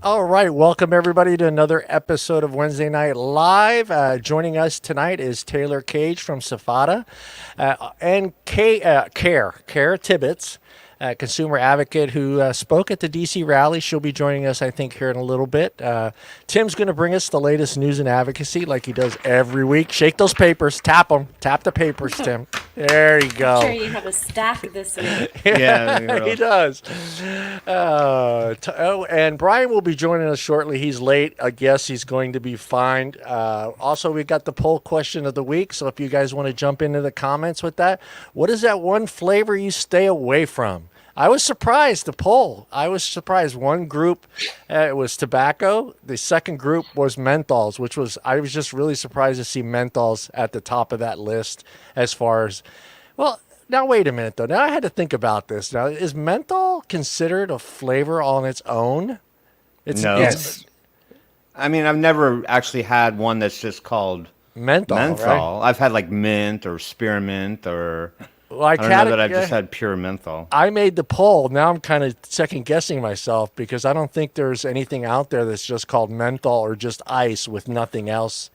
All right, welcome everybody to another episode of Wednesday Night Live. Joining us tonight is Taylor Cage from Safada and Kare Tibbetts, consumer advocate who spoke at the DC rally. She'll be joining us, I think, here in a little bit. Tim's going to bring us the latest news and advocacy like he does every week. Shake those papers, tap them, tap the papers, Tim. There you go. I'm sure you have a stack this week. Yeah, he does. And Brian will be joining us shortly. He's late. I guess he's going to be fine. Also, we got the poll question of the week. So if you guys want to jump into the comments with that, what is that one flavor you stay away from? I was surprised, the poll. I was surprised. One group, it was tobacco. The second group was menthols, I was just really surprised to see menthols at the top of that list as far as, well, now wait a minute though. Now I had to think about this. Now, is menthol considered a flavor on its own? No. Yes. I mean, I've never actually had one that's just called menthol. menthol. Right? I've had like mint or spearmint or Well, I don't know that I've just had pure menthol. I made the poll. Now I'm kind of second guessing myself because I don't think there's anything out there that's just called menthol or just ice with nothing else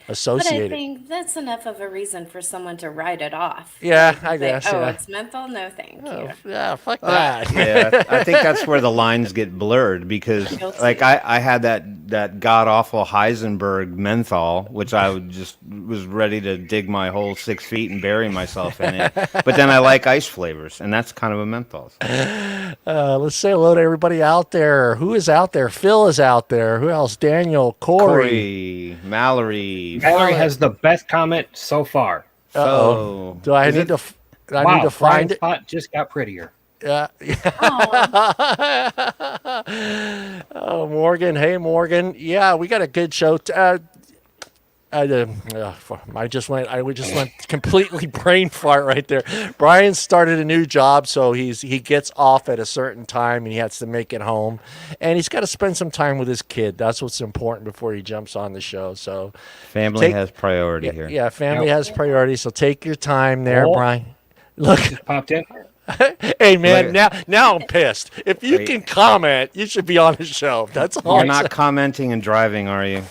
But I associated. think that's enough of a reason for someone to write it off. Yeah, Like, I say, guess. oh, Yeah. it's menthol? No, thank you. Yeah, fuck that. Yeah, I think that's where the lines get blurred because, Guilty. like, I had that god awful Heisenberg menthol, which was ready to dig my whole 6 feet and bury myself in it. But then I like ice flavors, and that's kind of a menthol. Let's say hello to everybody out there. Who is out there? Phil is out there. Who else? Daniel, Corey. Mallory. Mallory has the best comment so far. So, Do I is need it- to? I need to find Brian's it. spot just got prettier. Yeah. Oh, Oh, Morgan. Hey, Morgan. Yeah, we got a good show. I just went completely brain fart right there. Brian started a new job, so he gets off at a certain time and he has to make it home, and he's got to spend some time with his kid. That's what's important before he jumps on the show. So family has priority here. yeah, family Yep. has priority. So take your time there, Oh. Brian. Look, Popped in. hey man, Wait. now I'm pissed. If you Wait. can comment, you should be on the show. That's all. You're I'm not saying. commenting and driving, are you?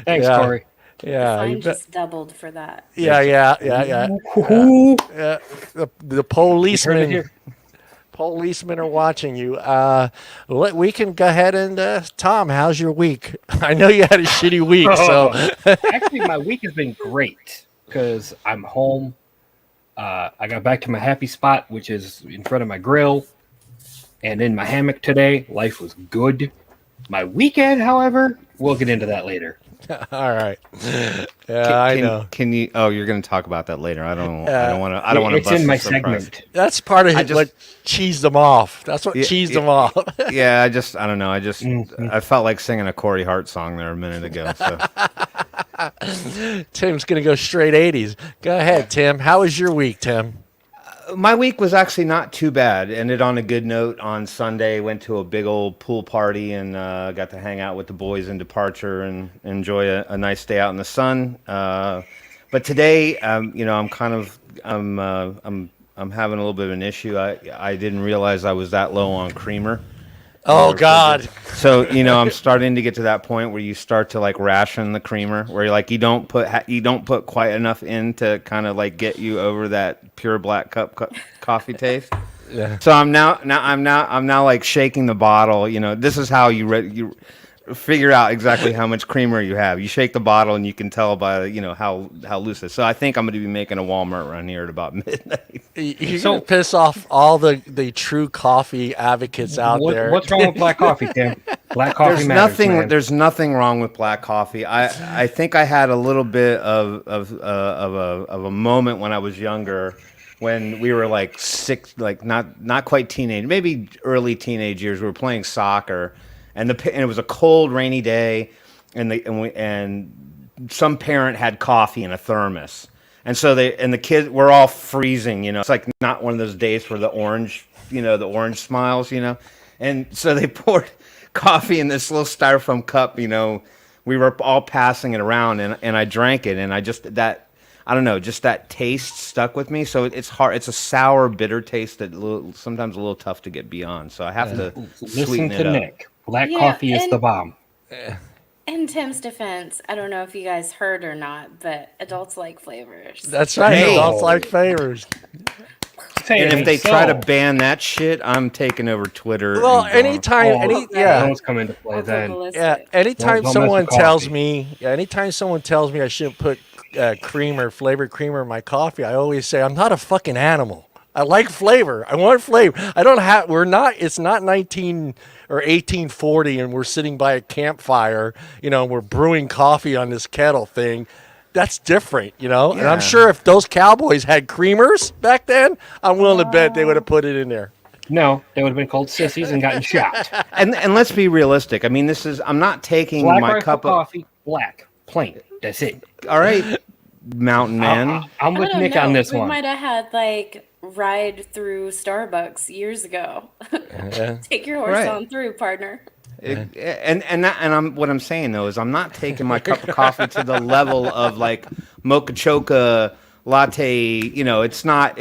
Thanks, Yeah. Corey. Yeah, you mine bet. just doubled for that. Yeah. Ooh. The You heard it policemen here. are watching you. We can go ahead and Tom, how's your week? I know you had a shitty week, so Actually, my week has been great because I'm home. I got back to my happy spot, which is in front of my grill and in my hammock today. Life was good. My weekend, however, we'll get into that later. all right. Yeah, I know. Can you? Oh, you're going to talk about that later. I don't want to. I don't want to. It's in my segment. That's part of I just- what cheesed them off. That's what Yeah, cheesed yeah. them off. Yeah, I don't know. I felt like singing a Corey Hart song there a minute ago. So. Tim's gonna go straight 80s. Go ahead, Tim. How was your week, Tim? My week was actually not too bad. Ended on a good note on Sunday. Went to a big old pool party and got to hang out with the boys in Departure and enjoy a nice day out in the sun. But today, I'm kind of I'm having a little bit of an issue. I didn't realize I was that low on creamer. Oh God. So I'm starting to get to that point where you start to like ration the creamer, where you're like you don't put quite enough in to kind of like get you over that pure black cup coffee taste. Yeah. So I'm now like shaking the bottle. This is how you figure out exactly how much creamer you have. You shake the bottle and you can tell by how loose it is. So I think I'm going to be making a Walmart run here at about midnight. You're gonna piss off all the true coffee advocates out there. What's wrong with black coffee, Tim? Black coffee There's matters, nothing. man. There's nothing wrong with black coffee. I think I had a little bit of a moment when I was younger, when we were like not quite teenage, maybe early teenage years. We were playing soccer, and it was a cold, rainy day, and some parent had coffee in a thermos, and so the kids were all freezing. It's like not one of those days for the orange smiles. And so they poured coffee in this little styrofoam cup. We were all passing it around, and I drank it, and I don't know, just that taste stuck with me. So it's hard. It's a sour, bitter taste that sometimes a little tough to get beyond. So I have to Listen sweeten to it up. Nick. Black Yeah, coffee is and the bomb. in Tim's defense, I don't know if you guys heard or not, but adults like flavors. That's right. Hey. Adults like favors. And if they try to ban that shit, I'm taking over Twitter. Well, and going- anytime, yeah. Those come into play then. Yeah, anytime Don't mess someone with tells coffee. me, I shouldn't put flavored creamer in my coffee, I always say I'm not a fucking animal. I like flavor. I want flavor. I don't have. We're not. It's not 19 or 1840, and we're sitting by a campfire. And we're brewing coffee on this kettle thing. That's different, And I'm Yeah. sure if those cowboys had creamers back then, I'm willing to bet they would have put it in there. No, they would have been called sissies and gotten shot. And let's be realistic. I mean, I'm not taking Black my rifle cup of. coffee, black, plain. That's it. All right, Mountain Man. I'm I with don't Nick know. on this we one. might have had ride through Starbucks years ago. Take your horse Right. on through, partner. What I'm saying though is I'm not taking my cup of coffee to the level of mocha choca latte. It's not.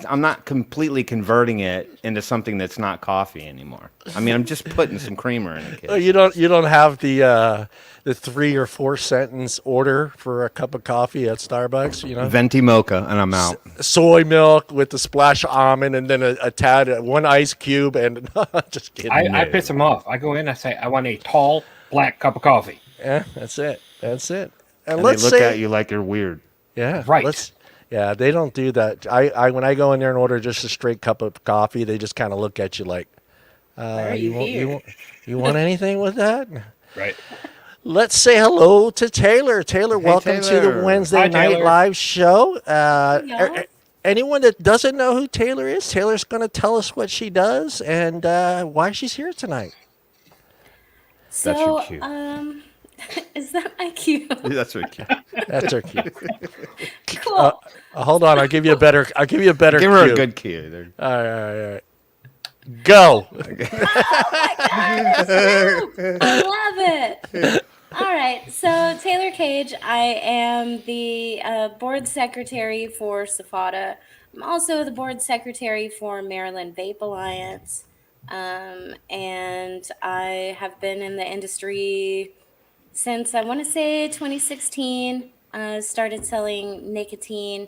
I'm not completely converting it into something that's not coffee anymore. I mean, I'm just putting some creamer in it. Kids. You don't have the 3 or 4 sentence order for a cup of coffee at Starbucks. Venti mocha, and I'm out. Soy milk with a splash of almond and then a tad, 1 ice cube, and just kidding. I piss them off. I go in, I say, I want a tall black cup of coffee. Yeah, that's it. And And let's they look say, at you like you're weird. yeah, Right. Yeah, they don't do that. I when I go in there and order just a straight cup of coffee, they just kind of look at you like, Why are you here? you want anything with that? Right. Let's say hello to Taylor. Taylor, welcome to the Taylor. Wednesday Hi, Night Taylor. Live show. Yeah. Anyone that doesn't know who Taylor is, Taylor's going to tell us what she does and why she's here tonight. That's your So, cue. is that my cue? That's what. That's her cue. Cool. Hold on, I'll give you a better. Give her cue. a good cue. There. All right. Go. I love it. All right. So, Taylor Cage, I am the board secretary for Safada. I'm also the board secretary for Maryland Vape Alliance. And I have been in the industry since I want to say 2016. Started selling nicotine,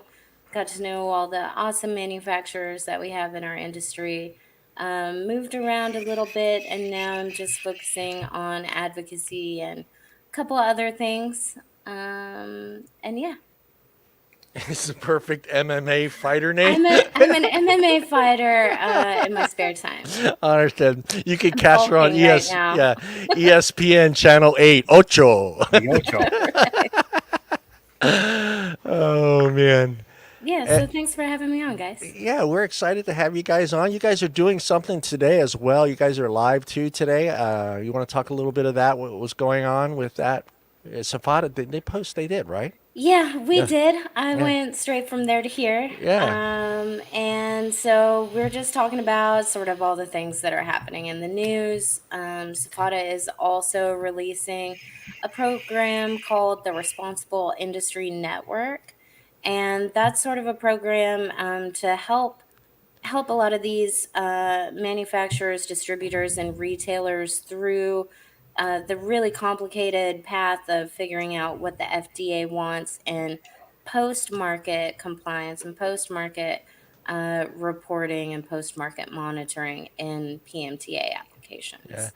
got to know all the awesome manufacturers that we have in our industry. Moved around a little bit, and now I'm just focusing on advocacy and a couple of other things. And yeah, It's the perfect MMA fighter name. I'm an MMA fighter in my spare time. I understand. You can catch her on bulking right now. ESPN Channel 8, Ocho. The Ocho. Oh, man. Yeah, so thanks for having me on, guys. Yeah, we're excited to have you guys on. You guys are doing something today as well. You guys are live too today. You want to talk a little bit of that? What was going on with that? Safada, did they post? They did, right? Yeah, we did. I went straight from there to here. Yeah. And so we're just talking about sort of all the things that are happening in the news. Safada is also releasing a program called the Responsible Industry Network. And that's sort of a program to help a lot of these manufacturers, distributors, and retailers through the really complicated path of figuring out what the FDA wants and post-market compliance and post-market reporting and post-market monitoring in PMTA applications. Yeah.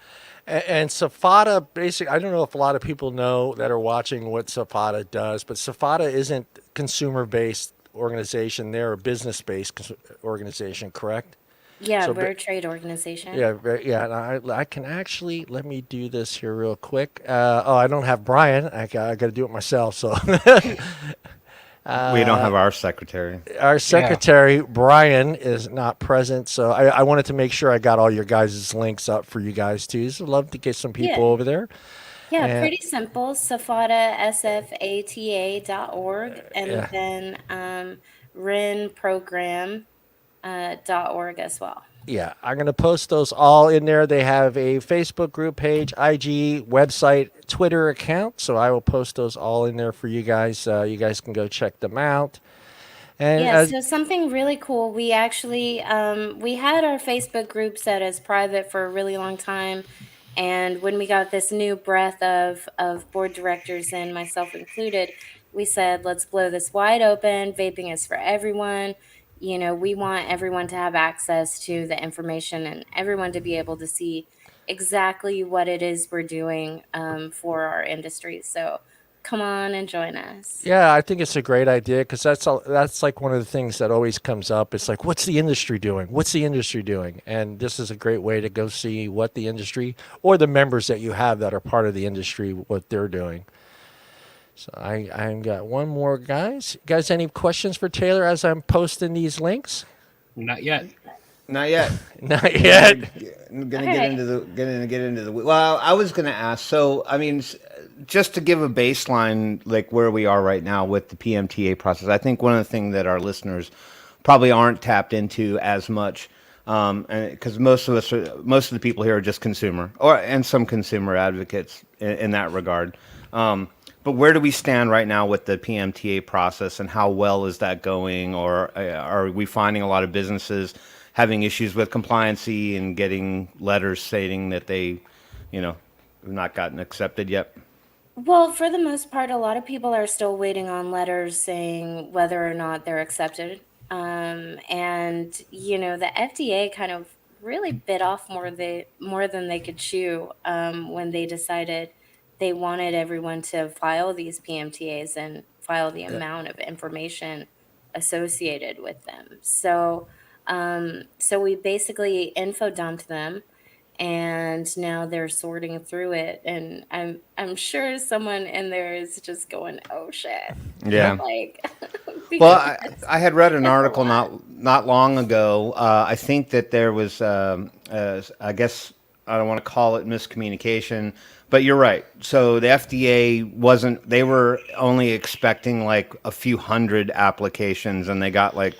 And Safada, basically, I don't know if a lot of people know that are watching what Safada does, but Safada isn't consumer-based organization. They're a business-based organization, correct? Yeah, So we're a trade organization. Yeah, yeah. And I can actually, let me do this here real quick. I don't have Brian. I got to do it myself. So We don't have our secretary. our secretary, Brian, is not present. So I wanted to make sure I got all your guys' links up for you guys too. So I'd love to get some people Yeah. over there. Yeah, And- pretty simple. Safada, SFATA.org, and Yeah. then RINprogram.org as well. Yeah, I'm going to post those all in there. They have a Facebook group page, IG, website, Twitter account. So I will post those all in there for you guys. You guys can go check them out. And Yeah, so something really cool. We actually we had our Facebook group set as private for a really long time, and when we got this new breath of board directors and myself included, we said, let's blow this wide open. Vaping is for everyone. You know, we want everyone to have access to the information and everyone to be able to see exactly what it is we're doing for our industry. So come on and join us. yeah, I think it's a great idea because that's like one of the things that always comes up. It's like, what's the industry doing? What's the industry doing? And this is a great way to go see what the industry or the members that you have that are part of the industry, what they're doing. So I got one more, guys. Guys, any questions for Taylor as I'm posting these links? Not yet. Not yet. Not yet. I'm gonna Okay. get into the. Well, I was gonna ask. So, I mean, just to give a baseline, like where we are right now with the PMTA process, I think one of the things that our listeners probably aren't tapped into as much, and because most of the people here are just consumer, and some consumer advocates in that regard. But where do we stand right now with the PMTA process, and how well is that going? Or are we finding a lot of businesses having issues with compliancy and getting letters stating that they, have not gotten accepted yet? Well, for the most part, a lot of people are still waiting on letters saying whether or not they're accepted. And the FDA kind of really bit off more than they could chew when they decided they wanted everyone to file these PMTAs and file the amount of information associated with them. So we basically info dumped them, and now they're sorting through it, and I'm sure someone in there is just going, oh shit. Yeah. Like Well, because I had read an it's a article lot. not long ago. I think that there was, I guess I don't want to call it miscommunication, but you're right. So the FDA wasn't; they were only expecting like a few hundred applications, and they got like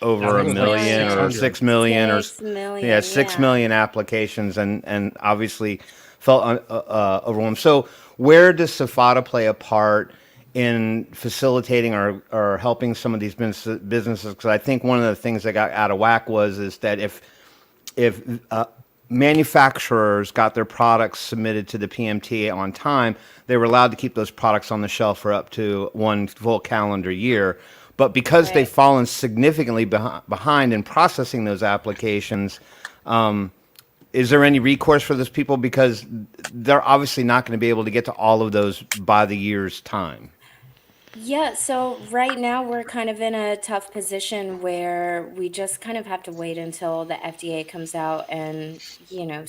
I over think a it was like million or 600. 6 million or 6 million, yeah, 6 million applications, and obviously felt overwhelmed. So where does Safada play a part in facilitating or helping some of these businesses? Because I think one of the things that got out of whack is that if manufacturers got their products submitted to the PMTA on time, they were allowed to keep those products on the shelf for up to one full calendar year. But because they've Right. fallen significantly behind in processing those applications, is there any recourse for those people? Because they're obviously not going to be able to get to all of those by the year's time. Yeah, so right now we're kind of in a tough position where we just kind of have to wait until the FDA comes out and,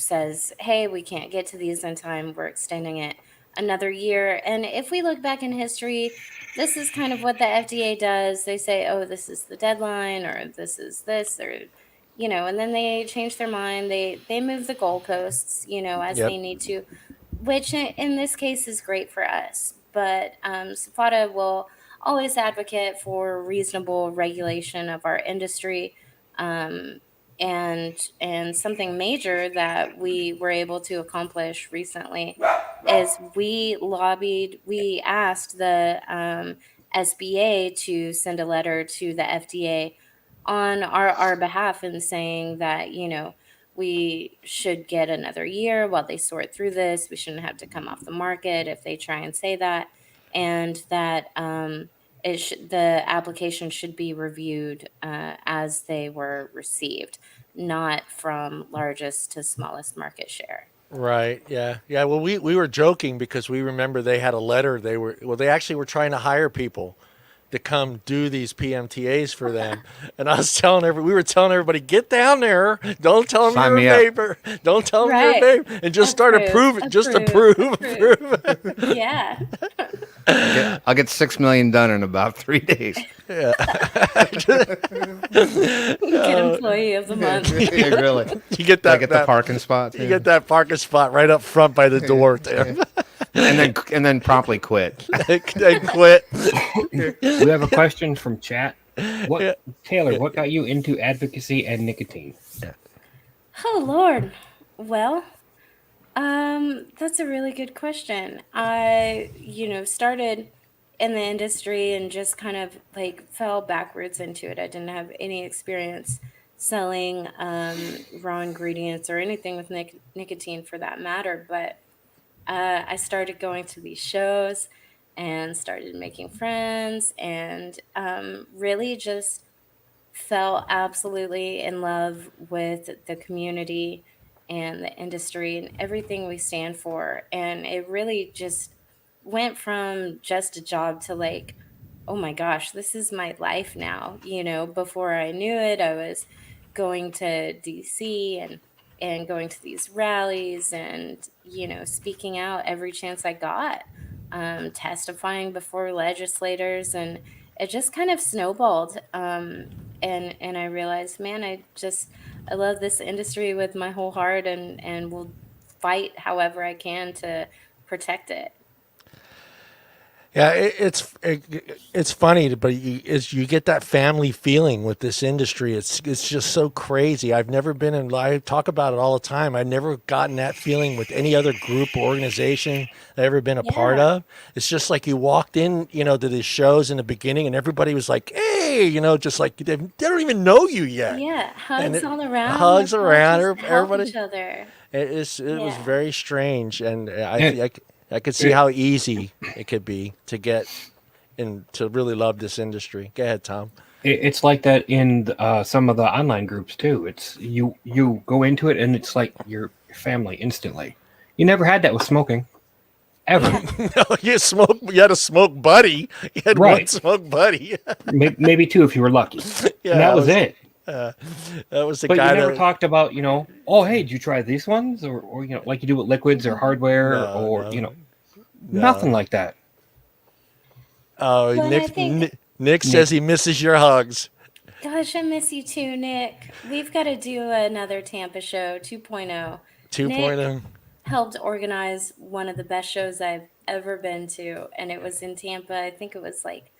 says, hey, we can't get to these in time. We're extending it another year. And if we look back in history, this is kind of what the FDA does. They say, oh, this is the deadline, or this is this, or, and then they change their mind. They move the goalposts, as Yep. they need to, which in this case is great for us. But Safada will always advocate for reasonable regulation of our industry. Um, and something major that we were able to accomplish recently is we asked the SBA to send a letter to the FDA on our behalf, and saying that, we should get another year while they sort through this. We shouldn't have to come off the market if they try and say that, and that the application should be reviewed as they were received, not from largest to smallest market share. Right. Yeah. Yeah. Well, we were joking because we remember they had a letter. They actually were trying to hire people to come do these PMTAs for them. And we were telling everybody, get down there. Don't tell them Sign you're me a up. vapor. Don't tell them you're Right. a vapor. And just start approving. Just approve. Yeah. I'll get 6 million done in about 3 days. Get employee of the month. Yeah, really. You get I that. get the parking spot. You get that parking spot right up front by the door there. and then promptly quit. And quit. We have a question from chat. Taylor, what got you into advocacy and nicotine? Oh Lord. Well, that's a really good question. I, started in the industry and just kind of like fell backwards into it. I didn't have any experience selling raw ingredients or anything with nicotine for that matter, but I started going to these shows and started making friends and really just fell absolutely in love with the community and the industry and everything we stand for. And it really just went from just a job to like, oh my gosh, this is my life now. Before I knew it, I was going to DC and going to these rallies and, speaking out every chance I got, testifying before legislators. And it just kind of snowballed. And I realized, man, I love this industry with my whole heart and will fight however I can to protect it. Yeah, it's funny, but you get that family feeling with this industry. It's just so crazy. I've never been in. I talk about it all the time. I've never gotten that feeling with any other group or organization I've ever been a part Yeah. of. It's just like you walked in, to these shows in the beginning, and everybody was like, "Hey," just like they don't even know you yet, Yeah. and Hugs all around. hugs Let's all around just help each everybody. other. It was Yeah. very strange, and And I could see it, how easy it could be to get and to really love this industry. Go ahead, Tom. it's like that in some of the online groups too. It's you go into it and it's like your family instantly. You never had that with smoking, ever. Yeah. No, you had a smoke buddy. You had one Right. smoke buddy. Maybe two if you were lucky, Yeah, and that was it. that was the But you guy never that. talked about, oh, hey, did you try these ones? Or like you do with liquids or hardware No, or, no, nothing no. like that. Oh, Well, and I think, Nick says Nick, he misses your hugs. gosh, I miss you too, Nick. We've got to do another Tampa show 2.0. Nick 2.0. helped organize one of the best shows I've ever been to, and it was in Tampa. I think it was like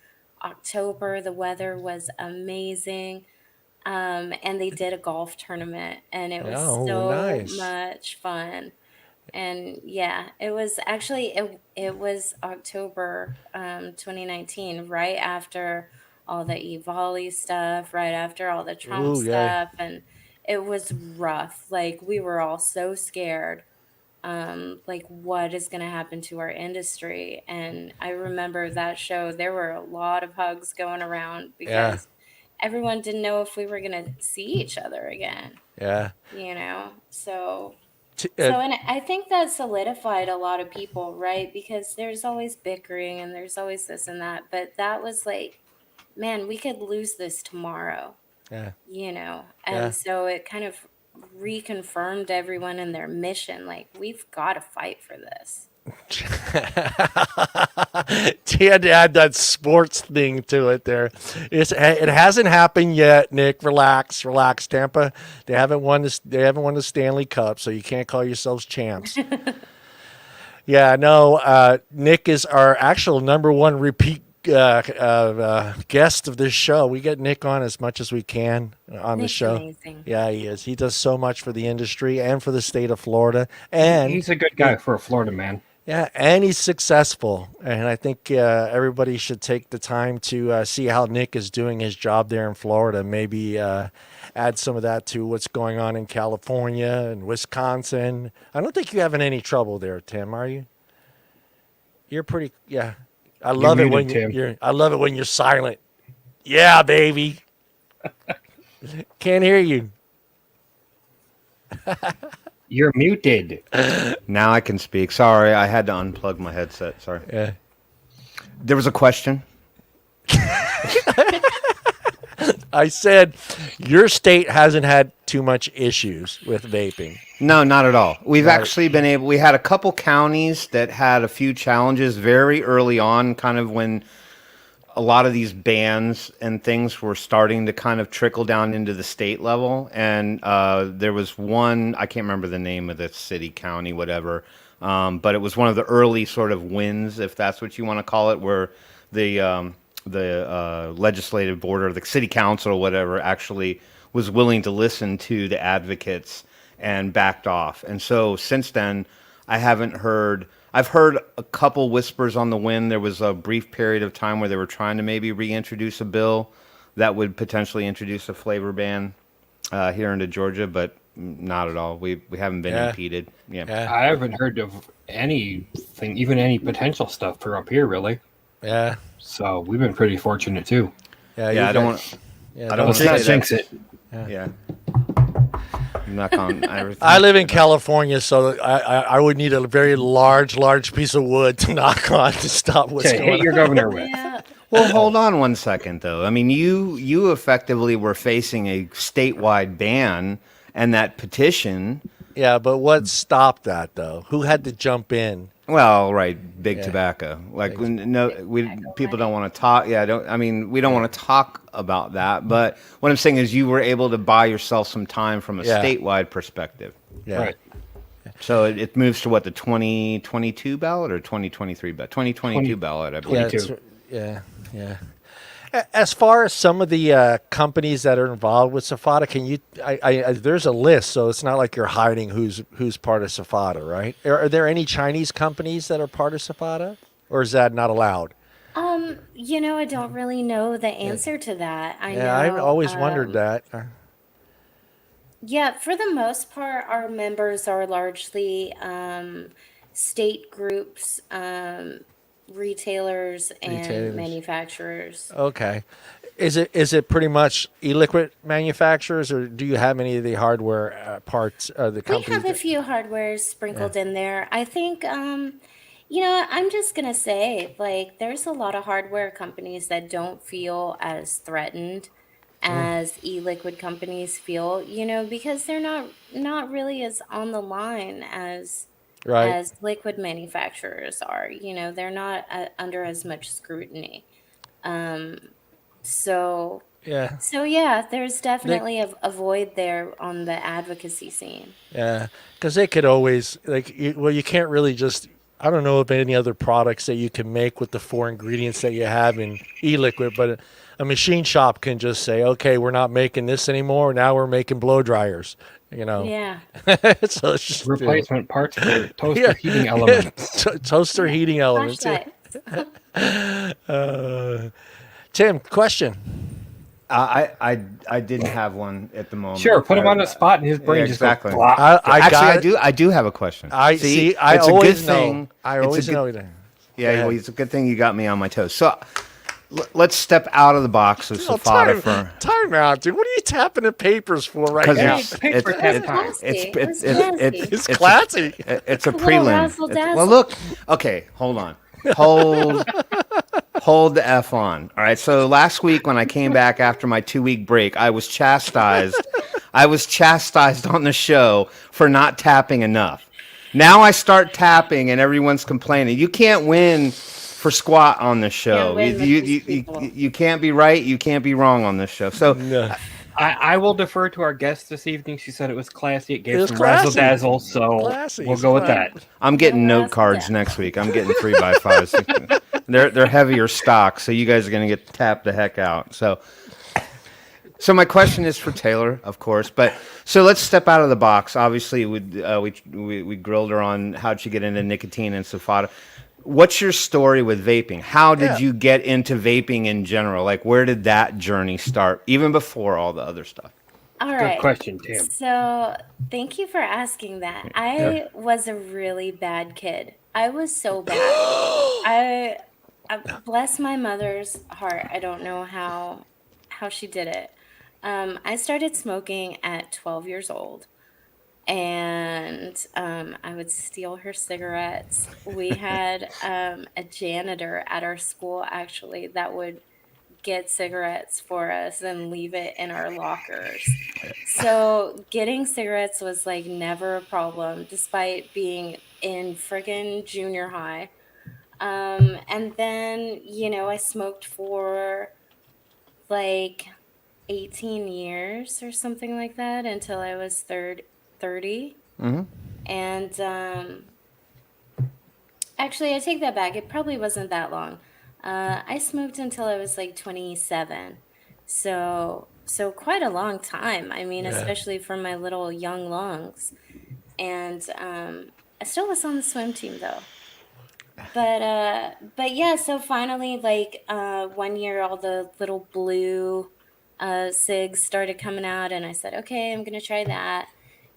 October. The weather was amazing. And they did a golf tournament, and it was Oh, so nice. much fun. And yeah, it was actually it was October 2019, right after all the Evali stuff, right after all the Trump Ooh, yeah, stuff, and it was rough. Like we were all so scared, like what is going to happen to our industry. And I remember that show, there were a lot of hugs going around yeah, because everyone didn't know if we were going to see each other again, yeah. so T- uh, and I think that solidified a lot of people, right? Because there's always bickering and there's always this and that. But that was like, man, we could lose this tomorrow, yeah, And yeah. so it kind of reconfirmed everyone in their mission. Like, we've got to fight for this. He had to add that sports thing to it there. It hasn't happened yet, Nick. Relax, relax. Tampa, they haven't won the Stanley Cup, so you can't call yourselves champs. Yeah, no. Nick is our actual number one repeat guest of this show. We get Nick on as much as we can on the Nick's show. amazing. Yeah, he is. He does so much for the industry and for the state of Florida, and he's a good guy for a Florida man. yeah, and he's successful. And I think everybody should take the time to see how Nick is doing his job there in Florida. Maybe add some of that to what's going on in California and Wisconsin. I don't think you're having any trouble there, Tim, are you? You're pretty, yeah. I You're love it muted, when Tim. I love it when you're silent. Yeah, baby. Can't hear you. You're muted. Now I can speak. Sorry, I had to unplug my headset. Sorry. Yeah. There was a question. I said your state hasn't had too much issues with vaping. No, not at all. We've Not- actually been able. We had a couple counties that had a few challenges very early on, kind of when a lot of these bans and things were starting to kind of trickle down into the state level. And there was one, I can't remember the name of the city, county, whatever, but it was one of the early sort of wins, if that's what you want to call it, where the legislative board or the city council or whatever actually was willing to listen to the advocates and backed off. And so since then, I haven't heard. I've heard a couple whispers on the wind. There was a brief period of time where they were trying to maybe reintroduce a bill that would potentially introduce a flavor ban here into Georgia, but not at all. We haven't been impeded. Yeah. I haven't heard of anything, even any potential stuff for up here, really. Yeah. So we've been pretty fortunate too. Yeah. Yeah, I don't want. Yeah, I don't want Let's to not say jinx that. it. Yeah. Knock on everything. I live in California, so I would need a very large piece of wood to knock on to stop what's Okay, going hit on. your governor with. Yeah. Well, hold on one second, though. I mean, you effectively were facing a statewide ban, and that petition. Yeah, but what stopped that though? Who had to jump in? Well, right, big Yeah. tobacco. Like, people don't want to talk. Yeah, we don't want to talk about that. But what I'm saying is, you were able to buy yourself some time from a Yeah. statewide perspective. Yeah. Right. So it moves to what, the 2022 ballot or 2023 ballot? 2022 ballot, I believe. Yeah, 22. yeah. As far as some of the companies that are involved with Safada, can you? There's a list, so it's not like you're hiding who's part of Safada, right? Are there any Chinese companies that are part of Safada, or is that not allowed? I don't really know the answer to that. I know. I've always wondered that. Yeah, for the most part, our members are largely state groups, retailers, and Retailers. manufacturers. Okay, is it pretty much e-liquid manufacturers, or do you have any of the hardware parts of the We companies? have a few hardwares sprinkled in there. I think, I'm just gonna say, like, there's a lot of hardware companies that don't feel as threatened as e-liquid companies feel, because they're not really as on the line Right. as liquid manufacturers are. They're not under as much scrutiny. So Yeah. so yeah, there's definitely a void there on the advocacy scene. Yeah, because they could always you can't really just. I don't know of any other products that you can make with the 4 ingredients that you have in e-liquid, but a machine shop can just say, "Okay, we're not making this anymore. Now we're making blow dryers." Yeah. So it's just Replacement parts for toaster Yeah. heating elements. toaster heating elements. Yeah. Flashlight. Tim, question. I didn't have one at the moment. Sure, put him on the spot and his brain Yeah, just exactly. goes blah. Actually, I do have a question. I it's always a good thing. know. I It's a always good- know that. Yeah, ahead. well, it's a good thing you got me on my toes. So let's step out of the box of Safada for. Time out, dude. What are you tapping the papers for right 'Cause now? it's- Paper it's- tap it's- time. It's classy. It's a little prelim. razzle-dazzle. Well, look. Okay, hold on. Hold the F on. All right. So last week when I came back after my 2-week break, I was chastised. I was chastised on the show for not tapping enough. Now I start tapping and everyone's complaining. You can't win for squat on this show. Can't win with these people. You can't be right. You can't be wrong on this show. So No. I will defer to our guest this evening. She said it was classy. It gave It was some classy. razzle dazzle, so Classy. we'll go with that. I'm getting No note less cards than. next week. I'm getting 3x5s. They're heavier stock, so you guys are gonna get tapped the heck out. So my question is for Taylor, of course. But so let's step out of the box. Obviously, we grilled her on how'd she get into nicotine and Safada. What's your story with vaping? How did Yeah. you get into vaping in general? Like, where did that journey start, even before all the other stuff? All Good right. question, Tim. So, thank you for asking that. I was a really bad kid. I was so bad. I bless my mother's heart. I don't know how she did it. I started smoking at 12 years old, and I would steal her cigarettes. We had a janitor at our school actually that would get cigarettes for us and leave it in our lockers. So getting cigarettes was like never a problem, despite being in friggin' junior high. And then, I smoked for like 18 years or something like that until I was 30. And actually, I take that back. It probably wasn't that long. I smoked until I was like 27. So so quite a long time. I mean, Yeah. especially for my little young lungs. And I still was on the swim team though. But yeah, so finally, like 1 year, all the little blue cigs started coming out, and I said, okay, I'm gonna try that.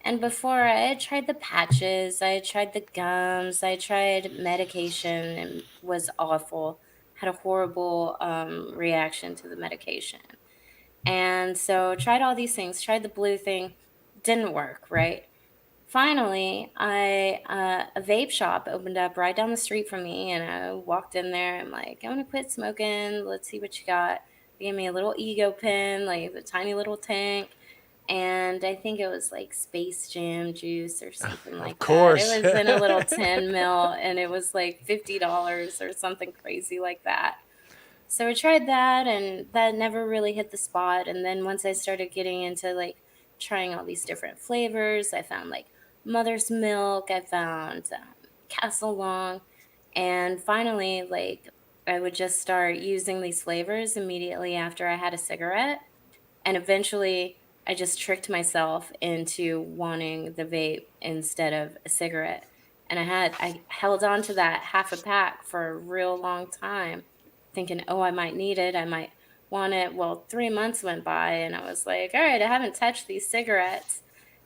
And before, I had tried the patches, I had tried the gums, I tried medication, and was awful. Had a horrible reaction to the medication, and so tried all these things. Tried the blue thing, didn't work. Right. Finally, a vape shop opened up right down the street from me, and I walked in there. I'm like, I want to quit smoking. Let's see what you got. They gave me a little ego pin, like a tiny little tank, and I think it was like Space Jam juice or something Of like that. It course. was in a little 10 mil, and it was like $50 or something crazy like that. So I tried that, and that never really hit the spot. And then once I started getting into like trying all these different flavors, I found like Mother's Milk, I found Castle Long, and finally, like I would just start using these flavors immediately after I had a cigarette. And eventually, I just tricked myself into wanting the vape instead of a cigarette. And I held on to that half a pack for a real long time, thinking, oh, I might need it. I might want it. Well, 3 months went by, and I was like, all right, I haven't touched these cigarettes.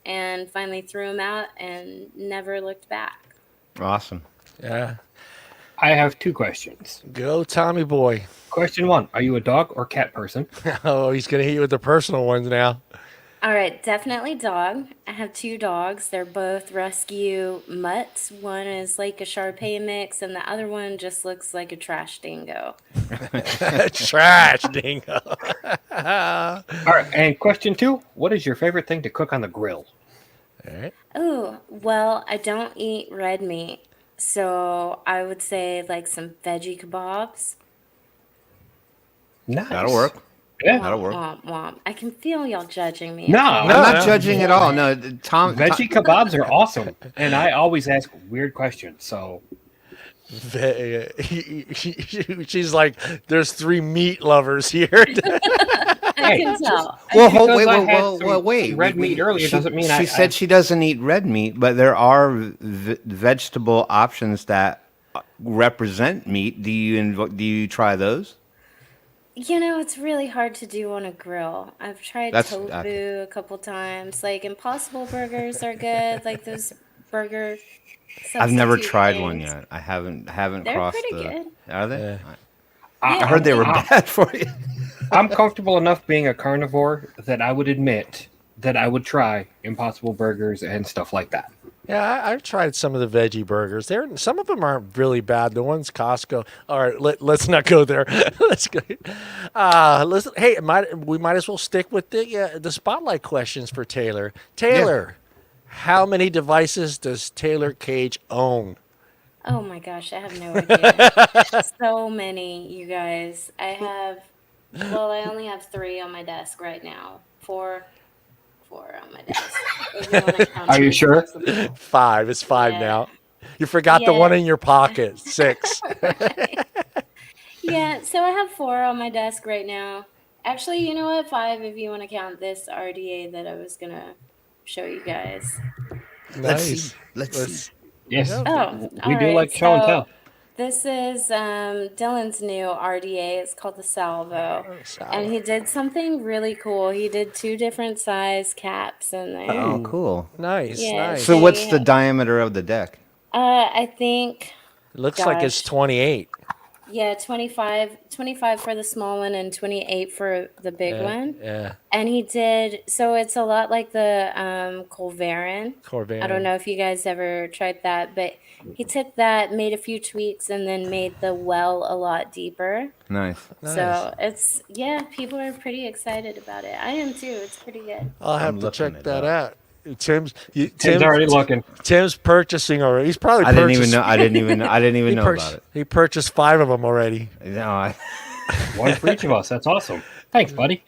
And finally threw them out and never looked back. Awesome. Yeah. I have two questions. Go, Tommy boy. Question one: are you a dog or cat person? Oh, he's going to hit you with the personal ones now. All right, definitely dog. I have two dogs. They're both rescue mutts. One is like a Shar Pei mix, and the other one just looks like a trash dingo. Trash dingo. All right. And question two: what is your favorite thing to cook on the grill? All right. Oh, well, I don't eat red meat. So I would say like some veggie kebabs. Nice. That'll work. Yeah. That'll work. Womp womp. I can feel y'all judging me. No, I'm No, not no. judging at all. No, Tom. Veggie kebabs are awesome, and I always ask weird questions. So She's like, there's 3 meat lovers here. I Hey, can tell. Well, because wait, I wait, had well, some- well, wait. some red meat earlier doesn't mean she said she doesn't eat red meat, but there are vegetable options that represent meat. Do you try those? You know, it's really hard to do on a grill. I've tried That's- tofu a couple times. Like Impossible burgers are good. Like those burger I've never substitute tried one things. yet. I haven't They're crossed pretty the. good. Are they? Yeah. I heard they were bad for you. I'm comfortable enough being a carnivore that I would admit that I would try Impossible burgers and stuff like that. Yeah, I've tried some of the veggie burgers. Some of them aren't really bad. The ones Costco. All right, let's not go there. Let's go. Listen. Hey, we might as well stick with the spotlight questions for Taylor. Taylor, how many devices does Taylor Cage own? Oh my gosh, I have no idea. So many, you guys. Well, I only have 3 on my desk right now. Four on my desk. If you wanna count Are you these sure? possible. 5. It's 5 Yeah. now. You forgot the Yeah. one in your pocket. 6. Yeah, so I have 4 on my desk right now. Actually, you know what? 5 if you want to count this RDA that I was gonna show you guys. Let's Nice. see. Let's see. Yes, Oh, we all do right, like show and so tell. This is Dylan's new RDA. It's called the Salvo. And he did something really cool. He did 2 different size caps in there. Oh, cool. Nice, Yeah. nice. So, Yeah, what's the yeah. diameter of the deck? I think, It looks like it's gosh. 28. yeah, 25 for the small one and 28 for the big one. Yeah. And he did, so it's a lot like the Colvarin. Corvair. I don't know if you guys ever tried that, but he took that, made a few tweaks, and then made the well a lot deeper. Nice. So people are pretty excited about it. I am too. It's pretty good. I'll have I'm to looking check it that up. out. Tim's already looking. Tim's purchasing already. He's probably I didn't even purchased. know. I didn't even He know purchased, about it. he purchased 5 of them already. No, One for each of us. That's awesome. Thanks, buddy.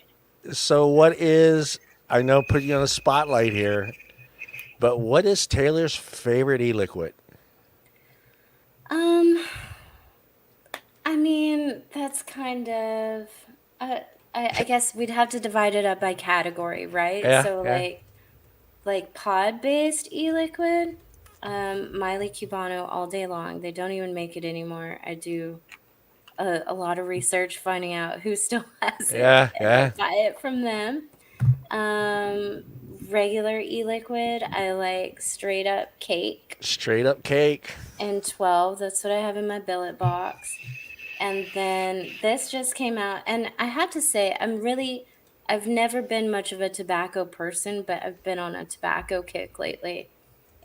So what is, I know putting you on a spotlight here, but what is Taylor's favorite e-liquid? I mean, that's kind of. I guess we'd have to divide it up by category, right? Yeah, So yeah. like pod based e-liquid, Miley Cubano all day long. They don't even make it anymore. I do a lot of research finding out who still has it, Yeah, and I yeah. buy it from them. Um, Regular e-liquid, I like straight up cake Straight up cake. and 12. That's what I have in my billet box. And then this just came out, and I have to say, I've never been much of a tobacco person, but I've been on a tobacco kick lately.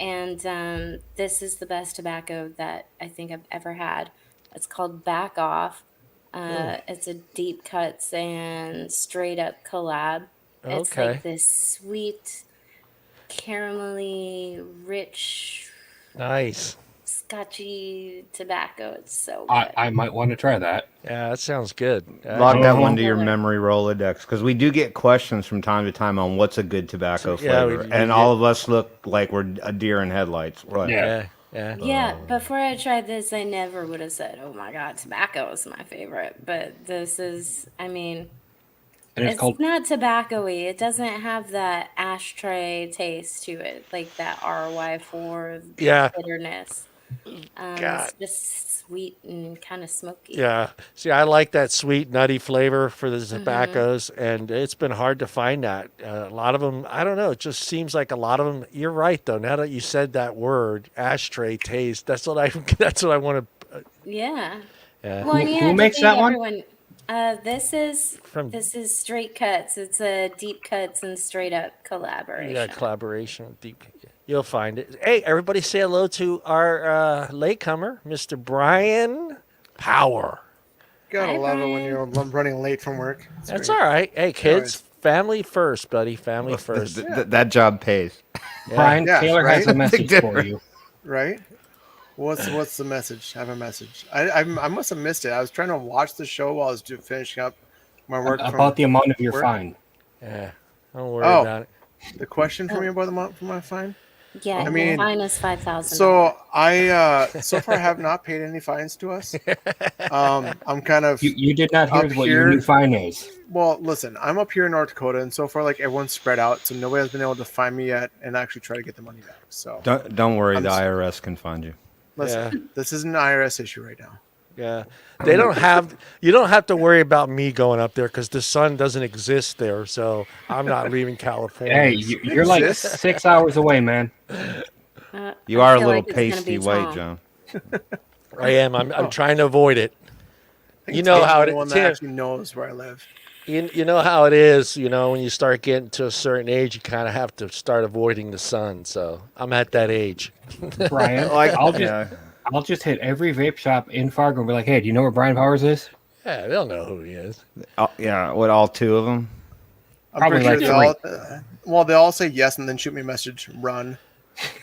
And this is the best tobacco that I think I've ever had. It's called Back Off. It's a deep cuts and straight up collab. It's Okay. like this sweet, caramelly, rich, Nice. scotchy tobacco. It's so I, good. I might want to try that. Yeah, that sounds good. Log that one to Uh-huh. your memory Rolodex because we do get questions from time to time on what's a good tobacco Yeah, flavor, we and get- all of us look like we're a deer in headlights. We're like, Yeah. Yeah. Yeah, before I tried this, I never would have said, "Oh my God, tobacco is my favorite." But this is, I mean, And it's it's called not tobacco-y. It doesn't have that ashtray taste to it, like that RY4 Yeah. bitterness. God. It's just sweet and kind of smoky. Yeah. See, I like that sweet, nutty flavor for the Mm-hmm. tobaccos, and it's been hard to find that. A lot of them, I don't know. It just seems like a lot of them. You're right, though. Now that you said that word, ashtray taste. That's what I. That's what I want to. Yeah. Yeah. Well, and you who have to makes think that one? everyone. From This is straight cuts. It's a deep cuts and straight up yeah, collaboration. collaboration with Deep. You'll find it. Hey, everybody, say hello to our latecomer, Mr. Brian Power. Gotta Hi, love it when Brian. you're running late from work. It's That's great. all right. Hey, kids, Anyways. family first, buddy. Family first. that job pays. Brian Yeah, Taylor has a right? message for difference. you. Right? What's the message? I have a message. I must have missed it. I was trying to watch the show while I was finishing up my work. About the amount of your work? fine. Yeah, don't worry Oh. about it. The question for me about the month for my fine. Yeah, I your mean, fine is $5,000. So I so far have not paid any fines to us. I'm kind of You did not hear Up what your new here- fine is. well. Listen, I'm up here in North Dakota, and so far, like everyone's spread out, so nobody has been able to find me yet, and actually try to get the money back. So Don't worry, I'm the s- IRS can find you. listen, this is an IRS issue right now. Yeah, they don't have. You don't have to worry about me going up there because the sun doesn't exist there. So I'm not leaving California. Hey, you're like Exists? 6 hours away, man. You I are a feel little like it's gonna pasty be white, Tom. John. I am. I'm trying to avoid it. I think You know Tom's how the it- one that Tim- actually knows where I live. You know how it is. You know when you start getting to a certain age, you kind of have to start avoiding the sun. So I'm at that age. Brian, Like, I'll just hit every vape shop in Fargo and be like, hey, do you know where Brian Powers is? Yeah, they'll know who he is. yeah, what, all two of them? I'm Probably pretty sure like they all. Well, they all say yes and then shoot me a message, run.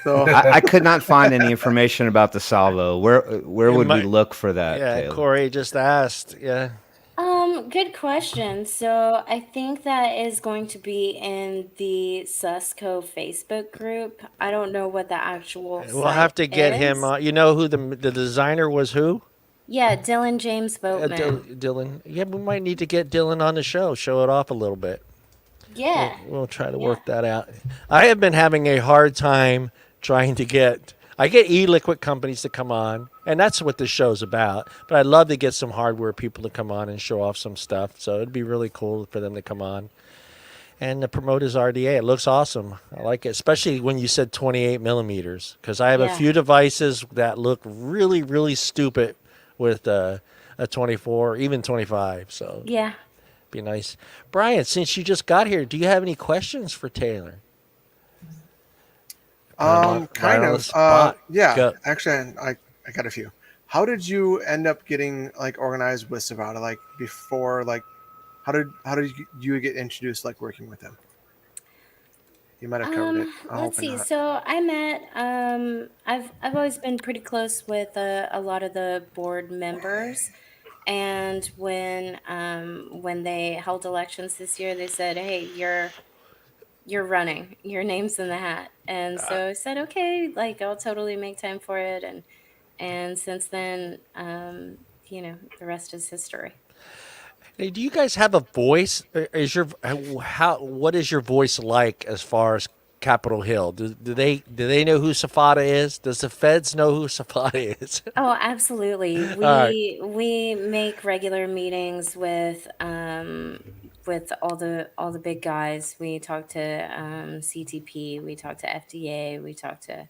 So I could not find any information about the salvo. Where would we might- look for that, Yeah, Taylor? Corey just asked. Yeah. Good question. So I think that is going to be in the Susco Facebook group. I don't know what the actual. We'll have to get him. Is. You know who the designer was? Who? Yeah, Dylan James Boatman. Dylan. Yeah, we might need to get Dylan on the show. Show it off a little bit. Yeah. We'll try to work that out. I have been having a hard time trying to get. I get e-liquid companies to come on, and that's what this show's about. But I'd love to get some hardware people to come on and show off some stuff. So it'd be really cool for them to come on and to promote his RDA. It looks awesome. I like it, especially when you said 28 millimeters, because I have a Yeah. few devices that look really, really stupid with a 24, even 25. So Yeah. be nice. Brian, since you just got here, do you have any questions for Taylor? Right kind on the of. spot. Yeah, Go. actually, I got a few. How did you end up getting like organized with Safada? Like before, like how did you get introduced like working with them? You might have covered it. I'm Let's hoping see. not. So I met. I've always been pretty close with a lot of the board members, and when they held elections this year, they said, "Hey, you're running. Your name's in the hat." And so I said, "Okay, like I'll totally make time for it." And since then, the rest is history. Hey, do you guys have a voice? Is your what is your voice like as far as Capitol Hill? Do they know who Safada is? Does the feds know who Safada is? Oh, absolutely. All right. We make regular meetings with all the big guys. We talk to CTP, we talk to FDA, we talk to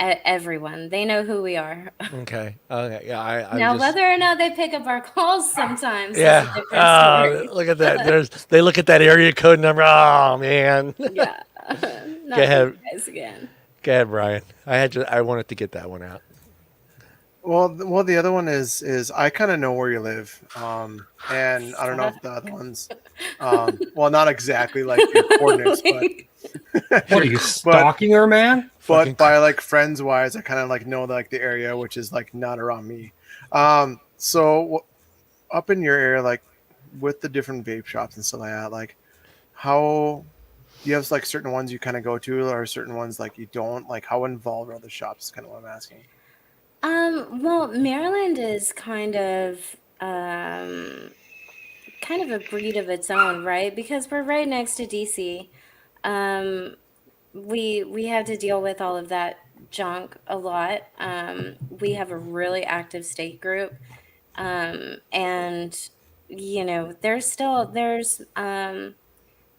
everyone. They know who we are. Okay. Okay. Yeah. I Now, just. whether or not they pick up our calls sometimes is a Yeah. different story. Look at that. They look at that area code number. Oh man. Yeah. Go Not these ahead. guys again. Go ahead, Brian. I wanted to get that one out. Well, the other one is I kind of know where you live, and I don't know if the other ones, well, not exactly like your coordinates, Like, What are you stalking her, man? Fucking- but by like friends wise, I kind of like know like the area, which is like not around me. So up in your area, like with the different vape shops and stuff like that, like how do you have like certain ones you kind of go to, or certain ones like you don't? Like how involved are the shops? Is kind of what I'm asking. well, Maryland is kind of a breed of its own, right? Because we're right next to DC. Um, we have to deal with all of that junk a lot. We have a really active state group, and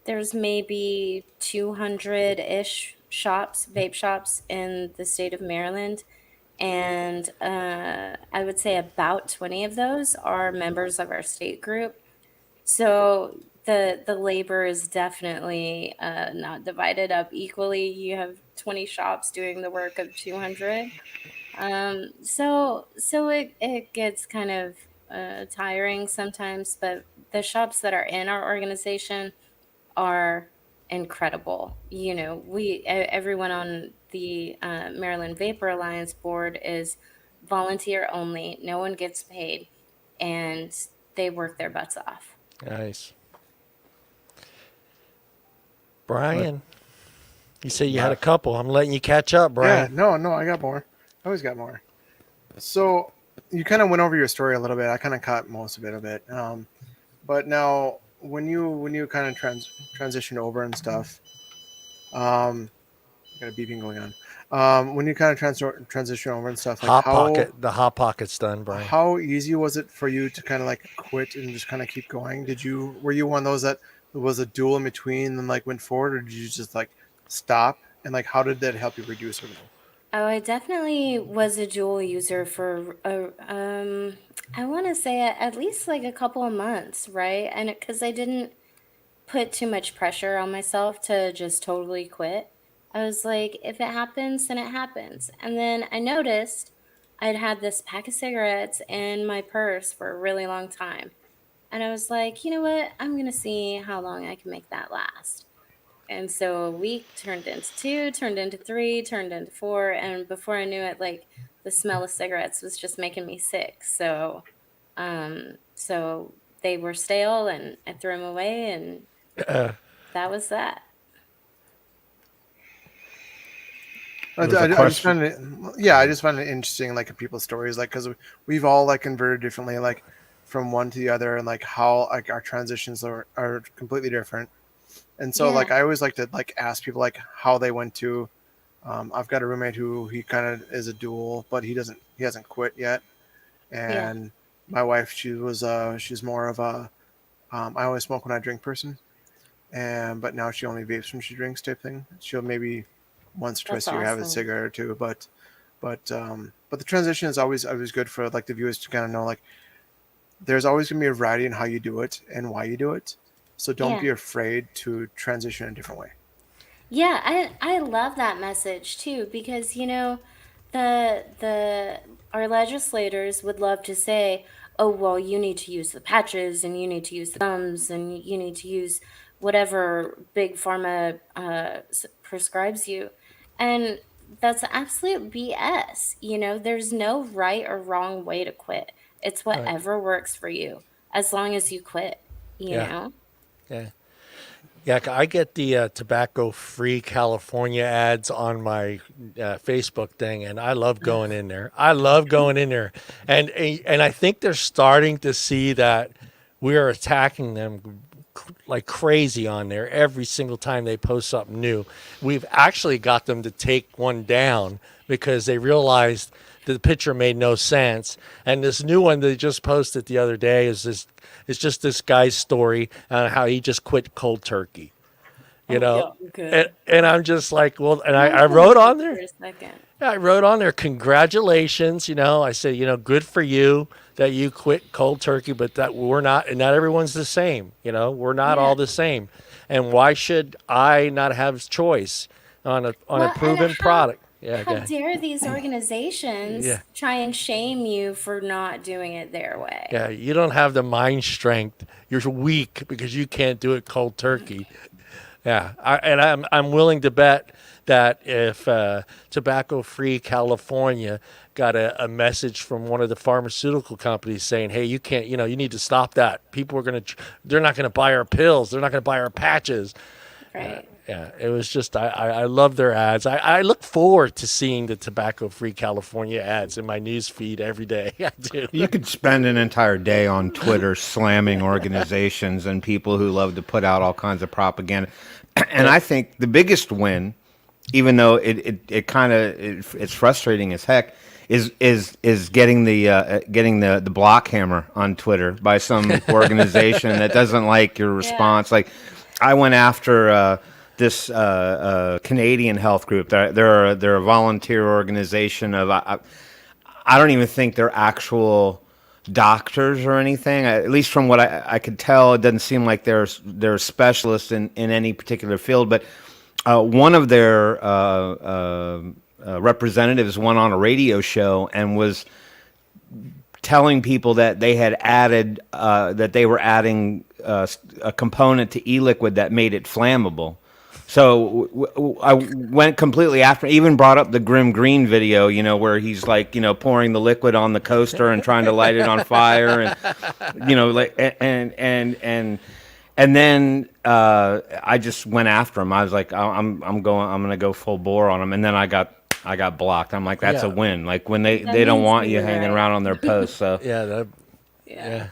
there's maybe 200-ish shops, vape shops in the state of Maryland, and I would say about 20 of those are members of our state group. So the labor is definitely not divided up equally. You have 20 shops doing the work of 200. So it gets kind of tiring sometimes, but the shops that are in our organization are incredible. Everyone on the Maryland Vapor Alliance board is volunteer only. No one gets paid, and they work their butts off. Nice. Brian, you said you had a couple. I'm letting you catch up, Yeah, Brian. no, I got more. I always got more. So you kind of went over your story a little bit. I kind of caught most of it a bit. But now when you kind of transition over and stuff, got a beeping going on. When you kind of transition over and stuff, like The hot pocket's done, Brian. how easy was it for you to kind of like quit and just kind of keep going? Were you one of those that was a duel in between and like went forward, or did you just like stop? And like, how did that help you reduce everything? Oh, I definitely was a dual user for I want to say at least like a couple of months, right? And because I didn't put too much pressure on myself to just totally quit. I was like, if it happens, then it happens. And then I noticed I'd had this pack of cigarettes in my purse for a really long time. And I was like, you know what? I'm going to see how long I can make that last. And so a week turned into two, turned into three, turned into four. And before I knew it, like the smell of cigarettes was just making me sick. So they were stale and I threw them away, and that was that. I, There was a I, I just question. find it, yeah, I just find it interesting, like in people's stories, like because we've all like converted differently, like from one to the other, and like how like our transitions are completely different. And so Yeah. like I always like to like ask people like how they went to. I've got a roommate who he kind of is a dual, but he hasn't quit yet. Yeah. And my wife, she's more of a I always smoke when I drink person, and but now she only vapes when she drinks type thing. She'll maybe once or That's twice a year have a awesome. cigarette or two, but the transition is always good for like the viewers to kind of know like there's always gonna be a variety in how you do it and why you do it. So don't Yeah. be afraid to transition in a different way. Yeah, I love that message too, because the our legislators would love to say, "Oh, well, you need to use the patches and you need to use the gums and you need to use whatever big pharma prescribes you." And that's absolute BS. There's no right or wrong way to quit. It's Right. whatever works for you as long as you quit, you Yeah. know? Yeah. Yeah, I get the tobacco-free California ads on my Facebook thing, and I love going in there. I love going in there, and I think they're starting to see that we are attacking them like crazy on there every single time they post something new. We've actually got them to take one down because they realized that the picture made no sense. And this new one they just posted the other day is this. It's just this guy's story on how he just quit cold turkey. You know, Yeah, good. and I'm just like, well, and I Hold wrote on on for there. a second. Yeah, I wrote on there, congratulations. You know, I said, good for you that you quit cold turkey, but that we're not, and not everyone's the same. We're not Yeah. all the same. And why should I not have choice on a Well, and proven product? Yeah, how okay. dare these organizations Yeah. try and shame you for not doing it their way? Yeah, you don't have the mind strength. You're weak because you can't do it cold turkey. Yeah, I'm willing to bet that if Tobacco Free California got a message from one of the pharmaceutical companies saying, "Hey, you can't, you need to stop that. People are they're not gonna buy our pills. They're not gonna buy our patches." Right. Yeah, it was just I love their ads. I look forward to seeing the Tobacco Free California ads in my news feed every day. I do. You could spend an entire day on Twitter slamming organizations and people who love to put out all kinds of propaganda. And I think the biggest win, even though it kind of it's frustrating as heck, is getting the block hammer on Twitter by some organization that doesn't like your response. Like I went after this Canadian health group. They're a volunteer organization of I don't even think they're actual doctors or anything. At least from what I could tell, it doesn't seem like they're specialists in any particular field. But one of their representatives went on a radio show and was telling people that they had added that they were adding a component to e-liquid that made it flammable. So I went completely after. Even brought up the Grim Green video, where he's like, pouring the liquid on the coaster and trying to light it on fire, and like, and then I just went after him. I was like, I'm gonna go full bore on him, and then I got blocked. I'm like, that's a Yeah. win. Like when they That don't means want we you were hanging right. around on their posts. So Yeah, Yeah.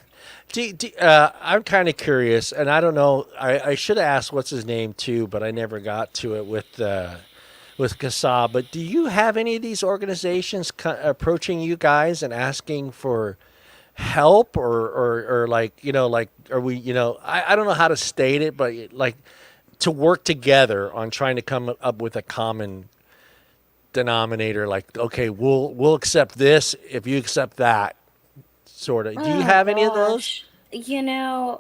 I'm kind of curious, and I don't know. I should have asked what's his name too, but I never got to it with Kasab. But do you have any of these organizations approaching you guys and asking for help, or like like are we I don't know how to state it, but like to work together on trying to come up with a common denominator? Like, okay, we'll accept this if you accept that. Sort of. Do you Oh have any of those? gosh.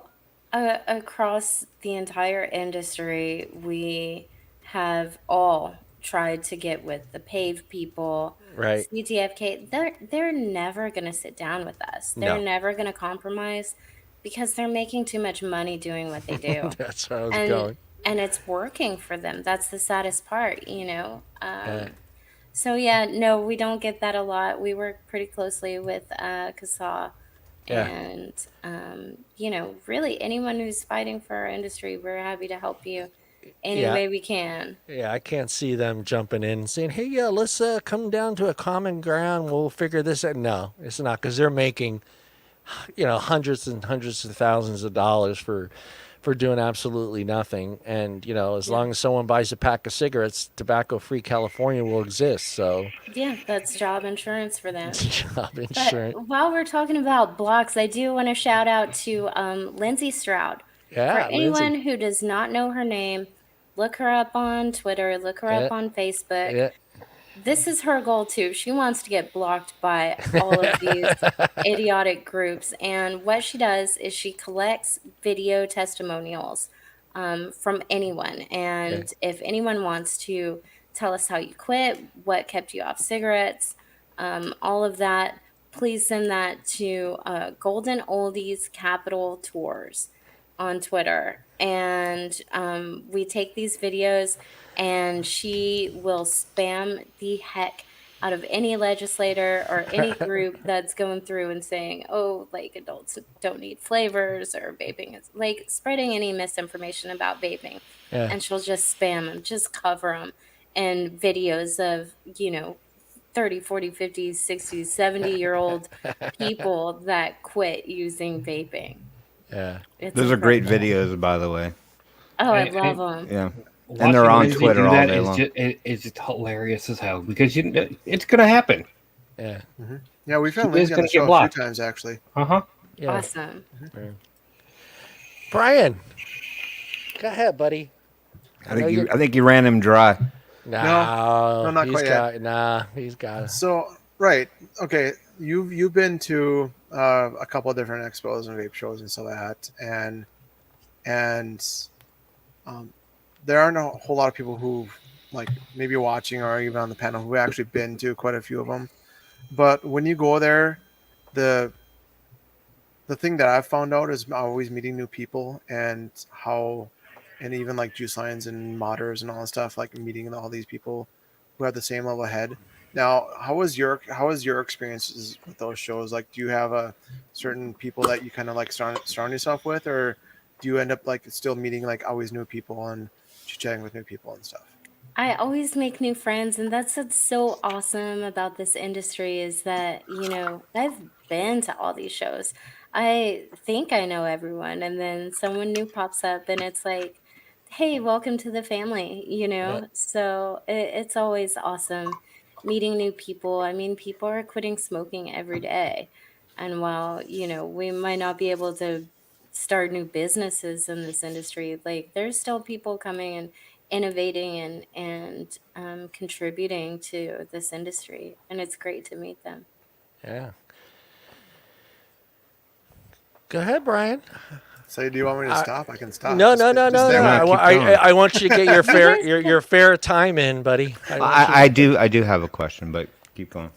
Across the entire industry, we have all tried to get with the PAVE people, Right. CTFK. They're never gonna sit down with us. They're No. never gonna compromise because they're making too much money doing what they do. That's where I was And going. and it's working for them. That's the saddest part. Yeah. So yeah, no, we don't get that a lot. We work pretty closely with CASA, Yeah. and really anyone who's fighting for our industry, we're happy to help you any Yeah. way we can. Yeah. I can't see them jumping in and saying, "Hey, yeah, let's come down to a common ground. We'll figure this out." No, it's not, because they're making hundreds and hundreds of thousands of dollars for doing absolutely nothing. And as Yeah. long as someone buys a pack of cigarettes, Tobacco Free California will exist. So Yeah, that's job insurance for them. it's job But insurance. while we're talking about blocks, I do want to shout out to Lindsay Stroud. For Yeah, Lindsay. anyone who does not know her name, look her up on Twitter, look her Yeah. up on Facebook. Yeah. This is her goal too. She wants to get blocked by all of these idiotic groups. And what she does is she collects video testimonials from anyone. Okay. And if anyone wants to tell us how you quit, what kept you off cigarettes, all of that, please send that to Golden Oldies Capital Tours on Twitter. And we take these videos, and she will spam the heck out of any legislator or any group that's going through and saying, oh, like adults don't need flavors, or vaping is like spreading any misinformation about vaping. Yeah. And she'll just spam them, just cover them, and videos of, 30, 40, 50, 60, 70-year-old people that quit using vaping. Yeah. It's Those are great incredible. videos, by the way. Oh, I And- love them. Yeah. Watching And they're on Lindsay Twitter do all that day is long. it's just hilarious as hell because it's going to happen. Yeah. Yeah, we've She had is Lindsay on gonna the get show a few blocked. times actually. Uh-huh. Yeah. Awesome. Brian, go ahead, buddy. I think you ran him dry. No, not he's quite got yet. he's got it. So right, okay, you've been to a couple of different expos and vape shows and stuff like that, and there aren't a whole lot of people who like maybe watching or even on the panel who actually been to quite a few of them. But when you go there, the thing that I've found out is always meeting new people and how, and even like juice lines and modders and all that stuff, like meeting all these people who have the same level head. Now, how was your experiences with those shows? Like, do you have a certain people that you kind of like surround yourself with, or do you end up like still meeting like always new people and chatting with new people and stuff? I always make new friends, and that's what's so awesome about this industry is that, I've been to all these shows. I think I know everyone, and then someone new pops up, and it's like, hey, welcome to the family, Yeah. So it's always awesome meeting new people. I mean, people are quitting smoking every day. And while, we might not be able to start new businesses in this industry, like, there's still people coming and innovating and contributing to this industry, and it's great to meet them. Yeah. Go ahead, Brian. So, do you want me to stop? I can stop. No, Just no, stay- no, just no, stay no. with No, it. keep going. I want you to get your fair guys your fair time in, buddy. I do have a question, but keep going.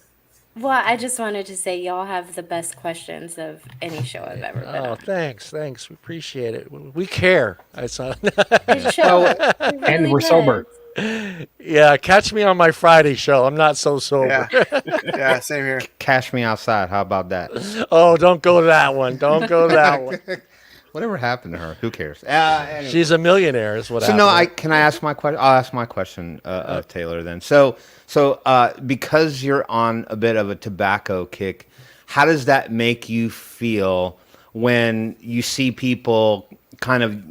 Well, I just wanted to say y'all have the best questions of any show I've ever been Oh, on. thanks. We appreciate it. We care. It's not, It shows. It And really we're sober. does. yeah, catch me on my Friday show. I'm not so sober. Yeah, yeah, same here. Cash me outside. How about that? Oh, don't go to that one. Don't go to that one. Whatever happened to her? Who cares? Anyway. She's a millionaire, is what So happened. no, can I ask my question? I'll ask my question of Taylor then. So because you're on a bit of a tobacco kick, how does that make you feel when you see people kind of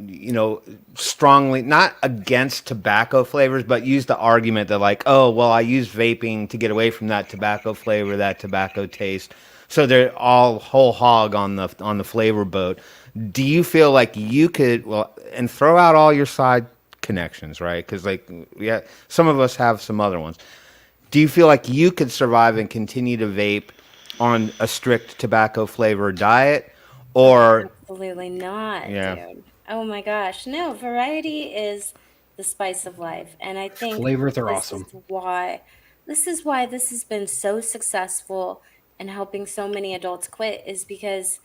strongly not against tobacco flavors, but use the argument that like, oh well, I use vaping to get away from that tobacco flavor, that tobacco taste. So they're all whole hog on the flavor boat. Do you feel like you could and throw out all your side connections, right? Because like some of us have some other ones. Do you feel like you could survive and continue to vape on a strict tobacco flavor diet, or Absolutely not, Yeah. dude. Oh my gosh. No, variety is the spice of life. And I think Flavors are this awesome. is why this has been so successful and helping so many adults quit is because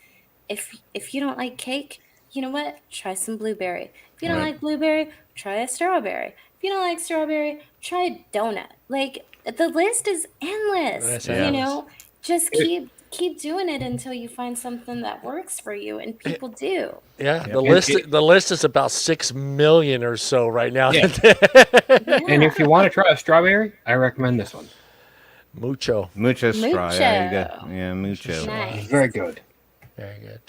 if you don't like cake, you know what? Try some blueberry. If you don't Right. like blueberry, try a strawberry. If you don't like strawberry, try a donut. Like the list is endless. That's You endless. know, just keep doing it until you find something that works for you, and people do. Yeah, It- the list is about 6 million or so right now. Yeah. And if you want to try a strawberry, I recommend this one. Mucho. mucho straw? Yeah, you got Mucho. mucho. Nice. It's very good. Very good.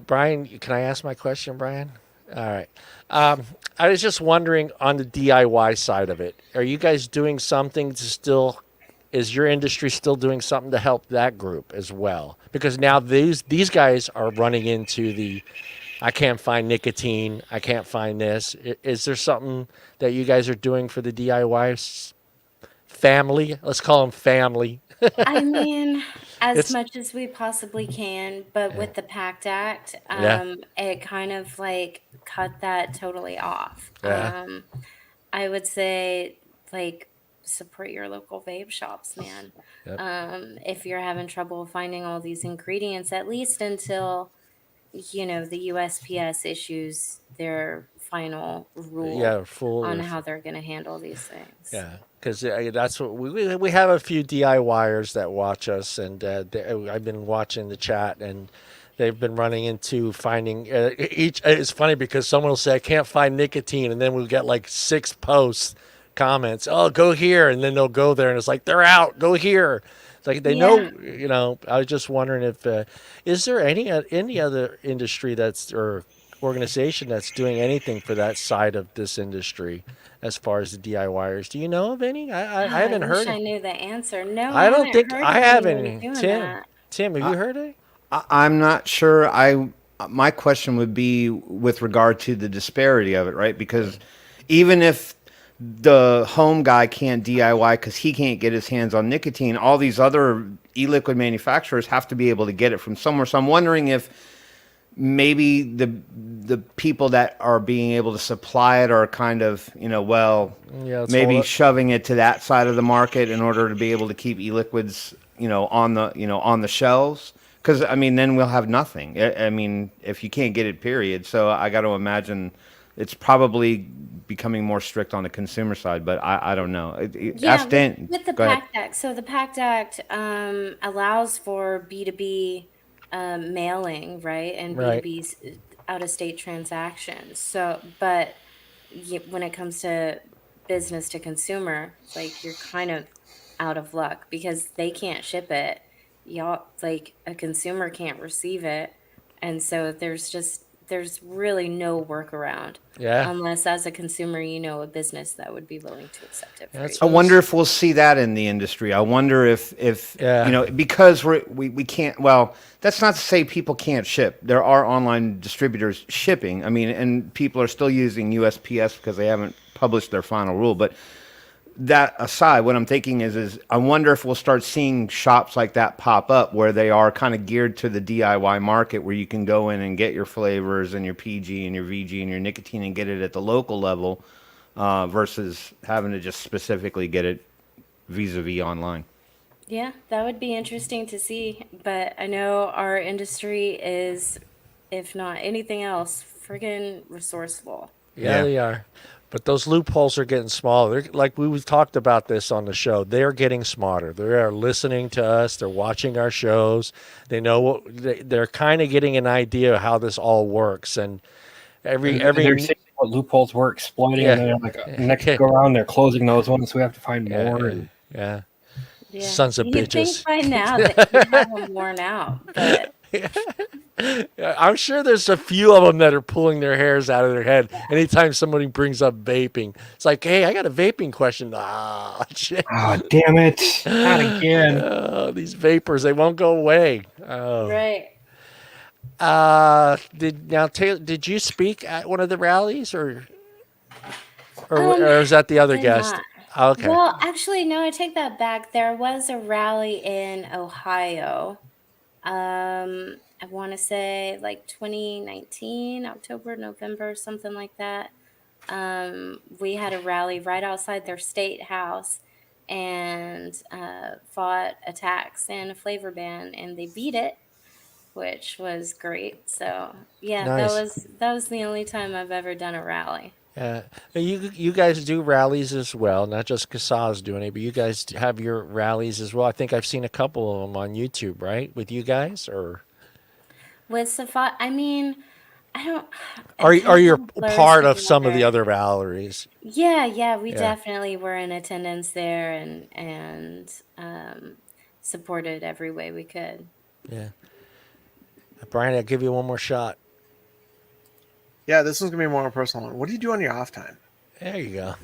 Brian, can I ask my question, Brian? All right. I was just wondering on the DIY side of it, are you guys doing something to still? Is your industry still doing something to help that group as well? Because now these guys are running into the, I can't find nicotine. I can't find this. Is there something that you guys are doing for the DIY family? Let's call them family. I mean, as It's- much as we possibly can, but with the PACT Act, Yeah. it kind of like cut that totally off. Yeah. I would say like support your local vape shops, man. Yep. If you're having trouble finding all these ingredients, at least until the USPS issues their final rule Yeah, full. on how they're going to handle these things. Yeah, because that's what we have a few DIYers that watch us, and I've been watching the chat, and they've been running into finding each. It's funny because someone will say I can't find nicotine, and then we'll get like 6 posts, comments. Oh, go here, and then they'll go there, and it's like they're out. Go here. It's like they Yeah. know, I was just wondering if is there any other industry or organization that's doing anything for that side of this industry as far as the DIYers? Do you know of any? Oh, I I haven't wish heard I it. knew the answer. No, I I don't haven't think heard I of anyone haven't. doing Tim, that. have you heard it? I'm not sure. My question would be with regard to the disparity of it, right? Because even if the home guy can't DIY because he can't get his hands on nicotine, all these other e-liquid manufacturers have to be able to get it from somewhere. So I'm wondering if maybe the people that are being able to supply it are kind of, Yeah, let's maybe hold it. shoving it to that side of the market in order to be able to keep e-liquids, on the shelves. Because I mean, then we'll have nothing. I mean, if you can't get it, period. So I got to imagine it's probably becoming more strict on the consumer side. But I don't know. Yeah, Ask Dan. with the Go ahead. PACT Act. So the PACT Act allows for B2B mailing, right? And Right. B2B out of state transactions. So, but when it comes to business to consumer, it's like you're kind of out of luck because they can't ship it. Y'all, like a consumer can't receive it. And so there's really no workaround Yeah. unless as a consumer, you know, a business that would be willing to accept it for That's you. I what wonder if we'll see that in the industry. I wonder if Yeah. because we can't. Well, that's not to say people can't ship. There are online distributors shipping. I mean, and people are still using USPS because they haven't published their final rule. But that aside, what I'm thinking is I wonder if we'll start seeing shops like that pop up where they are kind of geared to the DIY market, where you can go in and get your flavors and your PG and your VG and your nicotine and get it at the local level, versus having to just specifically get it vis-a-vis online. Yeah, that would be interesting to see. But I know our industry is, if not anything else, friggin' resourceful. Yeah, Yeah. they are. But those loopholes are getting smaller. Like we've talked about this on the show. They're getting smarter. They are listening to us. They're watching our shows. They know they're kind of getting an idea of how this all works. And every They're seeing what loopholes we're exploiting, Yeah. and then like next go around, they're closing those ones, so we have to find more. And yeah, Yeah. Sons of You'd think bitches. by now that you have them worn out, but I'm sure there's a few of them that are pulling their hairs out of their head anytime somebody brings up vaping. It's like, hey, I got a vaping question. Ah, shit. ah, damn it, not again. Oh, these vapors, they won't go away. Oh. right. Did you speak at one of the rallies or Um, is that the other did guest? not. Okay. Well, actually, no, I take that back. There was a rally in Ohio. I want to say like 2019, October, November, something like that. We had a rally right outside their state house and fought a tax and a flavor ban, and they beat it, which was great. So yeah, Nice. that was the only time I've ever done a rally. You guys do rallies as well, not just Cassa's doing it, but you guys have your rallies as well. I think I've seen a couple of them on YouTube, right? With you guys, or With Safada, I mean, I don't. are It are kind you of blurs part of some of the together. other rallies? Yeah, we Yeah. definitely were in attendance there and supported every way we could. Yeah. Brian, I'll give you one more shot. Yeah, this one's gonna be a more personal one. What do you do on your off time? There you go.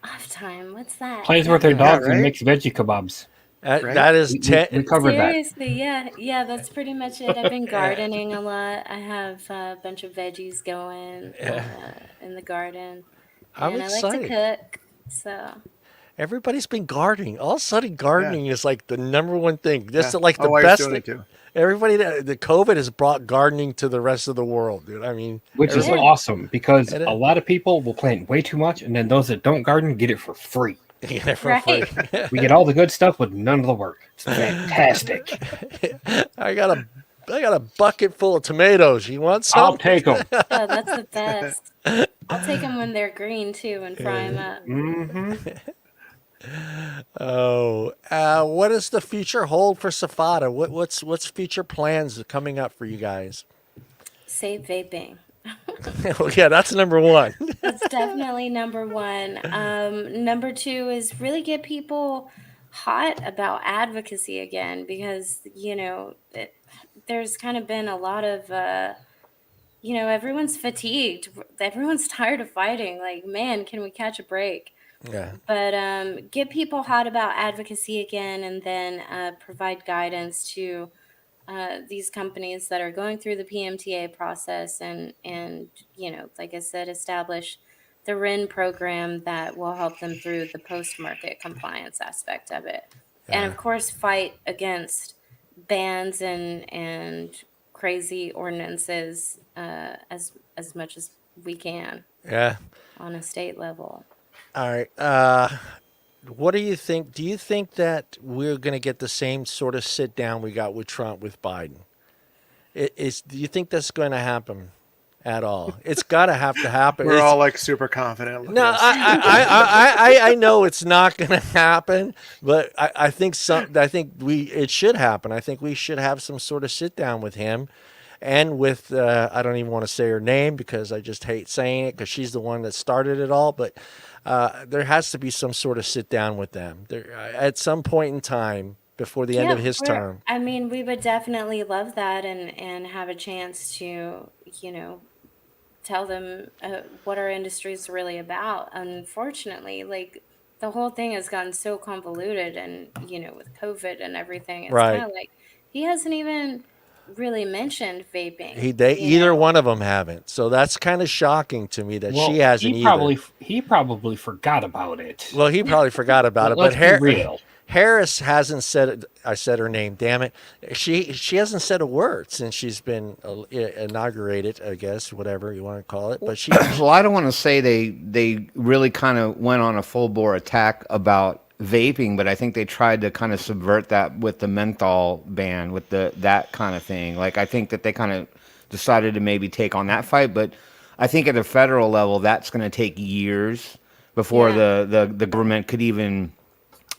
Off time, what's that? Plays with their Yeah, dogs and right? makes veggie kebabs. That, Right? that is We covered that. Seriously, yeah, that's pretty much it. I've been gardening a lot. I have a bunch of veggies going in the garden, I'm and I like to excited. cook. So Everybody's been gardening. All of a sudden, gardening is like the number one thing. That's Yeah. like My the wife's best doing thing. it too. Everybody, the COVID has brought gardening to the rest of the world, dude. I mean, Which is Yeah. awesome because It a is. lot of people will plant way too much, and then those that don't garden get it for free. Yeah, for right, free. We get all the good stuff with none of the work. It's fantastic. I got a bucket full of tomatoes. You want I'll some? take them. oh, that's the best. I'll take them when they're green too and fry them up. Hmm. Oh, what does the future hold for Safada? What's future plans coming up for you guys? Save vaping. Well, yeah, that's number one. That's definitely number one. Number two is really get people hot about advocacy again because, there's kind of been a lot of, everyone's fatigued. Everyone's tired of fighting. Like, man, can we catch a break? Yeah. But get people hot about advocacy again, and then provide guidance to these companies that are going through the PMTA process, and like I said, establish the RIN program that will help them through the post-market compliance aspect of it, and Yeah. of course fight against bans and crazy ordinances as much as we can Yeah. on a state level. All right. What do you think? Do you think that we're going to get the same sort of sit down we got with Trump with Biden? Do you think that's going to happen at all? It's got to have to happen. We're all like super confident. Look No, at us. I know it's not going to happen, but I think it should happen. I think we should have some sort of sit down with him, and with I don't even want to say her name because I just hate saying it because she's the one that started it all. But there has to be some sort of sit down with them at some point in time before the end of his term. I mean, we would definitely love that, and have a chance to, tell them what our industry is really about. Unfortunately, like, the whole thing has gotten so convoluted, and with COVID and everything, it's Right. kind of like he hasn't even really mentioned vaping. Either one of them haven't. So that's kind of shocking to me that she hasn't either. He probably forgot about it. Well, he probably forgot about it. Let's But be real. Harris hasn't said it. I said her name. Damn it. She hasn't said a word since she's been inaugurated. I guess whatever you want to call it. But she. Well, I don't want to say they really kind of went on a full bore attack about vaping, but I think they tried to kind of subvert that with the menthol ban, with that kind of thing. Like, I think that they kind of decided to maybe take on that fight, but I think at the federal level, that's going to take years before the government could even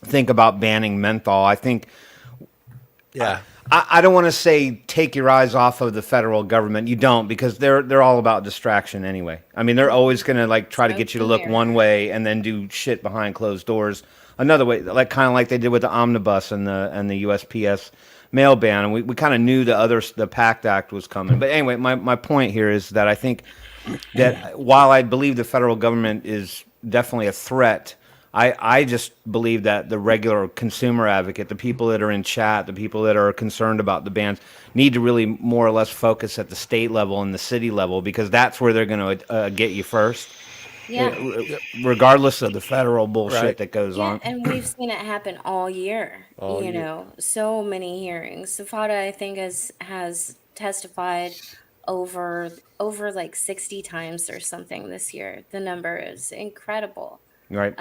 think about banning menthol. I think. Yeah. I don't want to say take your eyes off of the federal government. You don't, because they're all about distraction anyway. I mean, they're always going to like try to get you to look one way and then do shit behind closed doors another way, like kind of like they did with the omnibus and the USPS mail ban. And we kind of knew the PACT Act was coming. But anyway, my point here is that I think that while I believe the federal government is definitely a threat, I just believe that the regular consumer advocate, the people that are in chat, the people that are concerned about the bans, need to really more or less focus at the state level and the city level, because that's where they're going to get you first. Yeah. Regardless of the federal bullshit Right. that goes on. And we've seen it happen all year. All year. So many hearings. Safada, I think, has testified over like 60 times or something this year. The number is incredible. Right.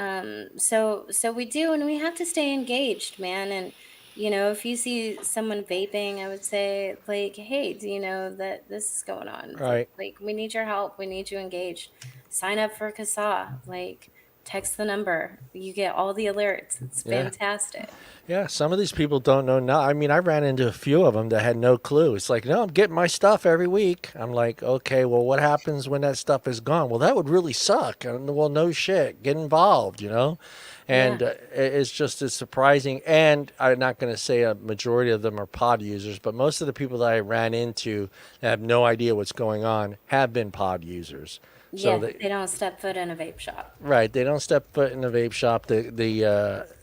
So we do, and we have to stay engaged, man. And if you see someone vaping, I would say, like, hey, do you know that this is going on? Right. Like, we need your help. We need you engaged. Sign up for CASA. Like, text the number. You get all the alerts. It's fantastic. Yeah, some of these people don't know now. I mean, I ran into a few of them that had no clue. It's like, no, I'm getting my stuff every week. I'm like, okay, well, what happens when that stuff is gone? Well, that would really suck. And, well, no shit. Get involved, And it's surprising. And I'm not going to say a majority of them are pod users, but most of the people that I ran into that have no idea what's going on have been pod users. So they don't step foot in a vape shop. Right. They don't step foot in a vape shop. The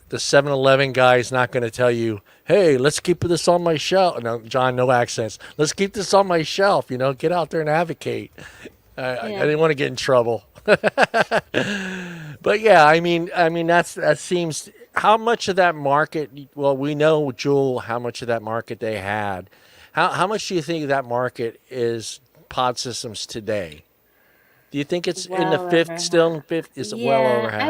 7-Eleven guy is not going to tell you, hey, let's keep this on my shelf. No, John, no accents. Let's keep this on my shelf. Get out there and advocate. I didn't want to get in trouble. But yeah, I mean that seems, how much of that market, well, we know, Jewel, how much of that market they had. How much do you think that market is pod systems today? Do you think it's in the fifth, still in fifth? Is it well over half?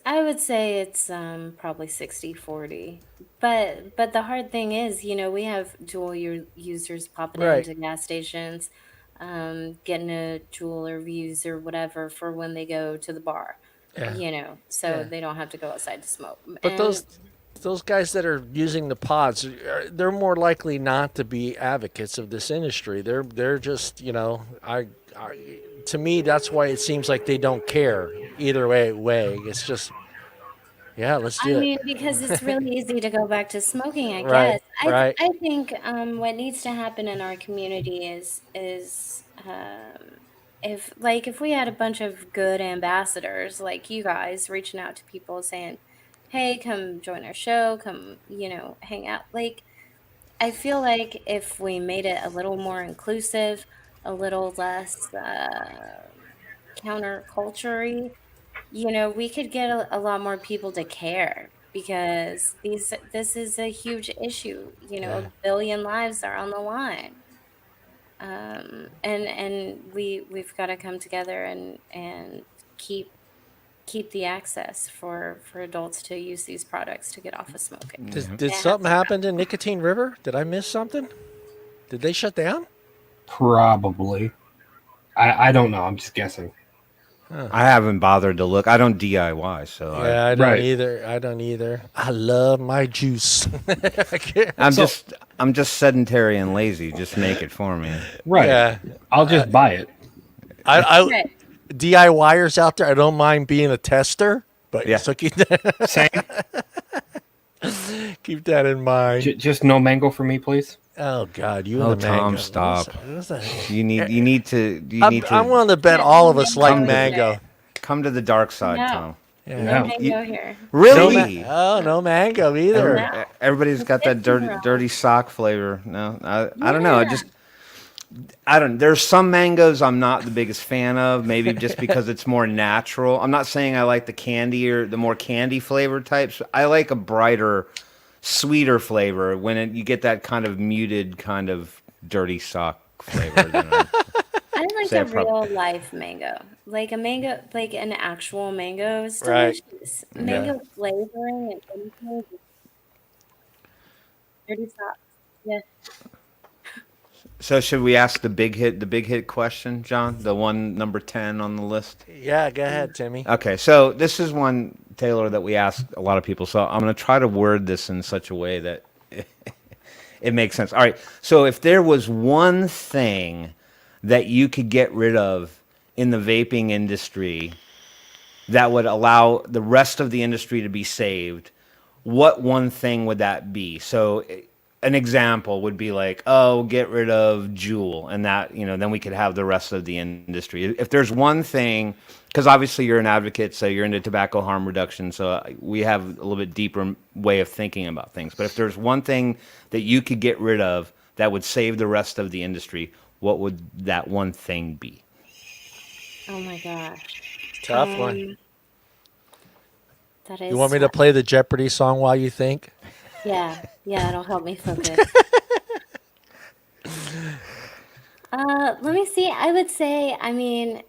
I would say it's probably 60-40. But the hard thing is, we have dual users popping into gas stations, getting a Juul or Vuse or whatever for when they go to the bar. So they don't have to go outside to smoke. But those guys that are using the pods, they're more likely not to be advocates of this industry. They're just, to me, that's why it seems like they don't care either way. It's just, Yeah, let's I do it. mean, because it's really easy to go back to smoking, I Right, guess. right. I think what needs to happen in our community is if we had a bunch of good ambassadors like you guys reaching out to people saying, "Hey, come join our show, come, hang out." Like I feel like if we made it a little more inclusive, a little less counterculture-y, we could get a lot more people to care because this is a huge issue. A Yeah. billion lives are on the line. And we've got to come together and keep the access for adults to use these products to get off of smoking. Did It has something to happen happen. to Nicotine River? Did I miss something? Did they shut down? Probably. I don't know. I'm just guessing. I haven't bothered to look. I don't DIY, so Yeah, I don't Right. either. I don't either. I love my juice. I can't- I'm just sedentary and lazy. Just make it for me. Right. Yeah. I'll just buy it. I Right. DIYers out there, I don't mind being a tester, but Yeah. so keep that, Same. keep that in mind. Just no mango for me, please. Oh God, you Oh, and the mango. Tom, stop. What's that? You need to I'm willing to bet Yeah, all of no us like mango mango. today. come to the dark side, No. Tom. Yeah. No No. mango here. No Really? no mango either. No. Everybody's got that It's wrong. dirty sock flavor. No, I don't know. Yeah. I don't. There's some mangoes I'm not the biggest fan of. Maybe just because it's more natural. I'm not saying I like the candy or the more candy flavored types. I like a brighter, sweeter flavor when you get that kind of muted, kind of dirty sock flavor. I like Say a a prob- real life mango. Like a mango, like an actual mango is Right. delicious. Mango flavoring and anything. Dirty socks. Yeah. So should we ask the big hit question, John? The one number 10 on the list. Yeah, go ahead, Timmy. Okay, so this is one, Taylor, that we ask a lot of people. So I'm going to try to word this in such a way that it makes sense. All right, so if there was one thing that you could get rid of in the vaping industry that would allow the rest of the industry to be saved, what one thing would that be? So an example would be like, oh, get rid of Juul, and that, then we could have the rest of the industry. If there's one thing, because obviously you're an advocate, so you're into tobacco harm reduction, so we have a little bit deeper way of thinking about things. But if there's one thing that you could get rid of that would save the rest of the industry, what would that one thing be? Oh my gosh. Tough one. That is. You want me to play the Jeopardy song while you think? Yeah, it'll help me focus. Let me see. I would say, I mean,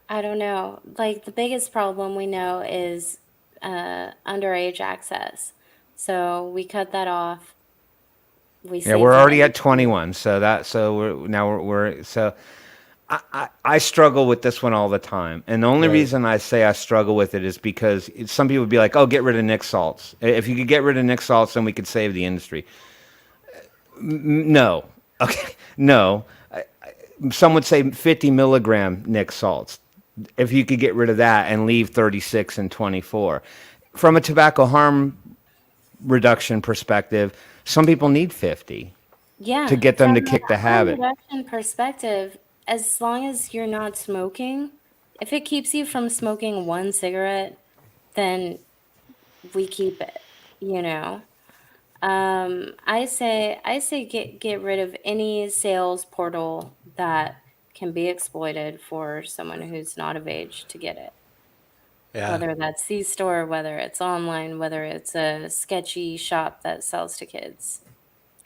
I don't know. Like the biggest problem we know is underage access. So we cut that off. We Yeah, saved we're the already at industry. 21, so I struggle with this one all the time, and the only Right. reason I say I struggle with it is because some people would be like, "Oh, get rid of Nick salts. If you could get rid of Nick salts, then we could save the industry." No, okay, no. Some would say 50 milligram Nick salts. If you could get rid of that and leave 36 and 24, from a tobacco harm reduction perspective, some people need 50. Yeah, to get them to from kick a the harm habit. reduction perspective, as long as you're not smoking, if it keeps you from smoking one cigarette, then we keep it, you know. I say get rid of any sales portal that can be exploited for someone who's not of age to get it. Yeah. Whether that's C-store, whether it's online, whether it's a sketchy shop that sells to kids.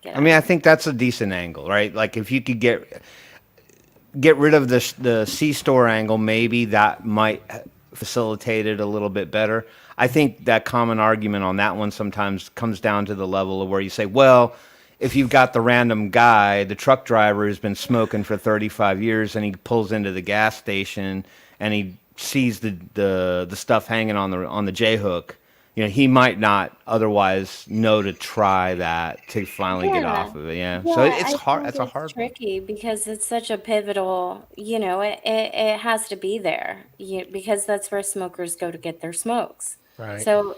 Get I mean, out. I think that's a decent angle, right? Like if you could get rid of the C-store angle, maybe that might facilitate it a little bit better. I think that common argument on that one sometimes comes down to the level of where you say, well, if you've got the random guy, the truck driver who's been smoking for 35 years, and he pulls into the gas station and he sees the stuff hanging on the J hook, he might not otherwise know to try that to finally get Yeah. off of it. Yeah. Yeah, So it's I hard. think That's a it's hard one. tricky because it's such a pivotal, it has to be there, because that's where smokers go to get their smokes. Right. So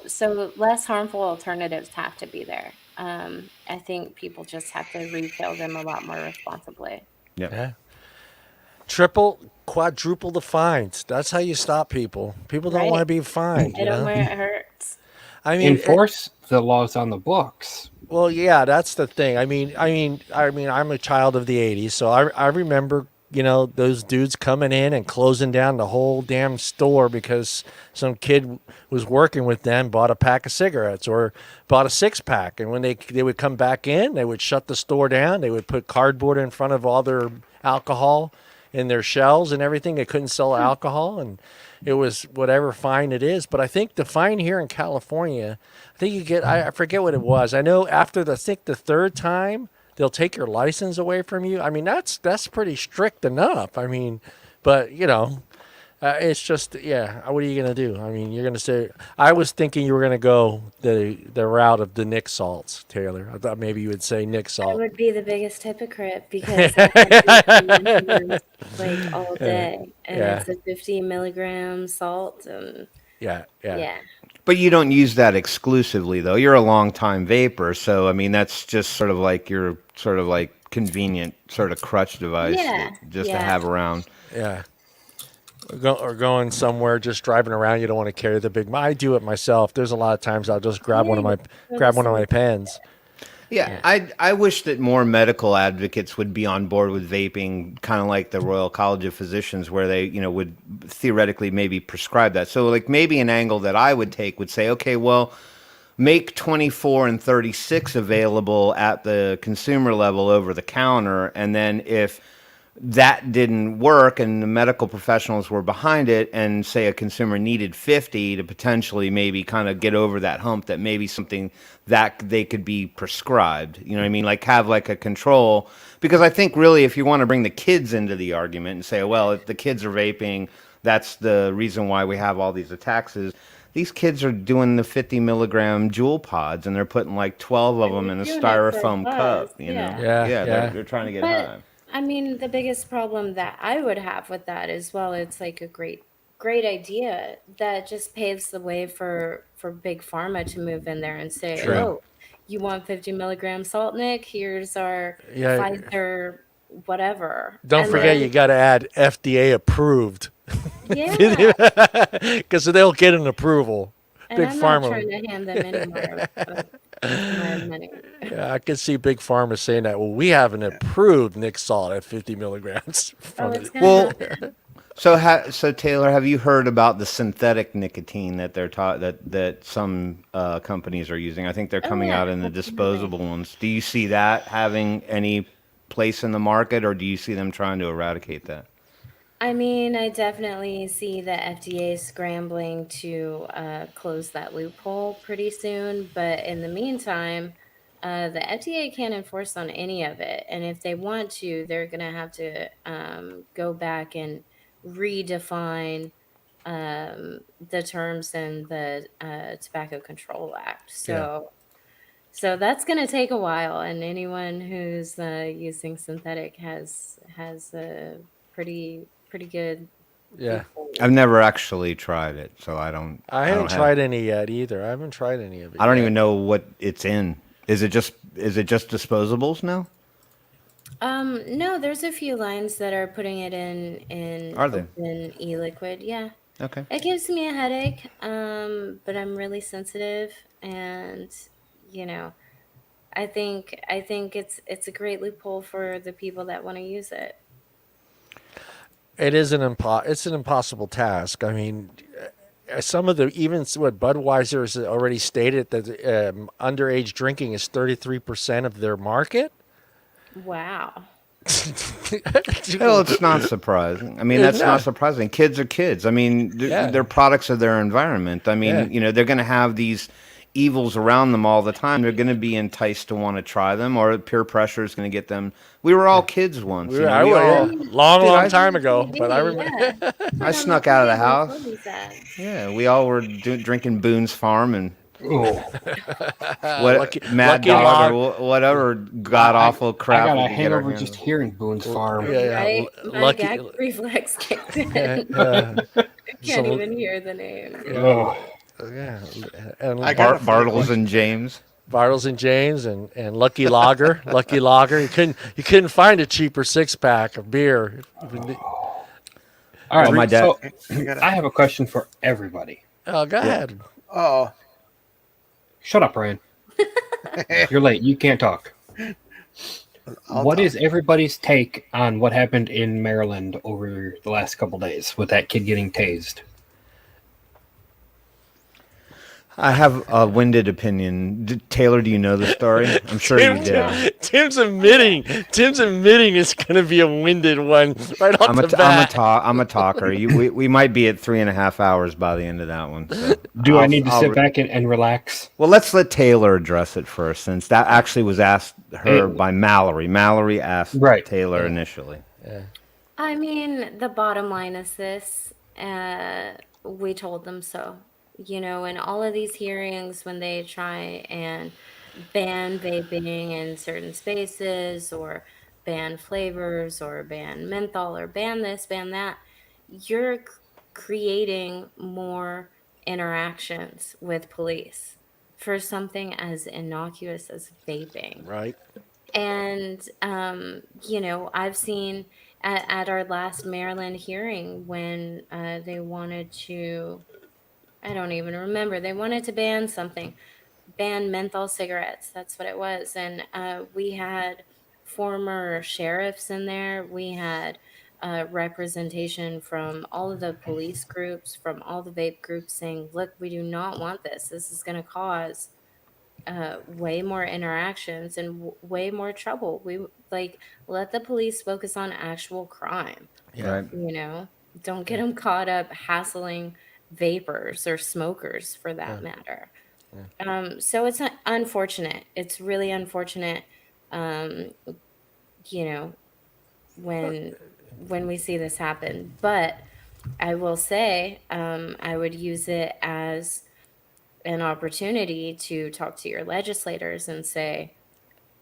less harmful alternatives have to be there. I think people just have to refill them a lot more responsibly. Yeah. Yeah. Triple, quadruple the fines. That's how you stop people. People don't want to Right. be fined, Hit them where it hurts. I mean, Enforce the laws on the books. well, yeah, that's the thing. I'm a child of the '80s, so I remember, those dudes coming in and closing down the whole damn store because some kid was working with them, bought a pack of cigarettes or bought a 6-pack, and when they would come back in, they would shut the store down. They would put cardboard in front of all their alcohol in their shelves and everything. They couldn't sell alcohol, and it was whatever fine it is. But I think the fine here in California, I think you get, I forget what it was. I know after I think the third time, they'll take your license away from you. I mean, that's pretty strict enough. I mean, but it's just, yeah, what are you going to do? I mean, you're going to say, I was thinking you were going to go the route of the Nick salts, Taylor. I thought maybe you would say Nick I salt. would be the biggest hypocrite because I had been like all day, and Yeah. it's a 50 milligram salt, and Yeah. yeah. But you don't use that exclusively, though. You're a long-time vapor, so I mean that's just sort of like your sort of like convenient sort of crutch device Yeah, just to yeah. have around. Yeah. Or going somewhere, just driving around. You don't want to carry the big. I do it myself. There's a lot of times I'll just grab one of my pens. Yeah, I wish that more medical advocates would be on board with vaping, kind of like the Royal College of Physicians, where they, would theoretically maybe prescribe that. So, like maybe an angle that I would take would say, okay, well, make 24 and 36 available at the consumer level over the counter, and then if that didn't work and the medical professionals were behind it and say a consumer needed 50 to potentially maybe kind of get over that hump, that maybe something that they could be prescribed, you know what I mean? Like have like a control, because I think really if you want to bring the kids into the argument and say, well, if the kids are vaping, that's the reason why we have all these attacks, is these kids are doing the 50 milligram jewel pods and they're putting like 12 of them in a They're doing it for styrofoam buzz, cup, you know? Yeah. They're trying to get But high. I mean, the biggest problem that I would have with that as well, it's like a great idea that just paves the way for big pharma to move in there and say, True. "Oh, you want 50 milligram salt, Nick? Here's our Yeah. Pfizer, whatever." Don't And forget, then- you got to add FDA approved, yeah. because they'll get an approval. And Big I'm pharma. not trying to hand them any more of my money. Yeah, I can see big pharma saying that. Well, we have an approved Nick salt at 50 milligrams. Oh, From it's it. gonna Well, happen. so Taylor, have you heard about the synthetic nicotine that they're taught that some companies are using? I think they're coming yeah, out in the absolutely. disposable ones. Do you see that having any place in the market, or do you see them trying to eradicate that? I mean, I definitely see the FDA scrambling to close that loophole pretty soon. But in the meantime, the FDA can't enforce on any of it. And if they want to, they're going to have to go back and redefine the terms in the Tobacco Control Act. So that's going to take a while. And anyone who's using synthetic has a pretty good Yeah. loophole. I've never actually tried it, so I don't. I don't haven't tried any yet either. I haven't tried any of it. I don't yet. even know what it's in. Is it just disposables now? No, there's a few lines that are putting it in Are they? open e-liquid. Yeah. Okay. It gives me a headache, but I'm really sensitive, and I think it's a great loophole for the people that want to use it. It is it's an impossible task. I mean, some of even what Budweiser has already stated that underage drinking is 33% of their market. Wow. Well, it's not surprising. I mean, that's not surprising. Kids are kids. I mean, they're products of their environment. I mean, they're going to have these evils around them all the time. They're going to be enticed to want to try them, or peer pressure is going to get them. We were all kids once. Long time ago, but I remember. Yeah. I snuck out of the house. What was that? Yeah, we all were drinking Boone's Farm and Oh, What Lucky- Mad Lucky Dog Log. or whatever god awful crap I got we a could get our hangover hands just on. hearing Boone's Farm. Yeah, Right? My Lucky. gag reflex kicked in. Yeah, I can't so- even hear the name. Oh, yeah, and I got a funny Bartles question. and James. Bartles and James and Lucky Lager. Lucky Lager. You couldn't find a cheaper 6-pack of beer. all right. Well, my dad- So I got I have a question for everybody. Oh, go ahead. Oh, Shut up, Ryan. You're late. You can't talk. What is everybody's take on what happened in Maryland over the last couple days with that kid getting tased? I have a winded opinion. Taylor, do you know the story? I'm sure you do. Tim's admitting it's going to be a winded one right off the bat. I'm a talker. We might be at 3.5 hours by the end of that one. So Do I need to sit back and relax? Well, let's let Taylor address it first, since that actually was asked her by Mallory. Mallory asked Taylor initially. I mean, the bottom line is this. We told them so. You know, in all of these hearings, when they try and ban vaping in certain spaces or ban flavors or ban menthol or ban this, ban that, you're creating more interactions with police for something as innocuous as vaping. Right. And, you know, I've seen at our last Maryland hearing when they wanted to, I don't even remember, they wanted to ban something, ban menthol cigarettes. That's what it was. And we had former sheriffs in there. We had representation from all of the police groups, from all the vape groups saying, look, we do not want this. This is going to cause way more interactions and way more trouble. We let the police focus on actual crime. Right. You know, don't get them caught up hassling vapors or smokers for that matter. So it's unfortunate. It's really unfortunate. You know, when we see this happen, but I will say, I would use it as an opportunity to talk to your legislators and say,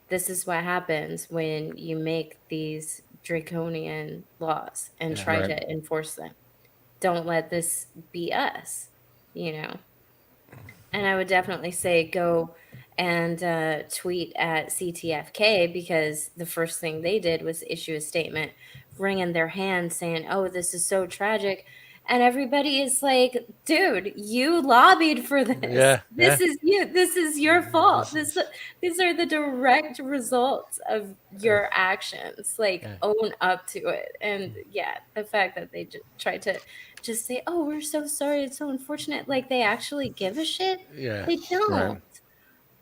this is what happens when you make these draconian laws and try to enforce them. Don't let this be us, you know. And I would definitely say go and tweet at CTFK, because the first thing they did was issue a statement wringing their hands saying, oh, this is so tragic. And everybody is like, dude, you lobbied for this. Yeah, This is you. This is your fault. These are the direct results of your actions. Like, own up to it. And yeah, the fact that they tried to just say, oh, we're so sorry, it's so unfortunate. Like, they actually give a shit. Yeah. They don't. Right.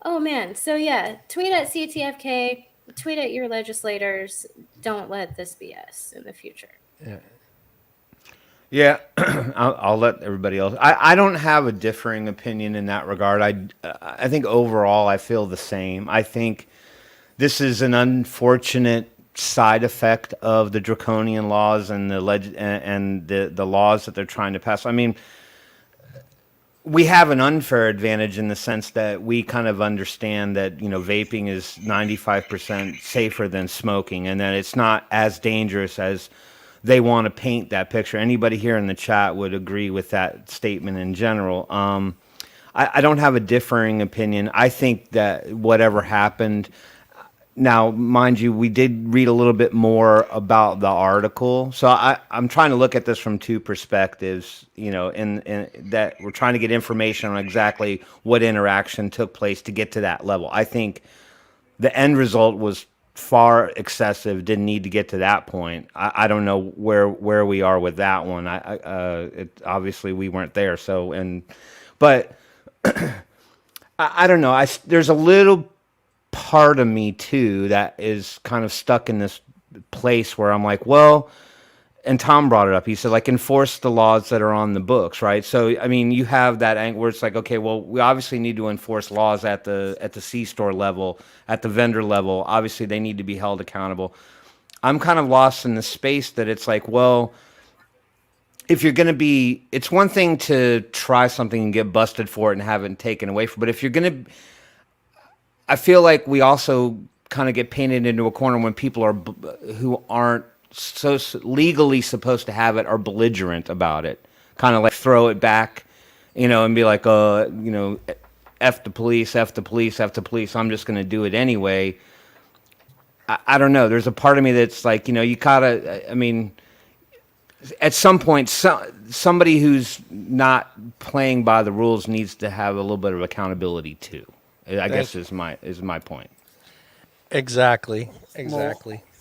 Oh man. So yeah, tweet at CTFK, tweet at your legislators. Don't let this be us in the future. Yeah, I'll let everybody else. I don't have a differing opinion in that regard. I think overall I feel the same. I think this is an unfortunate side effect of the draconian laws and the laws that they're trying to pass. I mean, we have an unfair advantage in the sense that we kind of understand that, you know, vaping is 95% safer than smoking, and that it's not as dangerous as they want to paint that picture. Anybody here in the chat would agree with that statement in general. I don't have a differing opinion. I think that whatever happened, now, mind you, we did read a little bit more about the article. So I'm trying to look at this from two perspectives, you know, in that we're trying to get information on exactly what interaction took place to get to that level. I think the end result was far excessive, didn't need to get to that point. I don't know where we are with that one. Obviously we weren't there. So, but I don't know. There's a little part of me too that is kind of stuck in this place where I'm like, well, and Tom brought it up. He said, like, enforce the laws that are on the books, right? So, I mean, you have that angle where it's like, okay, well, we obviously need to enforce laws at the C-store level, at the vendor level. Obviously, they need to be held accountable. I'm kind of lost in the space that it's like, well, if you're going to be, it's one thing to try something and get busted for it and have it taken away from, but if you're going to, I feel like we also kind of get painted into a corner when people are who aren't so legally supposed to have it are belligerent about it, kind of like throw it back, and be like, F the police, F the police, F the police. I'm just going to do it anyway. I don't know. There's a part of me that's like, you gotta, I mean, at some point, somebody who's not playing by the rules needs to have a little bit of accountability too. I guess is my point. Exactly.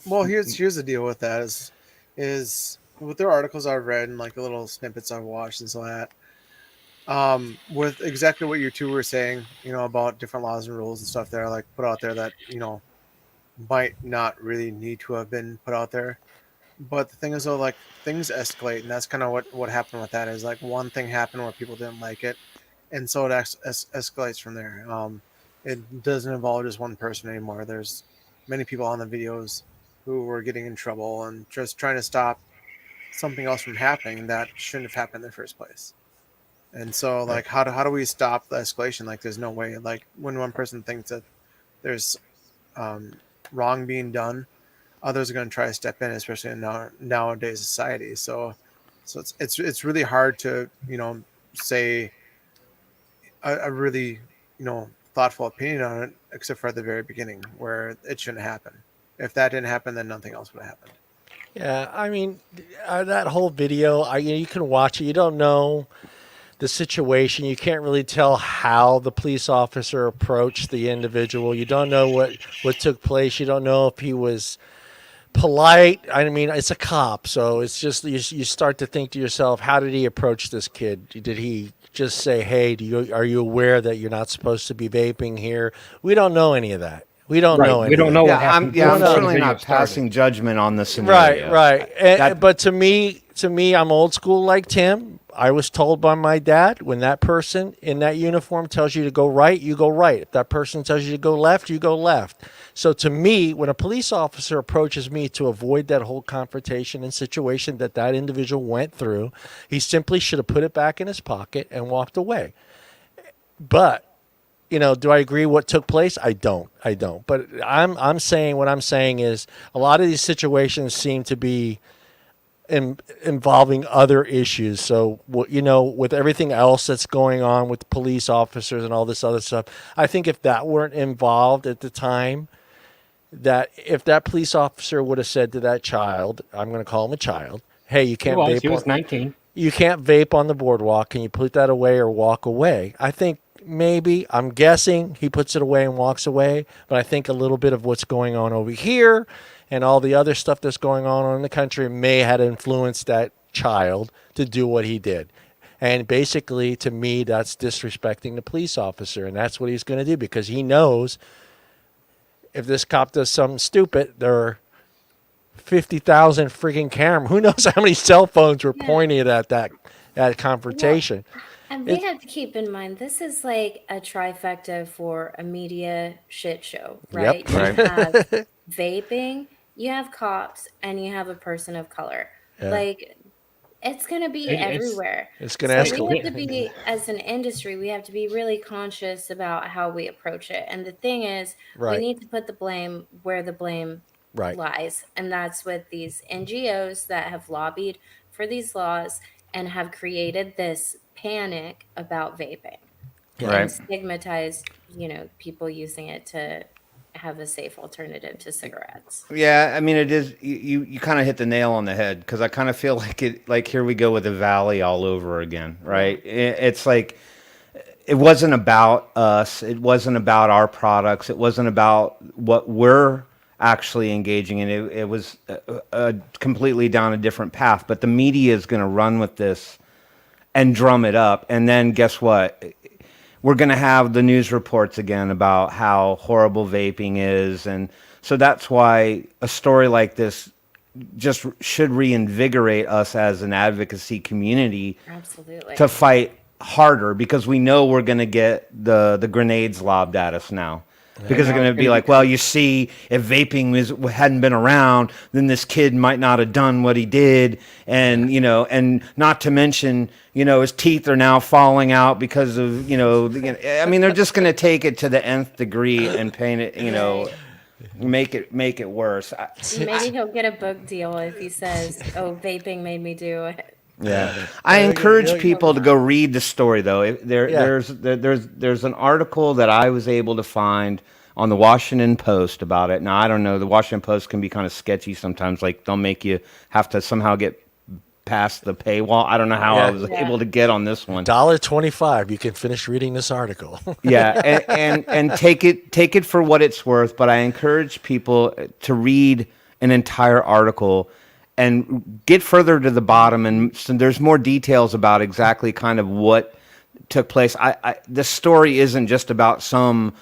Well, here's the deal with that is with their articles I've read and like the little snippets I've watched and so that. With exactly what you two were saying, about different laws and rules and stuff that are like put out there that might not really need to have been put out there. But the thing is, though, like things escalate, and that's kind of what happened with that. Is like one thing happened where people didn't like it, and so it escalates from there. It doesn't involve just one person anymore. There's many people on the videos who were getting in trouble and just trying to stop something else from happening that shouldn't have happened in the first place. And so, like, how do we stop the escalation? Like, there's no way. Like, when one person thinks that there's wrong being done, others are going to try to step in, especially in nowadays society. So it's really hard to say a really thoughtful opinion on it, except for at the very beginning where it shouldn't happen. If that didn't happen, then nothing else would have happened. Yeah, I mean, that whole video, you can watch it. You don't know the situation. You can't really tell how the police officer approached the individual. You don't know what took place. You don't know if he was polite. I mean, it's a cop, so it's just you start to think to yourself, how did he approach this kid? Did he just say, "Hey, are you aware that you're not supposed to be vaping here?" We don't know any of that. We don't know. We don't know what Yeah, happened. I'm before the certainly video not started. passing judgment on the scenario. Right. But to me, I'm old school like Tim. I was told by my dad, when that person in that uniform tells you to go right, you go right. If that person tells you to go left, you go left. So to me, when a police officer approaches me to avoid that whole confrontation and situation that individual went through, he simply should have put it back in his pocket and walked away. But do I agree what took place? I don't. But I'm saying, what I'm saying is a lot of these situations seem to be involving other issues. So, with everything else that's going on with police officers and all this other stuff, I think if that weren't involved at the time, that if that police officer would have said to that child, I'm going to call him a child, "Hey, you can't vape. He was 19. You can't vape on the boardwalk. Can you put that away or walk away?" I think maybe, I'm guessing, he puts it away and walks away. But I think a little bit of what's going on over here and all the other stuff that's going on in the country may have influenced that child to do what he did. And basically, to me, that's disrespecting the police officer. And that's what he's going to do, because he knows if this cop does something stupid, there are 50,000 freaking cameras. Who knows how many cell phones were pointed at that confrontation. Well, and we have to keep in mind, this is like a trifecta for a media shit show, right? Yep, right. You have vaping, you have cops, and you have a person of color. Yeah. Like, it's going to be everywhere. It's going to escalate. We have to be, as an industry, we have to be really conscious about how we approach it. And the thing is, we need to put the blame where the blame lies. And that's with these NGOs that have lobbied for these laws and have created this panic about vaping and stigmatized, people using it to have a safe alternative to cigarettes. Yeah, I mean, it is. You kind of hit the nail on the head, because I kind of feel like here we go with the valley all over again, right? It's like, it wasn't about us. It wasn't about our products. It wasn't about what we're actually engaging in. It was completely down a different path. But the media is going to run with this and drum it up, and then guess what? We're going to have the news reports again about how horrible vaping is. And so that's why a story like this just should reinvigorate us as an advocacy community. Absolutely. To fight harder, because we know we're going to get the grenades lobbed at us now. Because they're going to be like, well, you see, if vaping hadn't been around, then this kid might not have done what he did, and and not to mention, his teeth are now falling out because of, I mean, they're just going to take it to the nth degree and paint it, make it worse. Maybe he'll get a book deal if he says, "Oh, vaping made me do it." Yeah, I encourage you'll- people to go read the story though. Yeah. There's an article that I was able to find on the Washington Post about it. Now I don't know. The Washington Post can be kind of sketchy sometimes. Like they'll make you have to somehow get past the paywall. I don't know how I was able to get on this one. $1.25. You can finish reading this article. Yeah, and take it for what it's worth. But I encourage people to read an entire article and get further to the bottom, and so there's more details about exactly kind of what took place. The story isn't just about some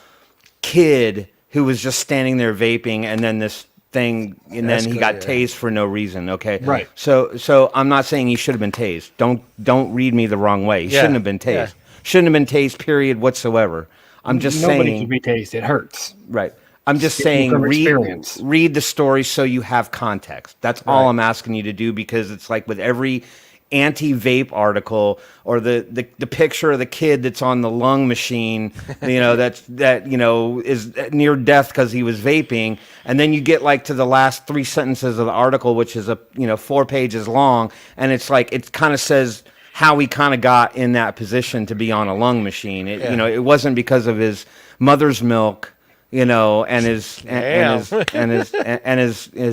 kid who was just standing there vaping, and then this thing, and then he got tased for no reason. Okay, Right. So I'm not saying he should have been tased. Don't read me the wrong way. He shouldn't have been tased. Yeah. Shouldn't have been tased. Period. Whatsoever. I'm just Nobody saying. should be tased. It hurts. Right. I'm just Speaking saying, from experience. read the story so you have context. That's all I'm asking you to do, because it's like with every anti-vape article or the picture of the kid that's on the lung machine, that is near death because he was vaping, and then you get like to the last 3 sentences of the article, which is 4 pages long, and it's like it kind of says how he kind of got in that position to be on a lung machine. It wasn't because of his mother's milk. And his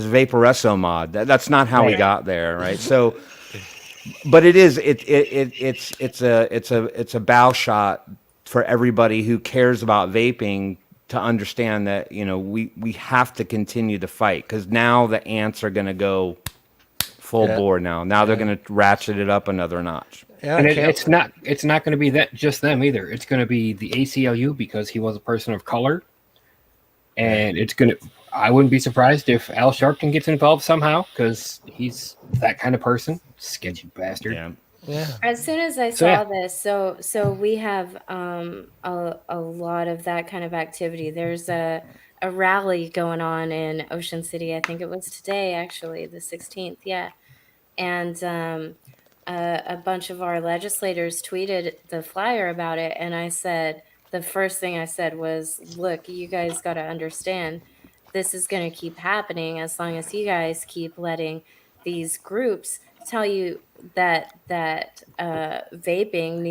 Vaporesso mod. That's not how he got there, right? So, but it's a bow shot for everybody who cares about vaping to understand that we have to continue the fight, because now the ants are going to go full bore now. Now they're going to ratchet it up another notch. Yeah, And it's not going to be that just them either. It's going to be the ACLU, because he was a person of color. And I wouldn't be surprised if Al Sharpton gets involved somehow, because he's that kind of person. Sketchy bastard. Yeah. As soon as I saw this, so we have a lot of that kind of activity. There's a rally going on in Ocean City. I think it was today, actually, the 16th. Yeah, and a bunch of our legislators tweeted the flyer about it, and I said, the first thing I said was, "Look, you guys got to understand, this is going to keep happening as long as you guys keep letting these groups tell you that vaping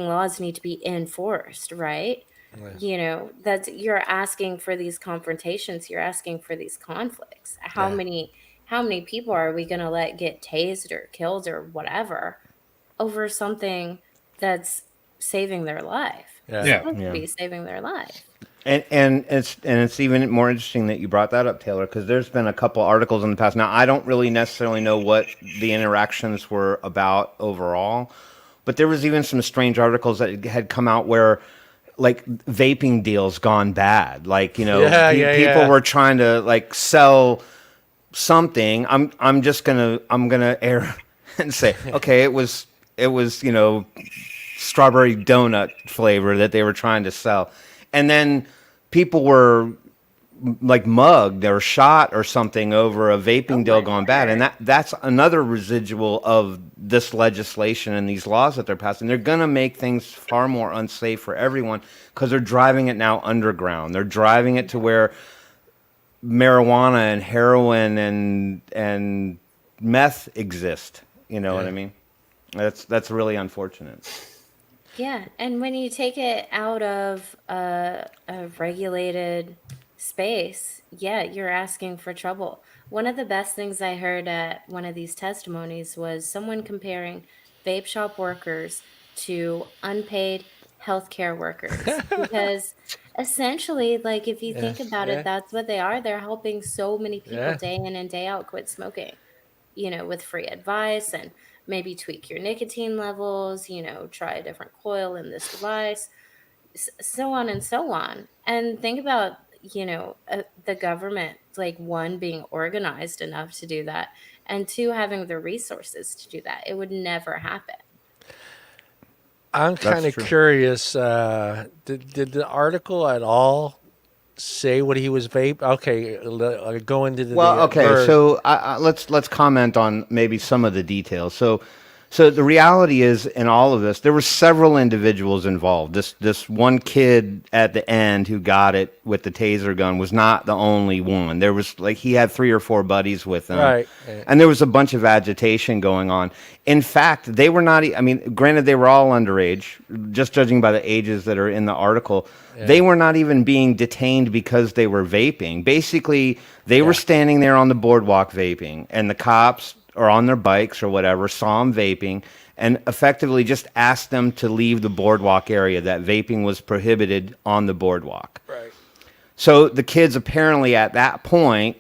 laws need to be enforced, right? That you're asking for these confrontations, you're asking for these conflicts. How many people are we going to let get tased or killed or whatever over something that's saving their life? Yeah. Yeah. It's supposed to be saving their life. And it's even more interesting that you brought that up, Taylor, because there's been a couple articles in the past. Now, I don't really necessarily know what the interactions were about overall, but there was even some strange articles that had come out where, like, vaping deals gone bad. Like, people were trying to like sell something. I'm gonna err and say, okay, it was strawberry donut flavor that they were trying to sell. And then people were like mugged or shot or something over a vaping deal gone bad. And that's another residual of this legislation and these laws that they're passing. They're going to make things far more unsafe for everyone, because they're driving it now underground. They're driving it to where marijuana and heroin and meth exist. You know what I mean? That's really unfortunate. Yeah, and when you take it out of a regulated space, you're asking for trouble. One of the best things I heard at one of these testimonies was someone comparing vape shop workers to unpaid healthcare workers. Because essentially, like, if you think about it, that's what they are. They're helping so many people day in and day out quit smoking, with free advice and maybe tweak your nicotine levels, try a different coil in this device, so on and so on. And think about, the government, like, one, being organized enough to do that, and two, having the resources to do that. It would never happen. I'm kind of true. curious. Did the article at all say what he was vape? Okay, go into the Well, okay, verse. so let's comment on maybe some of the details. So the reality is, in all of this, there were several individuals involved. This one kid at the end who got it with the taser gun was not the only one. There was he had 3 or 4 buddies with him, Right. and there was a bunch of agitation going on. In fact, they were not. I mean, granted, they were all underage, just judging by the ages that are in the article. They were not even being detained because they were vaping. Basically, they were standing there on the boardwalk vaping, and the cops or on their bikes or whatever saw them vaping and effectively just asked them to leave the boardwalk area, that vaping was prohibited on the boardwalk. Right. So the kids apparently at that point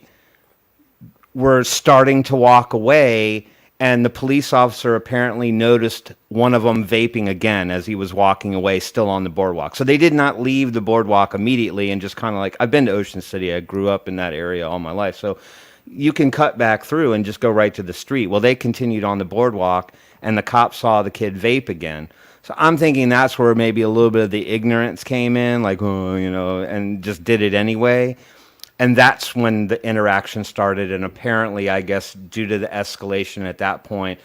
were starting to walk away, and the police officer apparently noticed one of them vaping again as he was walking away, still on the boardwalk. So they did not leave the boardwalk immediately and just kind of I've been to Ocean City. I grew up in that area all my life. So you can cut back through and just go right to the street. Well, they continued on the boardwalk, and the cops saw the kid vape again. So I'm thinking that's where maybe a little bit of the ignorance came in, and just did it anyway. And that's when the interaction started. And apparently, I guess, due to the escalation at that point,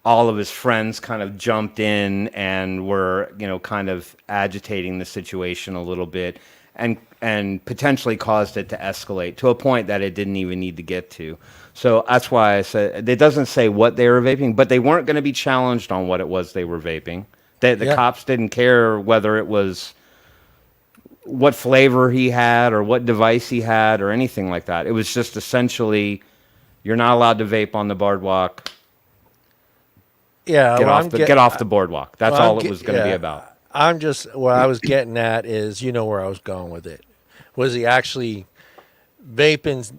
all of his friends kind of jumped in and were, kind of agitating the situation a little bit, and potentially caused it to escalate to a point that it didn't even need to get to. So that's why I said it doesn't say what they were vaping, but they weren't going to be challenged on what it was they were vaping. The cops didn't care whether it was what flavor he had or what device he had or anything like that. It was just essentially, you're not allowed to vape on the boardwalk. Yeah. Get off the boardwalk. That's all it was going to be about. I'm just, what I was getting at is, where I was going with it. Was he actually vaping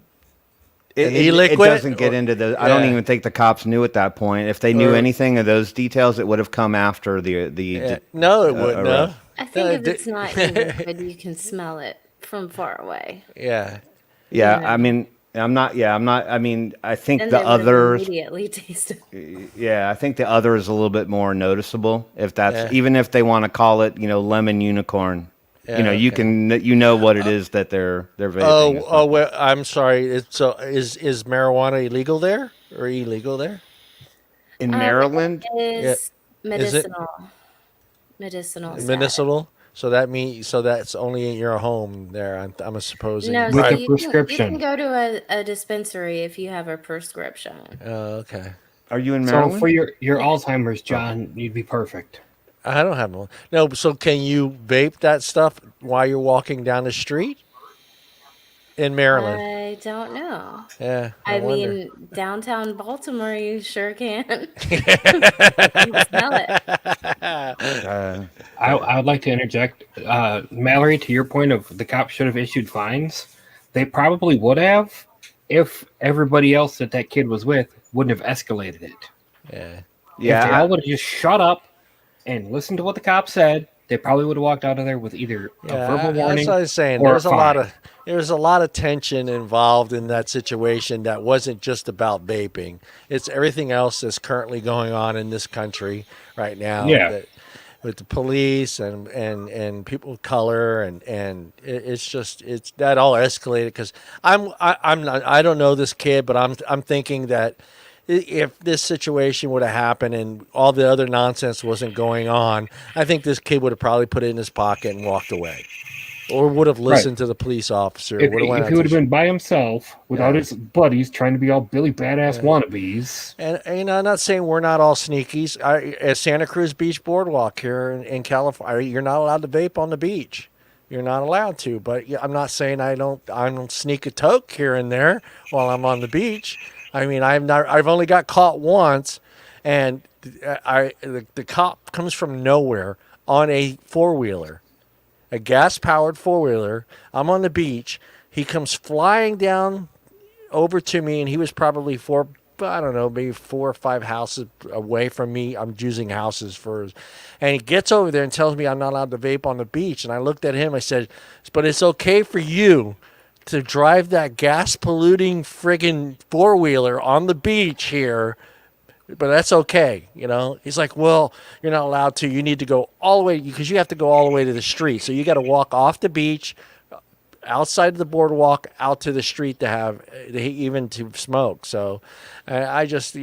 It doesn't get into the. I don't even think the cops knew at that point. If they knew anything of those details, it would have come after the. No, it wouldn't. No. I think if it's not in liquid, you can smell it from far away. Yeah. Yeah, Yeah. I mean, I'm not. I mean, I think And the they would others. immediately taste it. Yeah, I think the other is a little bit more noticeable. If that's even if they want to call it, lemon unicorn. Yeah, you can what it is that they're vaping. Well, I'm sorry. Is marijuana illegal there or illegal there? In Maryland? Is Is it? medicinal status. Medicinal. So that's only in your home there. I'm supposing. No, With so a you prescription. can go to a dispensary if you have a prescription. Oh, okay. Are you in So Maryland? for your Alzheimer's, John, you'd be perfect. I don't have one. No, so can you vape that stuff while you're walking down the street in Maryland? I don't know. Yeah. I wonder. mean, downtown Baltimore, you sure can. You can smell it. I would like to interject, Mallory, to your point of the cops should have issued fines. They probably would have if everybody else that kid was with wouldn't have escalated it. Yeah. If they all would have just shut up and listened to what the cops said, they probably would have walked out of there with either a verbal warning. That's what I was saying. or There's a fine. lot of tension involved in that situation that wasn't just about vaping. It's everything else that's currently going on in this country right now. Yeah. With the police and people of color it's that all escalated because I don't know this kid, but I'm thinking that if this situation would have happened and all the other nonsense wasn't going on, I think this kid would have probably put it in his pocket and walked away, or would have listened to the police officer. If he would have been by himself without his buddies trying to be all Billy Badass wannabes. And I'm not saying we're not all sneakies. At Santa Cruz Beach Boardwalk here in California, you're not allowed to vape on the beach. You're not allowed to. But I'm not saying I don't sneak a toke here and there while I'm on the beach. I mean, I've only got caught once, and the cop comes from nowhere on a four-wheeler, a gas-powered four-wheeler. I'm on the beach. He comes flying down over to me, and he was probably maybe 4 or 5 houses away from me. I'm using houses first. And he gets over there and tells me I'm not allowed to vape on the beach. And I looked at him. I said, but it's okay for you to drive that gas-polluting friggin' four-wheeler on the beach here but that's okay. He's like, well, you're not allowed to. You need to go all the way because you have to go all the way to the street. So you got to walk off the beach, outside of the boardwalk, out to the street even to smoke. So I just,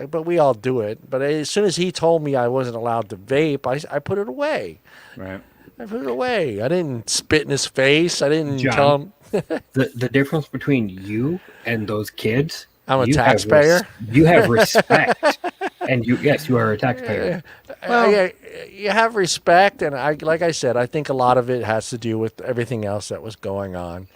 but we all do it. But as soon as he told me I wasn't allowed to vape, I put it away. Right. I put it away. I didn't spit in his face. I didn't John, tell him. the difference between you and those kids, I'm a you taxpayer. You have respect. And you are a taxpayer. Well, you have respect, and like I said, I think a lot of it has to do with everything else that was going on.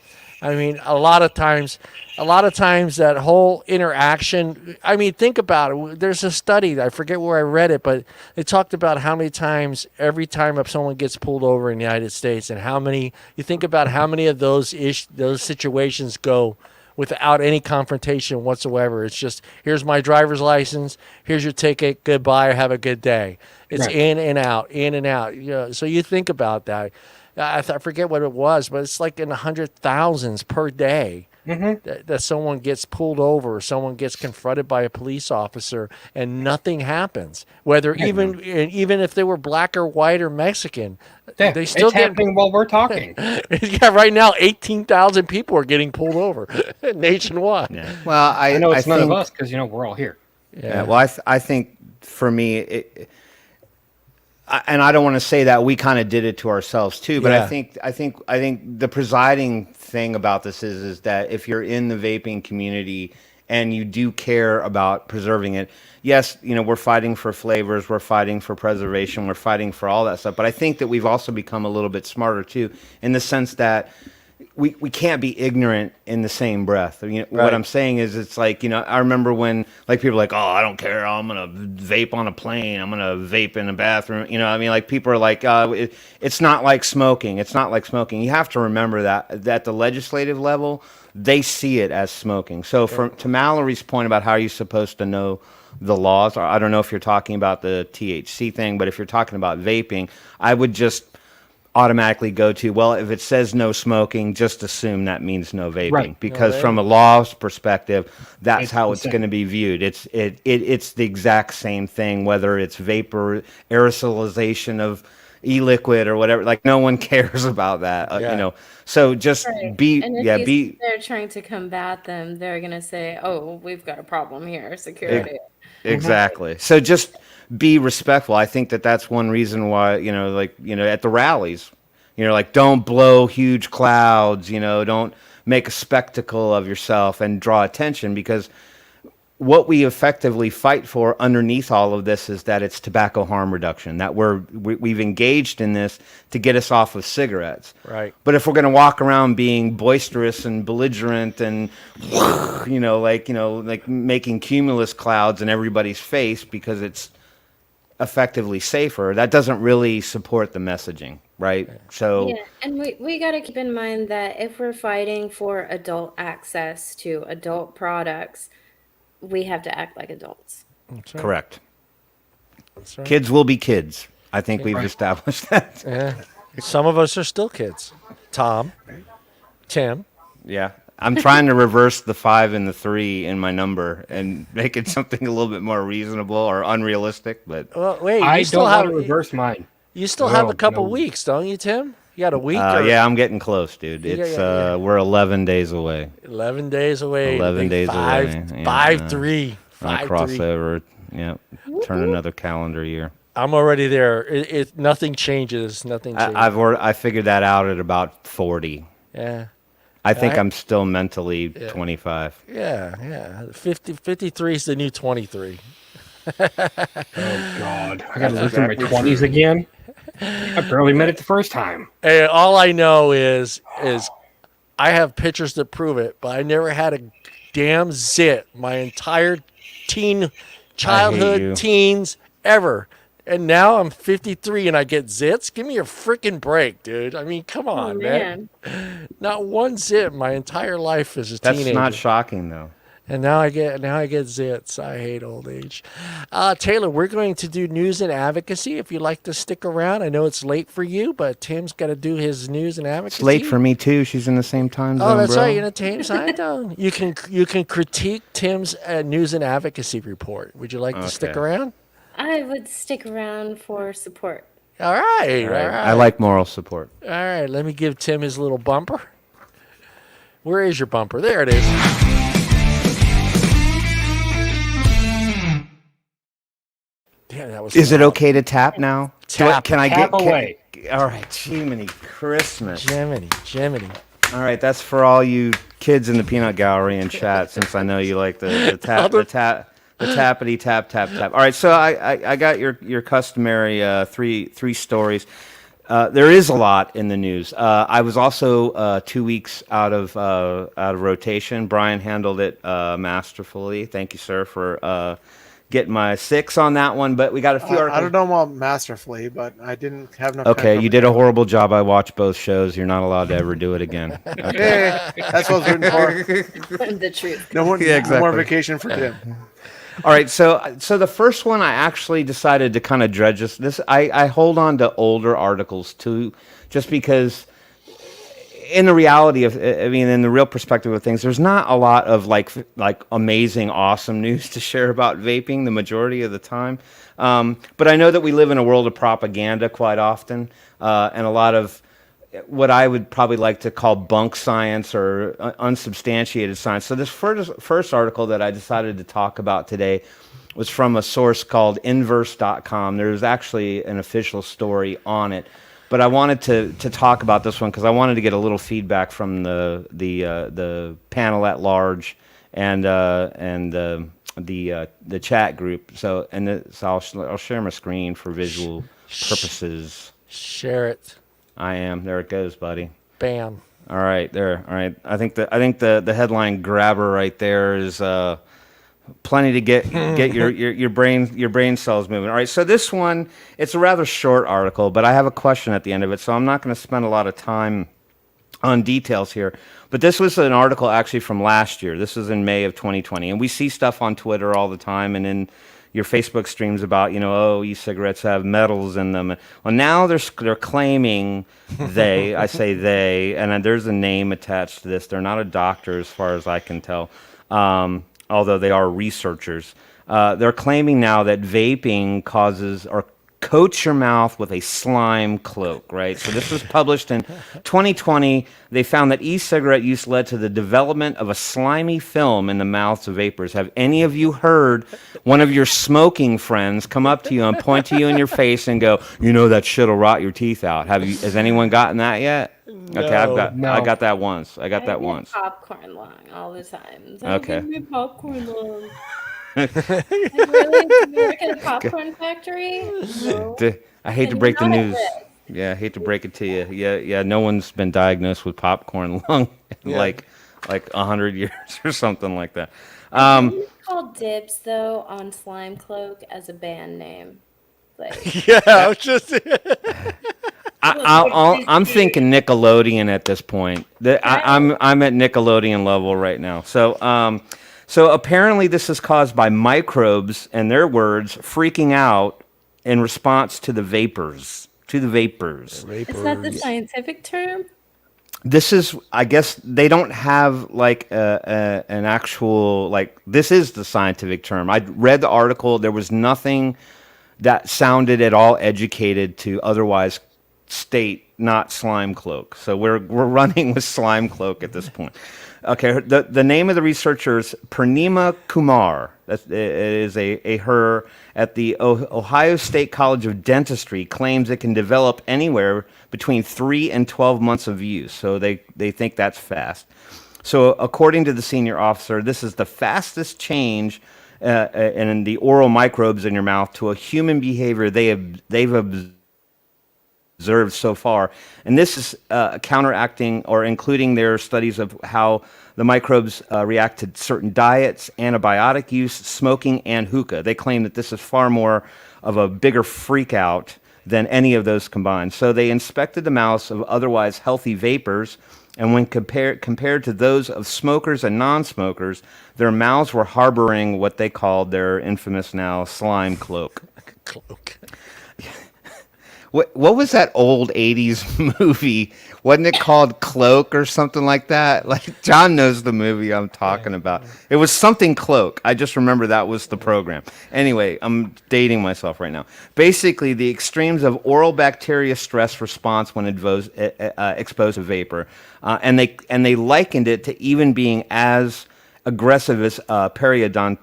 I mean, a lot of times that whole interaction. I mean, think about it. There's a study, I forget where I read it, but it talked about how many times every time someone gets pulled over in the United States, and you think about how many of those situations go without any confrontation whatsoever. It's just, here's my driver's license, here's your ticket, goodbye, have a good day. It's Right. in and out, in and out. So you think about that. I forget what it was, but it's like in the 100,000s per day that someone gets pulled over, or someone gets confronted by a police officer, and nothing happens. Whether even if they were black or white or Mexican, Yeah, they still it's get happening while we're talking. Yeah, right now 18,000 people are getting pulled over nationwide. Yeah. Well, I know it's none think, of us because we're all here. Yeah. Well, I think for me, and I don't want to say that we kind of did it to ourselves too, but Yeah. I think the presiding thing about this is that if you're in the vaping community and you do care about preserving it, yes, we're fighting for flavors, we're fighting for preservation, we're fighting for all that stuff. But I think that we've also become a little bit smarter too, in the sense that we can't be ignorant in the same breath. What I'm saying is, it's like, I remember when people are like, oh, I don't care, I'm going to vape on a plane, I'm going to vape in a bathroom. People are like, it's not like smoking. It's not like smoking. You have to remember that at the legislative level, they see it as smoking. So to Mallory's point about how you're supposed to know the laws, or I don't know if you're talking about the THC thing, but if you're talking about vaping, I would just automatically go to, well, if it says no smoking, just assume that means no vaping. Right. Because from a law's perspective, that's It's how the it's same. going to be viewed. It's the exact same thing, whether it's vapor, aerosolization of e-liquid or whatever. Like, no one cares about that, So just Right. be, And if yeah, you be, sit there trying to combat them, they're gonna say, "Oh, we've got a problem here, security." exactly. So just be respectful. I think that that's one reason why, at the rallies, don't blow huge clouds, don't make a spectacle of yourself and draw attention, because what we effectively fight for underneath all of this is that it's tobacco harm reduction, that we've engaged in this to get us off of cigarettes. Right. But if we're going to walk around being boisterous and belligerent and, like making cumulus clouds in everybody's face because it's effectively safer, that doesn't really support the messaging, right? So, Yeah, and we got to keep in mind that if we're fighting for adult access to adult products, we have to act like adults. That's right. correct. That's right. Kids will be kids. I think we've established that. Yeah. Some of us are still kids. Tom, Tim. Yeah. I'm trying to reverse the 5 and the 3 in my number and make it something a little bit more reasonable or unrealistic. But Well, wait, I you still don't have want to reverse mine. You still have No, a couple no. weeks, don't you, Tim? You got a week. yeah, I'm getting close, dude. Yeah, It's yeah. we're 11 days away. 11 days away. 11 days five, away. Yeah, 5-3. I 5-3. cross over. Yeah, turn another calendar year. I'm already there. Nothing changes. Nothing changes. I figured that out at about 40. Yeah. I think Right. I'm still mentally 25. Yeah. 53 is the new 23. Oh God, I got to live through my 20s again. I barely met it the first time. And all I know is I have pictures that prove it, but I never had a damn zit my entire you. childhood, teens, ever. And now I'm 53 and I get zits? Give me a freaking break, dude. I mean, come on, man. Not one zit my entire life as a That's teenager. not shocking, though. And now I get zits. I hate old age. Taylor, we're going to do news and advocacy. If you'd like to stick around, I know it's late for you, but Tim's got to do his news and advocacy. It's late for me too. She's in the same time zone. Oh, that's bro. right. You're in the same time zone. You can critique Tim's news and advocacy report. Would you like to stick Okay. around? I would stick around for support. All right. All right. I like moral support. All right. Let me give Tim his little bumper. Where is your bumper? There it is. Damn, that was. Is it okay to tap now? Tap. Can I Tap get away. All right, Jiminy Christmas. Jiminy. All right, that's for all you kids in the peanut gallery and chat. Since I know you like the tappity tap tap tap. All right, so I got your customary three stories. There is a lot in the news. I was also 2 weeks out of rotation. Brian handled it masterfully. Thank you, sir, for getting my 6 on that one. But we got a few. I don't know about masterfully, but I didn't have enough. Okay, time you did a horrible job. I watched both shows. You're not allowed to ever do it again. Okay. Yeah, that's what I was rooting for. The truth. No more, Yeah, no more exactly. vacation for Tim. All right, so the first one I actually decided to kind of dredge this. I hold on to older articles too, just because in the reality of, I mean, in the real perspective of things, there's not a lot of like amazing, awesome news to share about vaping the majority of the time. But I know that we live in a world of propaganda quite often, and a lot of what I would probably like to call bunk science or unsubstantiated science. So this first article that I decided to talk about today was from a source called inverse.com. There's actually an official story on it. But I wanted to talk about this one because I wanted to get a little feedback from the panel at large and the chat group. So I'll share my screen for visual purposes. Share it. I am. There it goes, buddy. Bam. All right, there. All right. I think the headline grabber right there is plenty to get your brain cells moving. All right, so this one, it's a rather short article, but I have a question at the end of it, so I'm not going to spend a lot of time on details here. But this was an article actually from last year. This was in May of 2020, and we see stuff on Twitter all the time and in your Facebook streams about, e-cigarettes have metals in them. Well, now they're claiming I say they, and there's a name attached to this. They're not a doctor as far as I can tell. Although they are researchers, they're claiming now that vaping causes or coats your mouth with a slime cloak, right? So this was published in 2020. They found that e-cigarette use led to the development of a slimy film in the mouths of vapors. Have any of you heard one of your smoking friends come up to you and point to you in your face and go, that shit'll rot your teeth out? Has anyone gotten that yet? No. Okay, I No. got that once. I got that get once. Popcorn lung all the time. Okay. Give me popcorn lung. Like, really? Did you work at a popcorn factory? No. I hate to Then break the you're not at news. risk. Yeah, I hate to break it to you. Yeah. No one's been diagnosed with popcorn lung in like 100 years or something like that. You call dibs though on Slime Cloak as a band name. Like, Yeah, I was just. I'm thinking Nickelodeon at this point. I'm at Nickelodeon level right now. So apparently this is caused by microbes, in their words, freaking out in response to the vapors. is that the scientific term? This is, I guess, they don't have like an actual, like, this is the scientific term. I read the article. There was nothing that sounded at all educated to otherwise state not slime cloak. So we're running with slime cloak at this point. Okay, the name of the researcher is Purnima Kumar. It is a her at the Ohio State College of Dentistry. Claims it can develop anywhere between 3 and 12 months of use. So they think that's fast. So according to the senior officer, this is the fastest change in the oral microbes in your mouth to a human behavior they've observed so far. And this is counteracting or including their studies of how the microbes react to certain diets, antibiotic use, smoking, and hookah. They claim that this is far more of a bigger freak out than any of those combined. So they inspected the mouths of otherwise healthy vapors And when compared to those of smokers and non-smokers, their mouths were harboring what they called their infamous now slime cloak. Cloak. What was that old 80s movie? Wasn't it called Cloak or something like that? Like, John knows the movie I'm talking about. It was something Cloak. I just remember that was the program. Anyway, I'm dating myself right now. Basically, the extremes of oral bacteria stress response when exposed to vapor. And they likened it to even being as aggressive as periodontitis,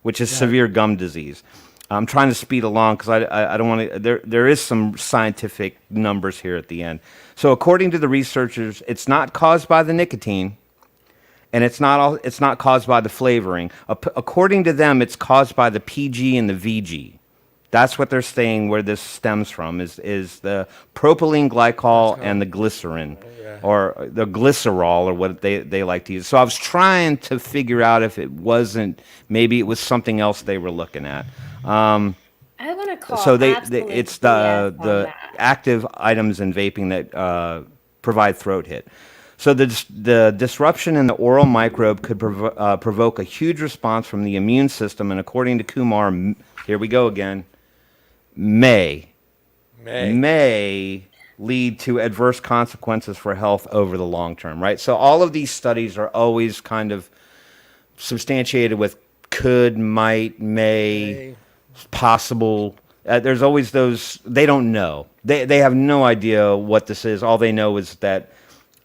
which is severe gum disease. I'm trying to speed along because I don't want to. There is some scientific numbers here at the end. So according to the researchers, it's not caused by the nicotine, and it's not caused by the flavoring. According to them, it's caused by the PG and the VG. That's what they're saying. Where this stems from is the propylene glycol and the glycerin, or the glycerol, or what they like to use. So I was trying to figure out if maybe it was something else they were looking at. I want to call. So absolute it's BS on the that. active items in vaping that provide throat hit. So the disruption in the oral microbe could provoke a huge response from the immune system, and according to Kumar, here we go again, may lead to adverse consequences for health over the long term, right? So all of these studies are always kind of substantiated with could, might, may, possible. There's always those, they don't know. They have no idea what this is. All they know is that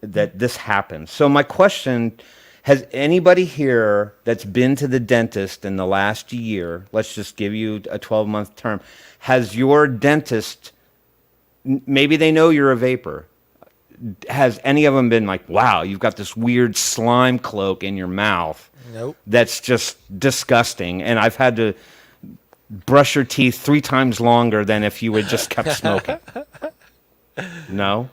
this happens. So my question, has anybody here that's been to the dentist in the last year, let's just give you a 12-month term, has your dentist, maybe they know you're a vapor, has any of them been like, wow, you've got this weird slime cloak in your mouth? Nope. That's just disgusting, and I've had to brush your teeth 3 times longer than if you had just kept smoking. No?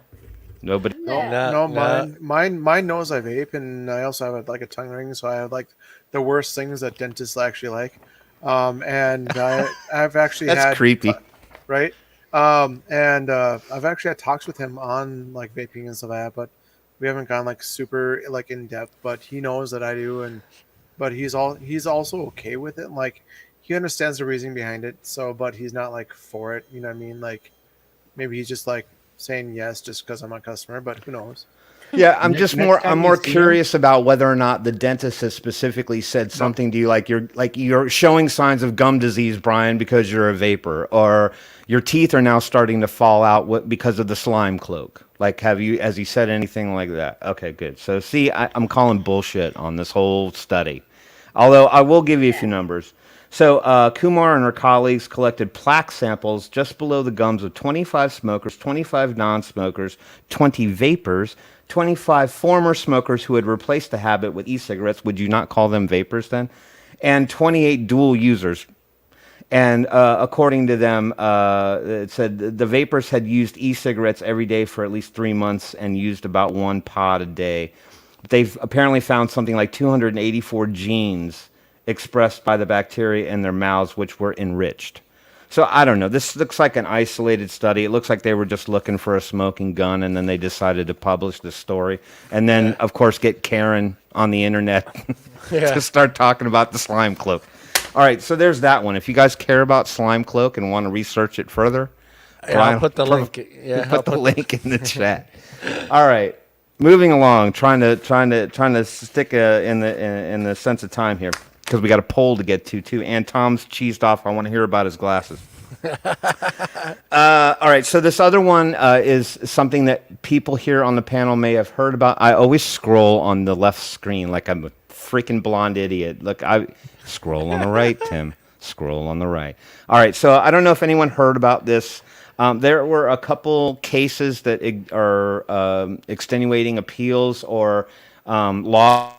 Nobody? Mine knows I vape, and I also have like a tongue ring, so I have like the worst things that dentists actually like. And I've actually That's had creepy. Right? And I've actually had talks with him on like vaping and stuff like that, but we haven't gone like super like in depth. But he knows that I do, but he's also okay with it. Like he understands the reasoning behind it. So, but he's not like for it. You know what I mean? Like maybe he's just like saying yes just because I'm a customer, but who knows? Yeah, I'm more see him- curious about whether or not the dentist has specifically said something to you, like you're showing signs of gum disease, Brian, because you're a vapor, or your teeth are now starting to fall out because of the slime cloak. Like, has he said anything like that? Okay, good. So see, I'm calling bullshit on this whole study. Although I will give you a few numbers. So Kumar and her colleagues collected plaque samples just below the gums of 25 smokers, 25 non-smokers, 20 vapors, 25 former smokers who had replaced the habit with e-cigarettes. Would you not call them vapors then? And 28 dual users. And according to them, it said the vapors had used e-cigarettes every day for at least 3 months and used about 1 pod a day. They've apparently found something like 284 genes expressed by the bacteria in their mouths, which were enriched. So I don't know. This looks like an isolated study. It looks like they were just looking for a smoking gun, and then they decided to publish this story. And then, of course, get Karen on the internet to start talking about the slime cloak. All right, so there's that one. If you guys care about slime cloak and want to research it further, I'll put the link. put the link in the chat. All right, moving along, trying to stick in the sense of time here, because we got a poll to get to too. And Tom's cheesed off. I want to hear about his glasses. All right, so this other one is something that people here on the panel may have heard about. I always scroll on the left screen like I'm a freaking blonde idiot. Look, I scroll on the right, Tim. Scroll on the right. All right, so I don't know if anyone heard about this. There were a couple cases that are extenuating appeals or lawsuits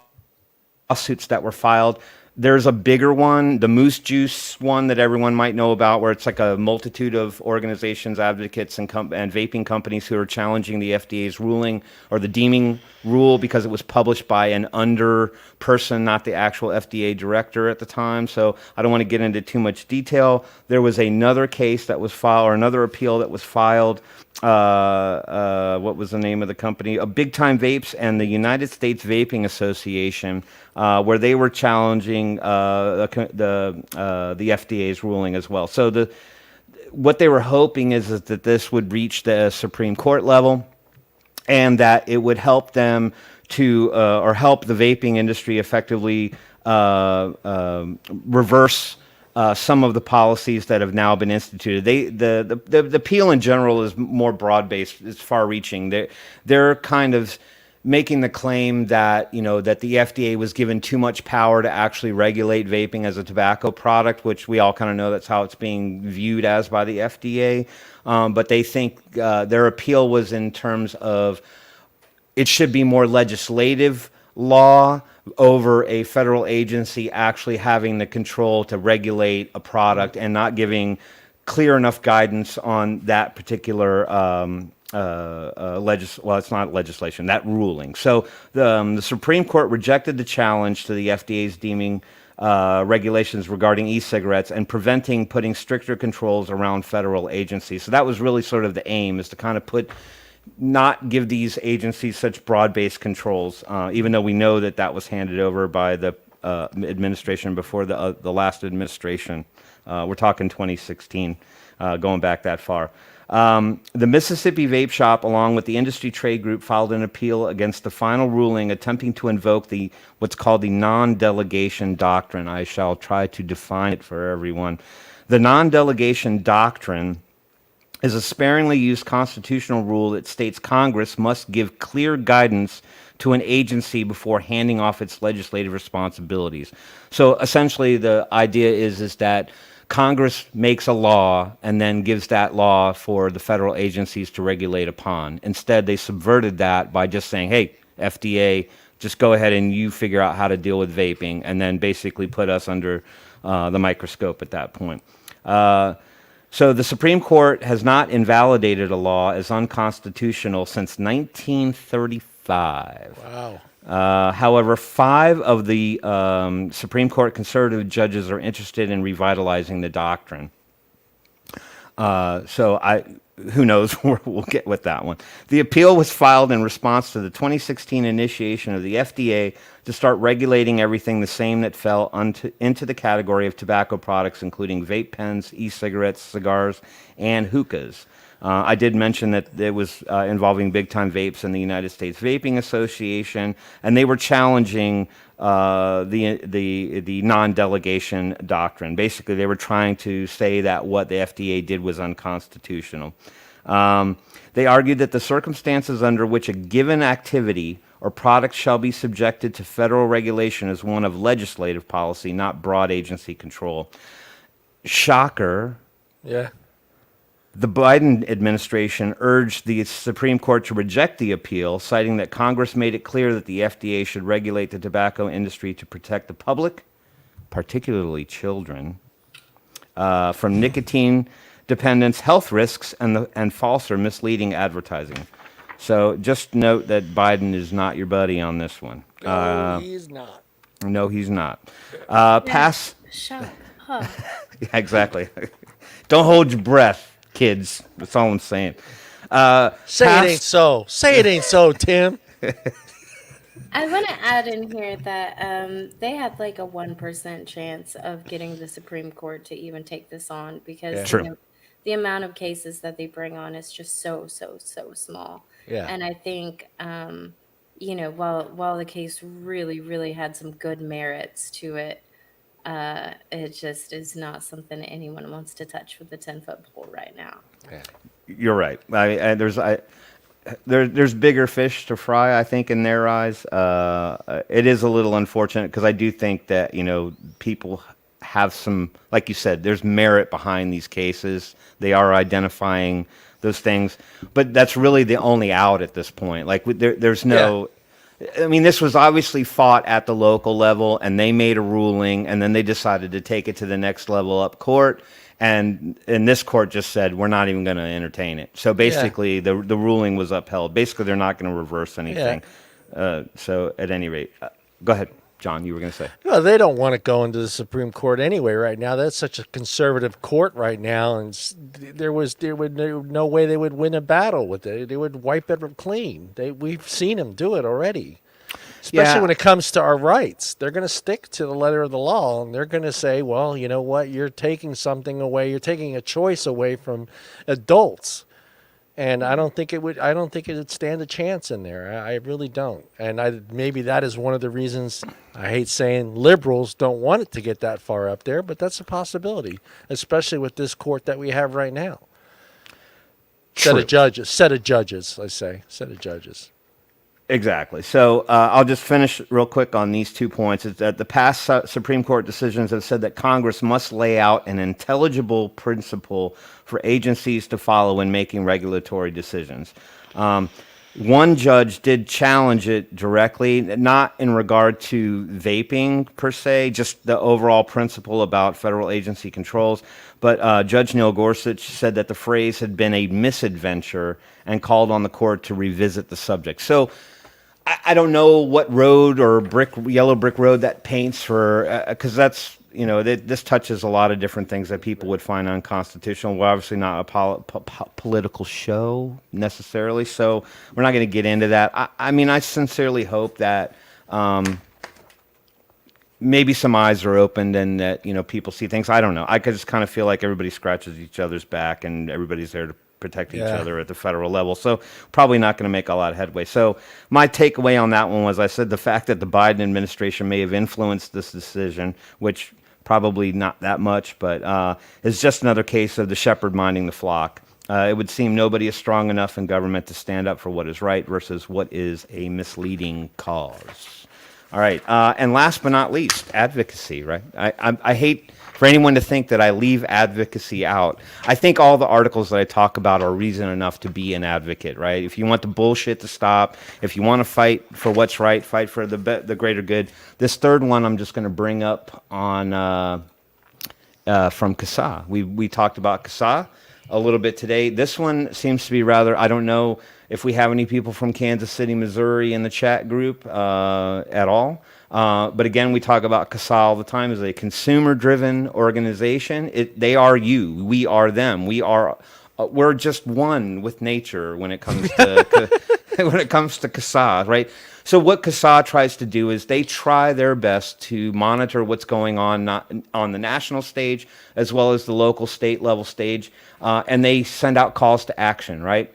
that were filed. There's a bigger one, the Moose Juice one that everyone might know about, where it's like a multitude of organizations, advocates, and vaping companies who are challenging the FDA's ruling or the deeming rule because it was published by an under person, not the actual FDA director at the time. So I don't want to get into too much detail. There was another case that was filed, or another appeal that was filed what was the name of the company? Big Time Vapes and the United States Vaping Association, where they were challenging the FDA's ruling as well. So what they were hoping is that this would reach the Supreme Court level, and that it would help them to or help the vaping industry effectively reverse some of the policies that have now been instituted. The appeal in general is more broad-based. It's far-reaching. They're kind of making the claim that that the FDA was given too much power to actually regulate vaping as a tobacco product, which we all kind of know that's how it's being viewed as by the FDA. But they think their appeal was in terms of it should be more legislative law over a federal agency actually having the control to regulate a product and not giving clear enough guidance on that particular it's not legislation, that ruling. So the Supreme Court rejected the challenge to the FDA's deeming regulations regarding e-cigarettes and preventing putting stricter controls around federal agencies. So that was really sort of the aim, is to kind of not give these agencies such broad-based controls, even though we know that was handed over by the administration before the last administration. We're talking 2016, going back that far. The Mississippi Vape Shop, along with the industry trade group, filed an appeal against the final ruling, attempting to invoke what's called the Non-Delegation Doctrine. I shall try to define it for everyone. The Non-Delegation Doctrine is a sparingly used constitutional rule that states Congress must give clear guidance to an agency before handing off its legislative responsibilities. So essentially the idea is that Congress makes a law and then gives that law for the federal agencies to regulate upon. Instead, they subverted that by just saying, hey, FDA, just go ahead and you figure out how to deal with vaping, and then basically put us under the microscope at that point. So the Supreme Court has not invalidated a law as unconstitutional since 1935. Wow. However, 5 of the Supreme Court conservative judges are interested in revitalizing the doctrine. Who knows where we'll get with that one. The appeal was filed in response to the 2016 initiation of the FDA to start regulating everything the same that fell into the category of tobacco products, including vape pens, e-cigarettes, cigars, and hookahs. I did mention that it was involving Big Time Vapes and the United States Vaping Association, and they were challenging the non-delegation doctrine. Basically, they were trying to say that what the FDA did was unconstitutional. They argued that the circumstances under which a given activity or product shall be subjected to federal regulation is one of legislative policy, not broad agency control. Shocker. Yeah. The Biden administration urged the Supreme Court to reject the appeal, citing that Congress made it clear that the FDA should regulate the tobacco industry to protect the public, particularly children, from nicotine dependence, health risks, and false or misleading advertising. So just note that Biden is not your buddy on this one. No, he's not. No, he's not. Shut up. Yeah, exactly. Don't hold your breath, kids. That's all I'm saying. Say it ain't so. Say it ain't so, Tim. I want to add in here that they had like a 1% chance of getting the Supreme Court to even take this on, because Yeah. True. the amount of cases that they bring on is just so small. Yeah. And I think, while the case really had some good merits to it, it just is not something anyone wants to touch with a 10-foot pole right now. Yeah. You're right. There's bigger fish to fry, I think, in their eyes. It is a little unfortunate because I do think that people have some, like you said, there's merit behind these cases. They are identifying those things, but that's really the only out at this point. Like there's no. Yeah. I mean, this was obviously fought at the local level, and they made a ruling, and then they decided to take it to the next level up court. And this court just said, we're not even going to entertain it. So basically, the ruling was upheld. Basically, they're not going to reverse anything. Yeah. So at any rate, go ahead. John, you were going to say. Well, they don't want to go into the Supreme Court anyway right now. That's such a conservative court right now, and there would no way they would win a battle with it. They would wipe it clean. We've seen them do it already. Especially when it comes to our rights. They're going to stick to the letter of the law, and they're going to say, well, you know what? You're taking something away. You're taking a choice away from adults. And I don't think it would stand a chance in there. I really don't. And maybe that is one of the reasons, I hate saying liberals don't want it to get that far up there, but that's a possibility, especially with this court that we have right now. Set of judges. Exactly. So I'll just finish real quick on these 2 points. Is that the past Supreme Court decisions have said that Congress must lay out an intelligible principle for agencies to follow when making regulatory decisions. One judge did challenge it directly, not in regard to vaping per se, just the overall principle about federal agency controls. But Judge Neil Gorsuch said that the phrase had been a misadventure and called on the court to revisit the subject. So I don't know what road or yellow brick road that paints for, because that's, this touches a lot of different things that people would find unconstitutional. We're obviously not a political show necessarily, so we're not going to get into that. I mean, I sincerely hope that maybe some eyes are opened and that, people see things. I don't know. I just kind of feel like everybody scratches each other's back and everybody's there to protect each other at the federal level. So probably not going to make a lot of headway. So my takeaway on that one was, I said the fact that the Biden administration may have influenced this decision, which probably not that much, but is just another case of the shepherd minding the flock. It would seem nobody is strong enough in government to stand up for what is right versus what is a misleading cause. All right. And last but not least, advocacy, right? I hate for anyone to think that I leave advocacy out. I think all the articles that I talk about are reason enough to be an advocate, right? If you want the bullshit to stop, if you want to fight for what's right, fight for the greater good. This third one I'm just going to bring up on from CASA. We talked about CASA a little bit today. This one seems to be rather, I don't know if we have any people from Kansas City, Missouri in the chat group at all. But again, we talk about CASA all the time as a consumer-driven organization. They are you. We are them. We're just one with nature when it comes to when it comes to CASA, right? So what CASA tries to do is they try their best to monitor what's going on, not on the national stage as well as the local, state level stage, and they send out calls to action, right?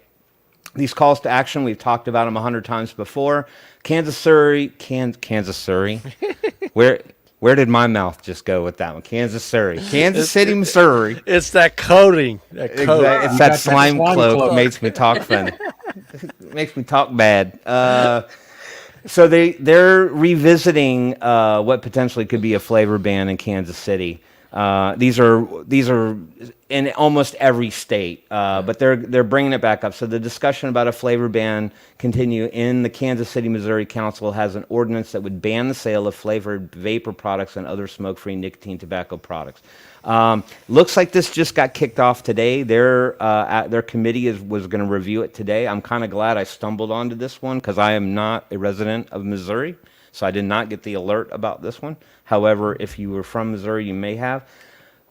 These calls to action, we've talked about them 100 times before. Kansas City. Where did my mouth just go with that one? Kansas City, Missouri. It's that coating. Exactly. It's that slime cloak makes me talk funny. Makes me talk bad. So they're revisiting what potentially could be a flavor ban in Kansas City. These are in almost every state, but they're bringing it back up. So the discussion about a flavor ban continue in the Kansas City, Missouri Council has an ordinance that would ban the sale of flavored vapor products and other smoke-free nicotine tobacco products. Looks like this just got kicked off today. Their committee was going to review it today. I'm kind of glad I stumbled onto this one because I am not a resident of Missouri, so I did not get the alert about this one. However, if you were from Missouri, you may have.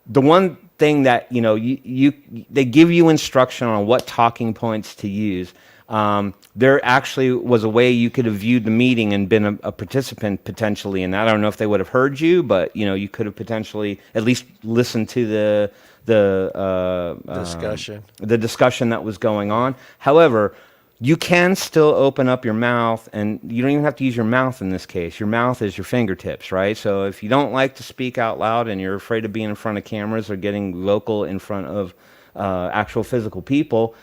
The one thing that they give you instruction on what talking points to use. There actually was a way you could have viewed the meeting and been a participant potentially in that. I don't know if they would have heard you, but you could have potentially at least listened to the discussion that was going on. However, you can still open up your mouth, and you don't even have to use your mouth in this case. Your mouth is your fingertips, right? So if you don't like to speak out loud and you're afraid of being in front of cameras or getting vocal in front of actual physical people,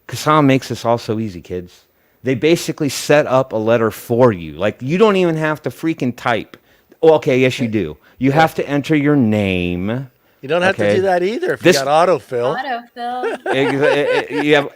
CASA makes this all so easy, kids. They basically set up a letter for you. Like, you don't even have to freaking type. Oh, okay, yes, you do. You have to enter your name. You don't have to do that either if you got autofill. You have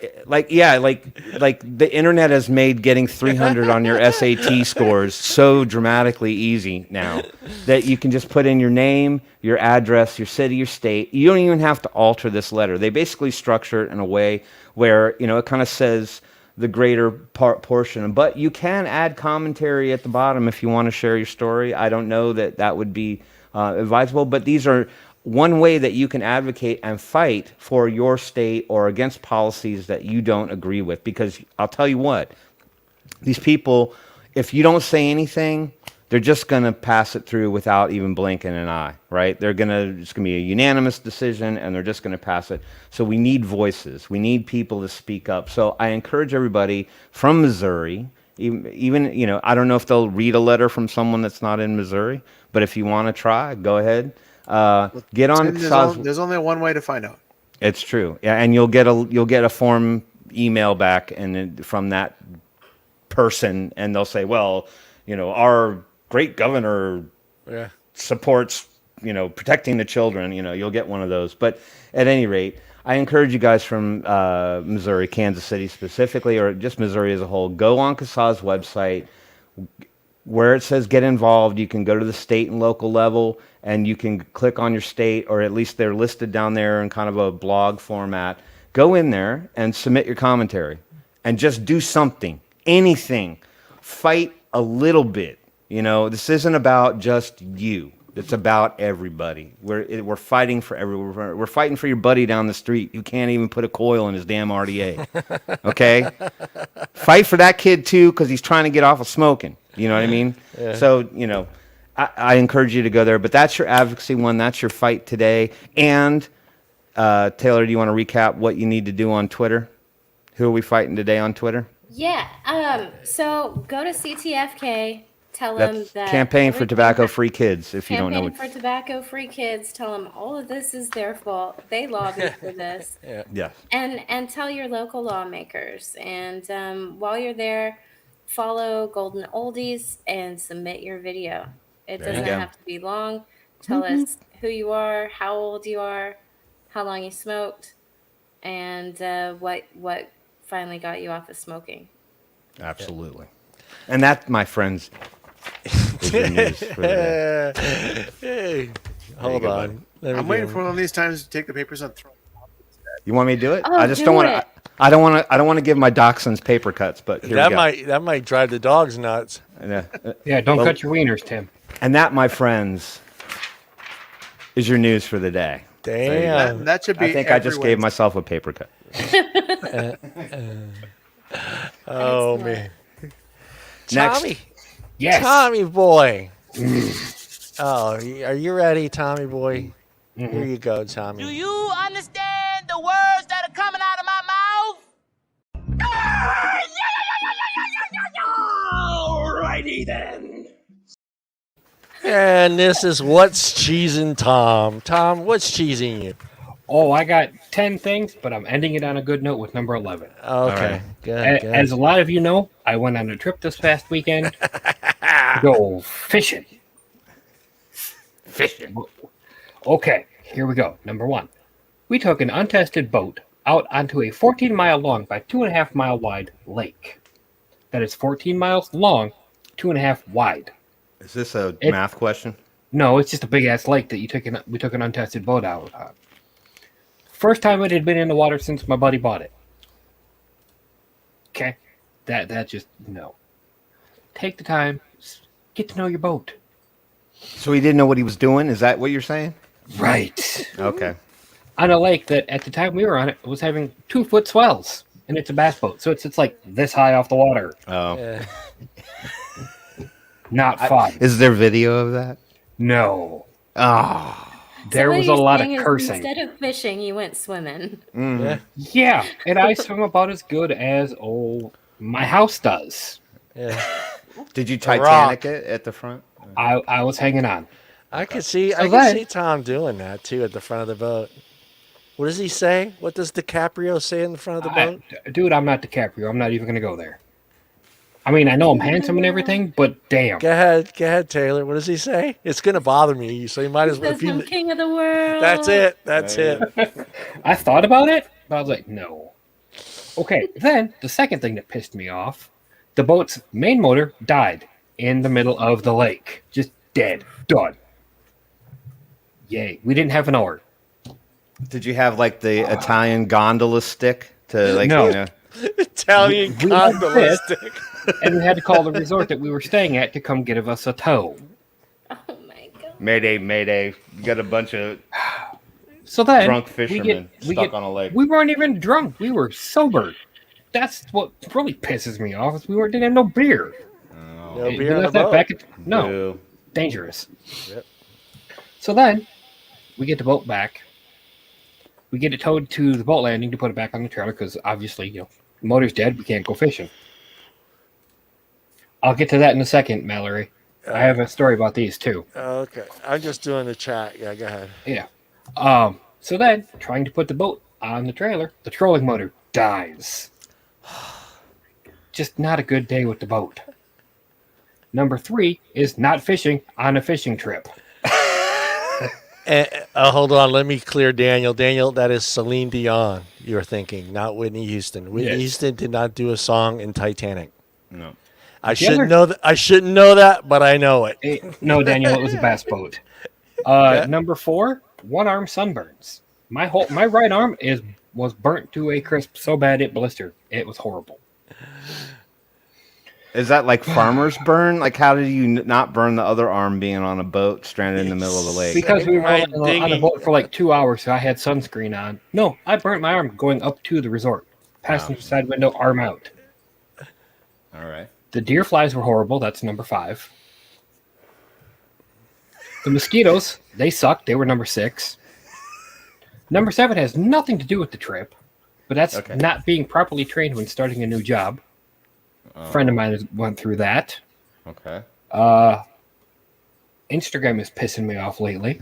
like the internet has made getting 300 on your SAT scores so dramatically easy now that you can just put in your name, your address, your city, your state. You don't even have to alter this letter. They basically structure it in a way where it kind of says the greater portion. But you can add commentary at the bottom if you want to share your story. I don't know that would be advisable, but these are one way that you can advocate and fight for your state or against policies that you don't agree with. Because I'll tell you what, these people, if you don't say anything, they're just going to pass it through without even blinking an eye, right? It's going to be a unanimous decision, and they're just going to pass it. So we need voices. We need people to speak up. So I encourage everybody from Missouri, even I don't know if they'll read a letter from someone that's not in Missouri, but if you want to try, go ahead. Get on. There's only one way to find out. It's true, yeah, and you'll get a form email back from that person, and they'll say, well, our great governor supports, protecting the children. You'll get one of those. But at any rate, I encourage you guys from Missouri, Kansas City specifically, or just Missouri as a whole, go on CASA's website. Where it says get involved, you can go to the state and local level, and you can click on your state, or at least they're listed down there in kind of a blog format. Go in there and submit your commentary and just do something, anything. Fight a little bit. This isn't about just you. It's about everybody. We're fighting for everyone. We're fighting for your buddy down the street who can't even put a coil in his damn RDA. Okay? Fight for that kid too, because he's trying to get off of smoking. You know what I mean? Yeah. So, I encourage you to go there. But that's your advocacy one. That's your fight today. And Taylor, do you want to recap what you need to do on Twitter? Who are we fighting today on Twitter? Yeah. So go to CTFK. Tell them that campaign for tobacco-free kids. If you don't know, campaign for tobacco-free kids. Tell them all of this is their fault. They lobbied for this. Yeah. And tell your local lawmakers. And while you're there, follow Golden Oldies and submit your video. It doesn't have to be long. Tell us who you are, how old you are, how long you smoked, and what finally got you off of smoking. Absolutely. And that, my friends, is the news for the day. Hey, hold on. I'm waiting for one of these times to take the papers and throw them out. You want me to do it? Oh, I just don't want to. I don't want to give my dachshunds paper cuts, but here we go. That might drive the dogs nuts. Yeah, don't cut your wieners, Tim. And that, my friends, is your news for the day. Damn. That should be. I think I just gave myself a paper cut. Oh man. Next. Tommy. Yes. Tommy boy. Oh, are you ready, Tommy boy? Here you go, Tommy. Do you understand the words that are coming out of my mouth? Alrighty then. And this is What's Cheesing Tom. Tom, what's cheesing you? Oh, I got 10 things, but I'm ending it on a good note with number 11. Okay, right. good. As a lot of you know, I went on a trip this past weekend to go fishing. Okay, here we go. Number 1. We took an untested boat out onto a 14-mile long by 2.5-mile wide lake. That is 14 miles long, 2.5 wide. Is this a math question? No, it's just a big-ass lake that we took an untested boat out on. First time it had been in the water since my buddy bought it. Okay? That just, no. Take the time. Get to know your boat. So he didn't know what he was doing? Is that what you're saying? Right. Okay. On a lake that, at the time we were on it, was having 2-foot swells. And it's a bass boat. So it's like this high off the water. Oh. Not fun. Is there video of that? No. Oh. There was a lot of cursing. Instead of fishing, you went swimming. Yeah, and I swim about as good as my house does. Yeah. Did you Titanic it at the front? I was hanging on. I could see Tom doing that too at the front of the boat. What does he say? What does DiCaprio say in the front of the boat? Dude, I'm not DiCaprio. I'm not even going to go there. I mean, I know I'm handsome and everything, but damn. Go ahead, Taylor. What does he say? It's going to bother me, so you might as well. I'm king of the world. That's it. I thought about it, but I was like, no. Okay, then the second thing that pissed me off, the boat's main motor died in the middle of the lake. Just dead. Done. Yay. We didn't have an oar. Did you have like the Italian gondola stick to like? No. Italian We had gondola this. stick. And we had to call the resort that we were staying at to come get us a tow. Oh my god. Mayday, mayday. You got a bunch of So then drunk fishermen stuck on a lake. We weren't even drunk. We were sober. That's what really pisses me off. Is we didn't have no beer. No We beer on the left that boat. back no, Boo. dangerous. Yep. So then we get the boat back. We get it towed to the boat landing to put it back on the trailer because obviously, the motor's dead. We can't go fishing. I'll get to that in a second, Mallory. I have a story about these too. Okay. I'm just doing the chat. Yeah, go ahead. Yeah. So then, trying to put the boat on the trailer, the trolling motor dies. Just not a good day with the boat. Number 3 is not fishing on a fishing trip. Hold on. Let me clear Daniel. Daniel, that is Celine Dion you're thinking, not Whitney Houston. Whitney Yes. Houston did not do a song in Titanic. No. I shouldn't know that. I shouldn't know that, but I know it. No, Daniel, it was a bass boat. Number 4, one-arm sunburns. My right arm was burnt to a crisp so bad it blistered. It was horrible. Is that like farmer's burn? Like, how did you not burn the other arm being on a boat stranded in the middle of the lake? Because we were Right, on a dinghy. boat for like 2 hours, so I had sunscreen on. No, I burnt my arm going up to the resort. Passenger side window, arm out. All right. The deer flies were horrible. That's number 5. The mosquitoes, they sucked. They were number 6. Number 7 has nothing to do with the trip, but that's Okay. not being properly trained when starting a new job. A friend of mine went through that. Okay. Instagram is pissing me off lately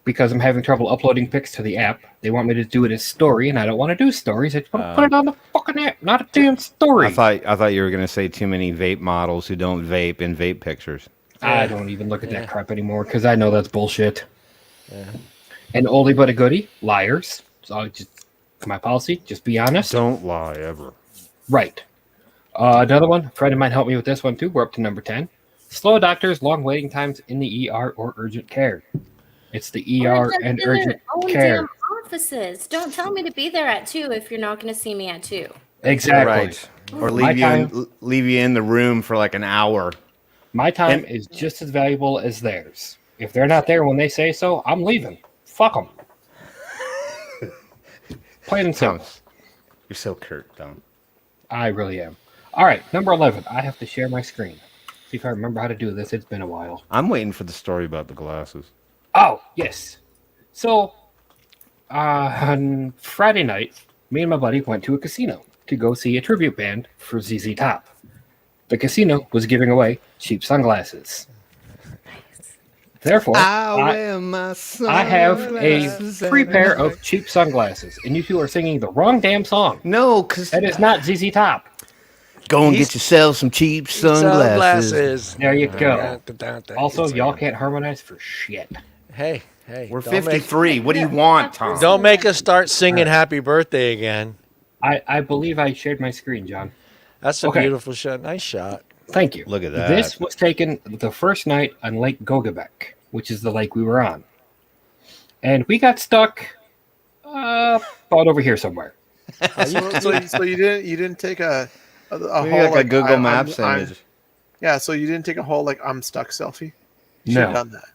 because I'm having trouble uploading pics to the app. They want me to do it as story, and I don't want to do stories. I just want to put it on the fucking app, not a damn story. I thought you were gonna say too many vape models who don't vape in vape pictures. I don't even look at that crap anymore because I know that's bullshit. And oldie but a goodie, liars. So my policy, just be honest. Don't lie ever. Right. Another one, a friend of mine helped me with this one too. We're up to number 10. Slow doctors, long waiting times in the ER or urgent care. It's the ER and urgent care. Damn offices. Don't tell me to be there at 2 if you're not going to see me at 2. Exactly. Right. Or My leave you in the room for like an hour. My time is just as valuable as theirs. If they're not there when they say so, I'm leaving. Fuck them. Plain and simple. You're so curt, Tom. I really am. All right, number 11. I have to share my screen. See if I remember how to do this. It's been a while. I'm waiting for the story about the glasses. Oh, yes. So, on Friday night, me and my buddy went to a casino to go see a tribute band for ZZ Top. The casino was giving away cheap sunglasses. Therefore, I have a free pair of cheap sunglasses, and you two are singing the wrong damn song. No, because That is not ZZ Top. go and get yourself some cheap sunglasses. Sunglasses. There you go. Dun-dun-dun. Also, y'all can't harmonize for shit. Hey. We're don't make- 53. What do you want, Tom? Don't make us start singing "Happy Birthday" again. I believe I shared my screen, John. That's a Okay. beautiful shot. Nice shot. Thank you. Look at that. This was taken the first night on Lake Gogabek, which is the lake we were on. And we got stuck about over here somewhere. So you didn't take a Maybe whole like a Google Maps image. Yeah, so you didn't take a whole I'm stuck selfie. You should No. have done that.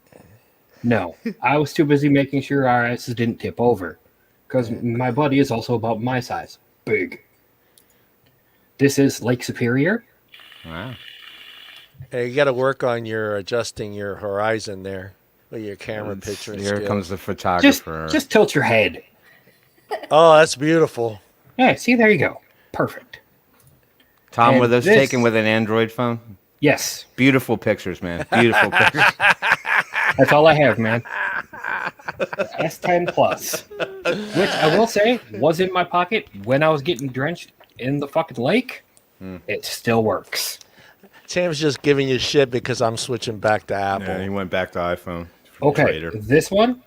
No, I was too busy making sure our asses didn't tip over. Because my buddy is also about my size. Big. This is Lake Superior. Wow. Hey, you got to work on your adjusting your horizon there with your camera picture. Here skill. comes the photographer. Just tilt your head. Oh, that's beautiful. Yeah, see, there you go. Perfect. Tom, and were those this- taken with an Android phone? Yes, Beautiful pictures, man. Beautiful pictures. that's all I have, man. S10 Plus, which I will say was in my pocket when I was getting drenched in the fucking lake. It still works. Sam's just giving you shit because I'm switching back to Apple. Yeah, he went back to iPhone. Okay, Traitor. this one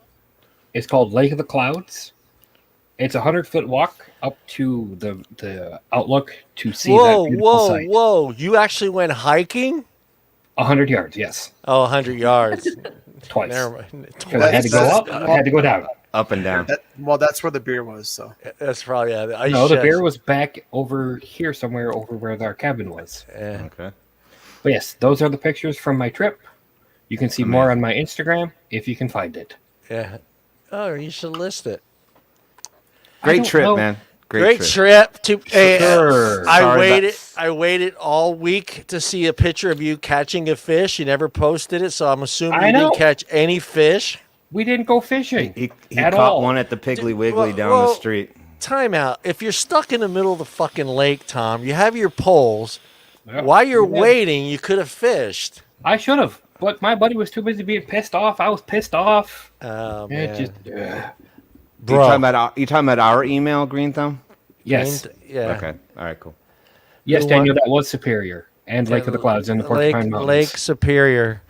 is called Lake of the Clouds. It's a 100-foot walk up to the outlook to see that beautiful sight. Whoa! You actually went hiking? 100 yards, yes, Oh, 100 yards. twice. Never mind. Because I had to go up, I had to go down. Up and down. That's where the beer was. So That's probably No, the beer was back over here somewhere, over where our cabin was. Yeah. Okay. But yes, those are the pictures from my trip. You can see more on my Instagram if you can find it. Yeah. Oh, you should list it. Great trip, man. Great trip. Sure. I waited all week to see a picture of you catching a fish. You never posted it, so I'm assuming you didn't catch any fish. We didn't go fishing. He at caught all. one at the Piggly Wiggly down the street. Time out. If you're stuck in the middle of the fucking lake, Tom, you have your poles. Yeah. While you're waiting, you could have fished. I should have, but my buddy was too busy being pissed off. I was pissed off. Oh, It man. Bro. You talking about our email, Green Thumb? Yes. Yeah. Okay. All right, cool. Yes, Daniel, that was Superior. And Lake of the Clouds and the Porcupine Mountains. Lake Superior.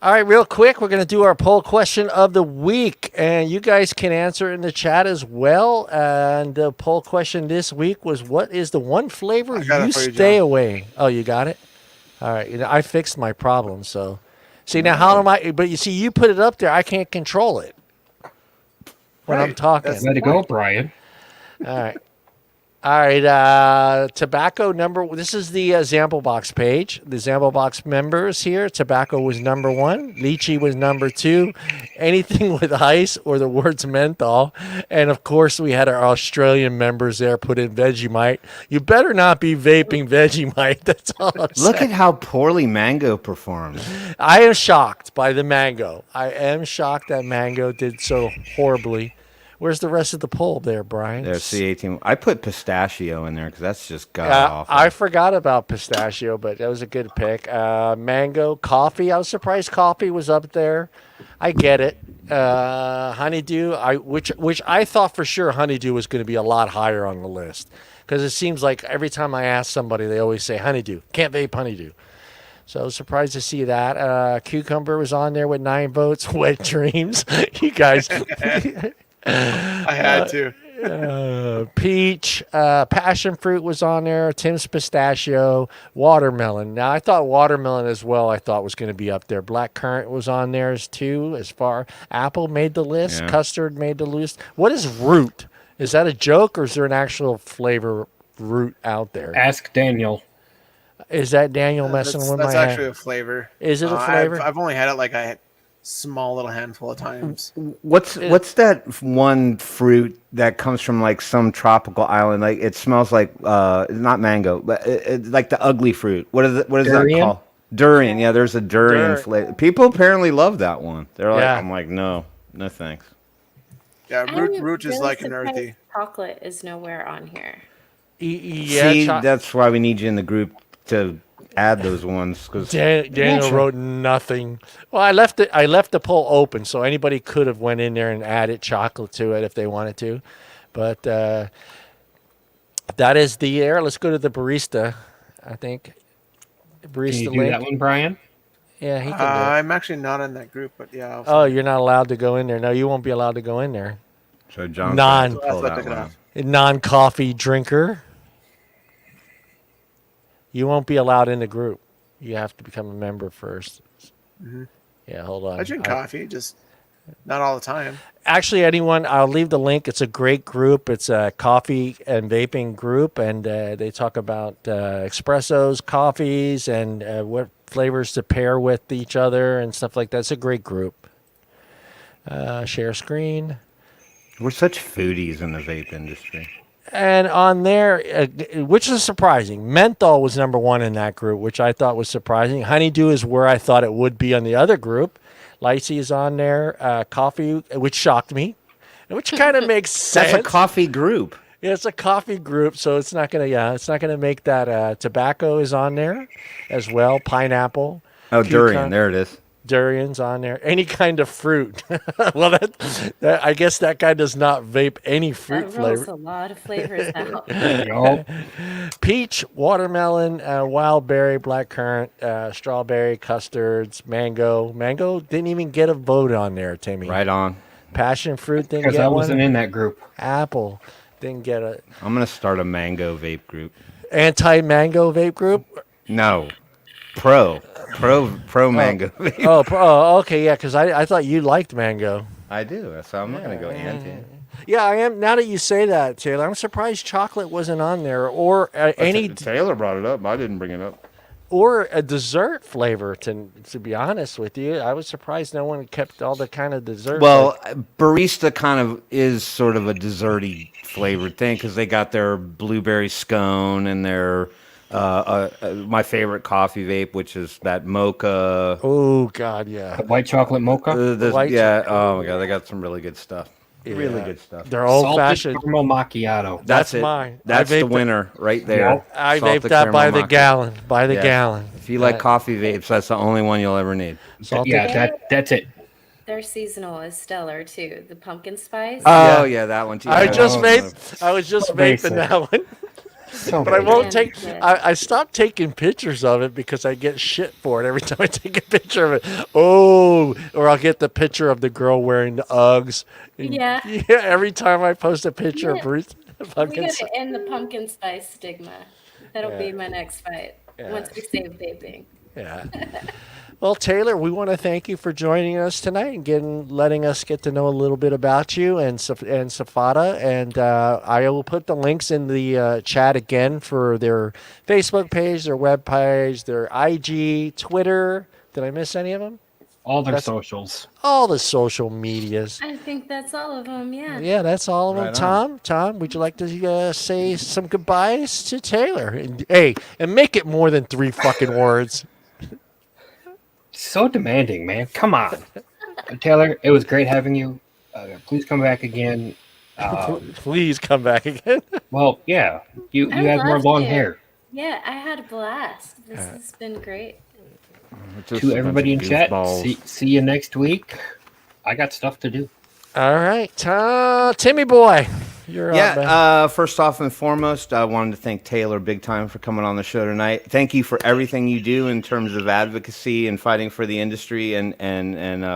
All right, real quick, we're going to do our poll question of the week, and you guys can answer in the chat as well. And the poll question this week was, what is the one flavor you stay away? Oh, you got it? All right, I fixed my problem, so. See, now how am I, but you see, you put it up there, I can't control it when I'm talking. Let it go, Brian. All right. All right, tobacco this is the ZampleBox page. The ZampleBox members here, tobacco was number 1, lychee was number 2, anything with ice or the words menthol. And of course, we had our Australian members there put in Vegemite. You better not be vaping Vegemite, that's all I'm saying. Look at how poorly Mango performed. I am shocked by the mango. I am shocked that mango did so horribly. Where's the rest of the poll there, Brian? There's C18. I put pistachio in there because that's just god-awful. I forgot about pistachio, but that was a good pick. Mango, coffee. I was surprised coffee was up there. I get it. Honeydew, which I thought for sure honeydew was going to be a lot higher on the list because it seems like every time I ask somebody, they always say honeydew. Can't vape honeydew. So I was surprised to see that. Cucumber was on there with 9 votes. Wet dreams. You guys... I had to. Peach, passion fruit was on there. Tim's pistachio, watermelon. Now I thought watermelon as well. I thought was going to be up there. Black currant was on there too. As far apple made the list. Yeah. Custard made the list. What is root? Is that a joke or is there an actual flavor root out there? Ask Daniel. Is that Daniel messing with my head? That's actually a flavor. Is it a flavor? I've only had it like a small little handful of times. What's that one fruit that comes from like some tropical island? Like it smells like not mango, but it's like the ugly fruit. What is that called? Durian. Yeah, there's a durian flavor. People apparently love that one. They're like, I'm like, no thanks. Yeah, root is like an earthy. Chocolate is nowhere on here. Yeah, see, that's why we need you in the group to add those ones because Daniel wrote nothing. Well, I left the poll open, so anybody could have went in there and added chocolate to it if they wanted to. But that is the air. Let's go to the barista. I think barista. Can you do that one, Brian? Yeah, he can. I'm actually not in that group, but yeah. Oh, you're not allowed to go in there. No, you won't be allowed to go in there. So John non-coffee drinker. You won't be allowed in the group. You have to become a member first. Mm-hmm. Yeah, hold on. I drink coffee, just not all the time. Actually, anyone, I'll leave the link. It's a great group. It's a coffee and vaping group, and they talk about espressos, coffees, and what flavors to pair with each other and stuff like that. It's a great group. Share screen. We're such foodies in the vape industry. And on there, which is surprising, menthol was number 1 in that group, which I thought was surprising. Honeydew is where I thought it would be on the other group. Lychee is on there. Coffee, which shocked me, which kind of makes sense. That's a coffee group. Yeah, it's a coffee group, so it's not gonna. Yeah, it's not gonna make that. Tobacco is on there as well. Pineapple. Oh, durian. There it is. Durian's on there. Any kind of fruit. Well, that I guess that guy does not vape any fruit That rolls flavor. a lot of flavors out. Peach, watermelon, wild berry, black currant, strawberry, custards, mango. Mango didn't even get a vote on there, Timmy. Right on. Passion fruit didn't Because get I one. wasn't in that group. Apple didn't get a. I'm gonna start a mango vape group. Anti-mango vape group. No, pro mango. Oh, okay, yeah, because I thought you liked mango. I do. So I'm not going to go anti. Yeah, I am. Now that you say that, Taylor, I'm surprised chocolate wasn't on there, or any Taylor brought it up. I didn't bring it up. or a dessert flavor. To be honest with you, I was surprised no one kept all the kind of dessert. Well, barista kind of is sort of a desserty flavored thing because they got their blueberry scone and their my favorite coffee vape, which is that mocha. Oh God, yeah. The white chocolate mocha. White yeah. Oh my God, they got some really good stuff. Really Yeah. good stuff. They're old Salted fashioned. caramel macchiato. That's it. mine. That's I the vaped winner right there. Yep. I Salted vaped that by caramel the macchiato. gallon. By the Yeah. gallon. If you like coffee vapes, that's the only one you'll ever need. Salted Yeah, that's it. Their seasonal is stellar too. The pumpkin spice. Oh yeah, that one too. I Yeah, just that one. vaped. I was just So vaping basic. that one. So But I basic. won't take. Yeah. I stopped taking pictures of it because I get shit for it every time I take a picture of it. Oh, or I'll get the picture of the girl wearing the Uggs. And Yeah. Yeah. Every time I post a picture of Yeah. Bruce We pumpkin. gotta end the pumpkin spice stigma. That'll be my next fight. Yeah. Once we save vaping. Yeah. Well, Taylor, we want to thank you for joining us tonight and letting us get to know a little bit about you and Safada. And I will put the links in the chat again for their Facebook page, their web page, their IG, Twitter. Did I miss any of them? All their That's- socials. All the social medias. I think that's all of them. Yeah. Yeah, that's all of them. Right on. Tom, would you like to say some goodbyes to Taylor? And, hey, and make it more than 3 fucking words. So demanding, man. Come on. Taylor, it was great having you. Please come back again. Please come back again. Well, yeah. You I have more loved long it. hair. Yeah, I had a blast. This has been great. Just To a everybody in bunch of chat, goofballs. see you next week. I got stuff to do. All right, Timmy boy, you're up, man. Yeah, first off and foremost, I wanted to thank Taylor big time for coming on the show tonight. Thank you for everything you do in terms of advocacy and fighting for the industry and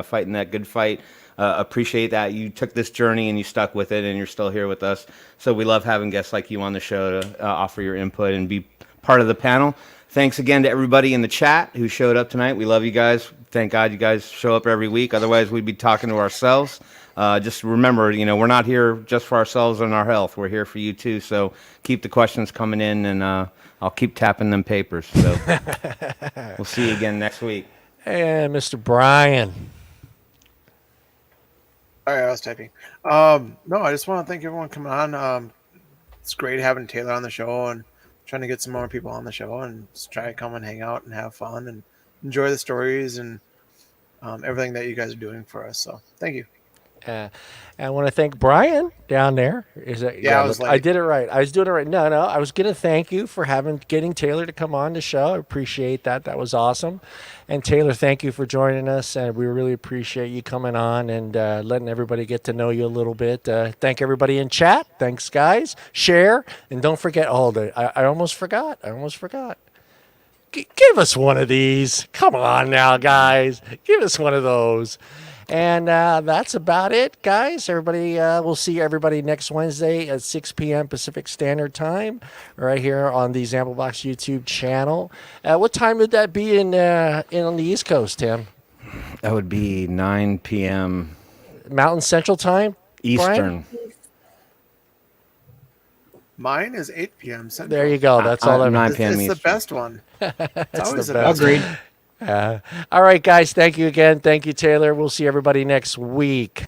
fighting that good fight. Appreciate that. You took this journey and you stuck with it and you're still here with us. So we love having guests like you on the show to offer your input and be part of the panel. Thanks again to everybody in the chat who showed up tonight. We love you guys. Thank God you guys show up every week. Otherwise, we'd be talking to ourselves. Just remember, we're not here just for ourselves and our health. We're here for you too. So keep the questions coming in, and I'll keep tapping them papers. So we'll see you again next week. And Mr. Brian. Sorry, I was typing. No, I just want to thank everyone coming on. It's great having Taylor on the show and trying to get some more people on the show and just try to come and hang out and have fun and enjoy the stories and everything that you guys are doing for us. So thank you. I want to thank Brian down there. Is that, Yeah, I was I like- did it right. I was doing it right. No, I was going to thank you for getting Taylor to come on the show. I appreciate that. That was awesome. And Taylor, thank you for joining us. And we really appreciate you coming on and letting everybody get to know you a little bit. Thank everybody in chat. Thanks, guys. Share. And don't forget, I almost forgot. Give us one of these. Come on now, guys. Give us one of those. And that's about it, guys. Everybody, we'll see everybody next Wednesday at 6 p.m. Pacific Standard Time, right here on the ZampleBox YouTube channel. What time would that be on the East Coast, Tim? That would be 9 p.m. Mountain Central Time? Eastern. Brian? Mine is 8 p.m. Central. There you go. That's all. 9 It's, p.m. it's the Eastern. best one. It's always the the best. best. Agreed. All right, guys. Thank you again. Thank you, Taylor. We'll see everybody next week.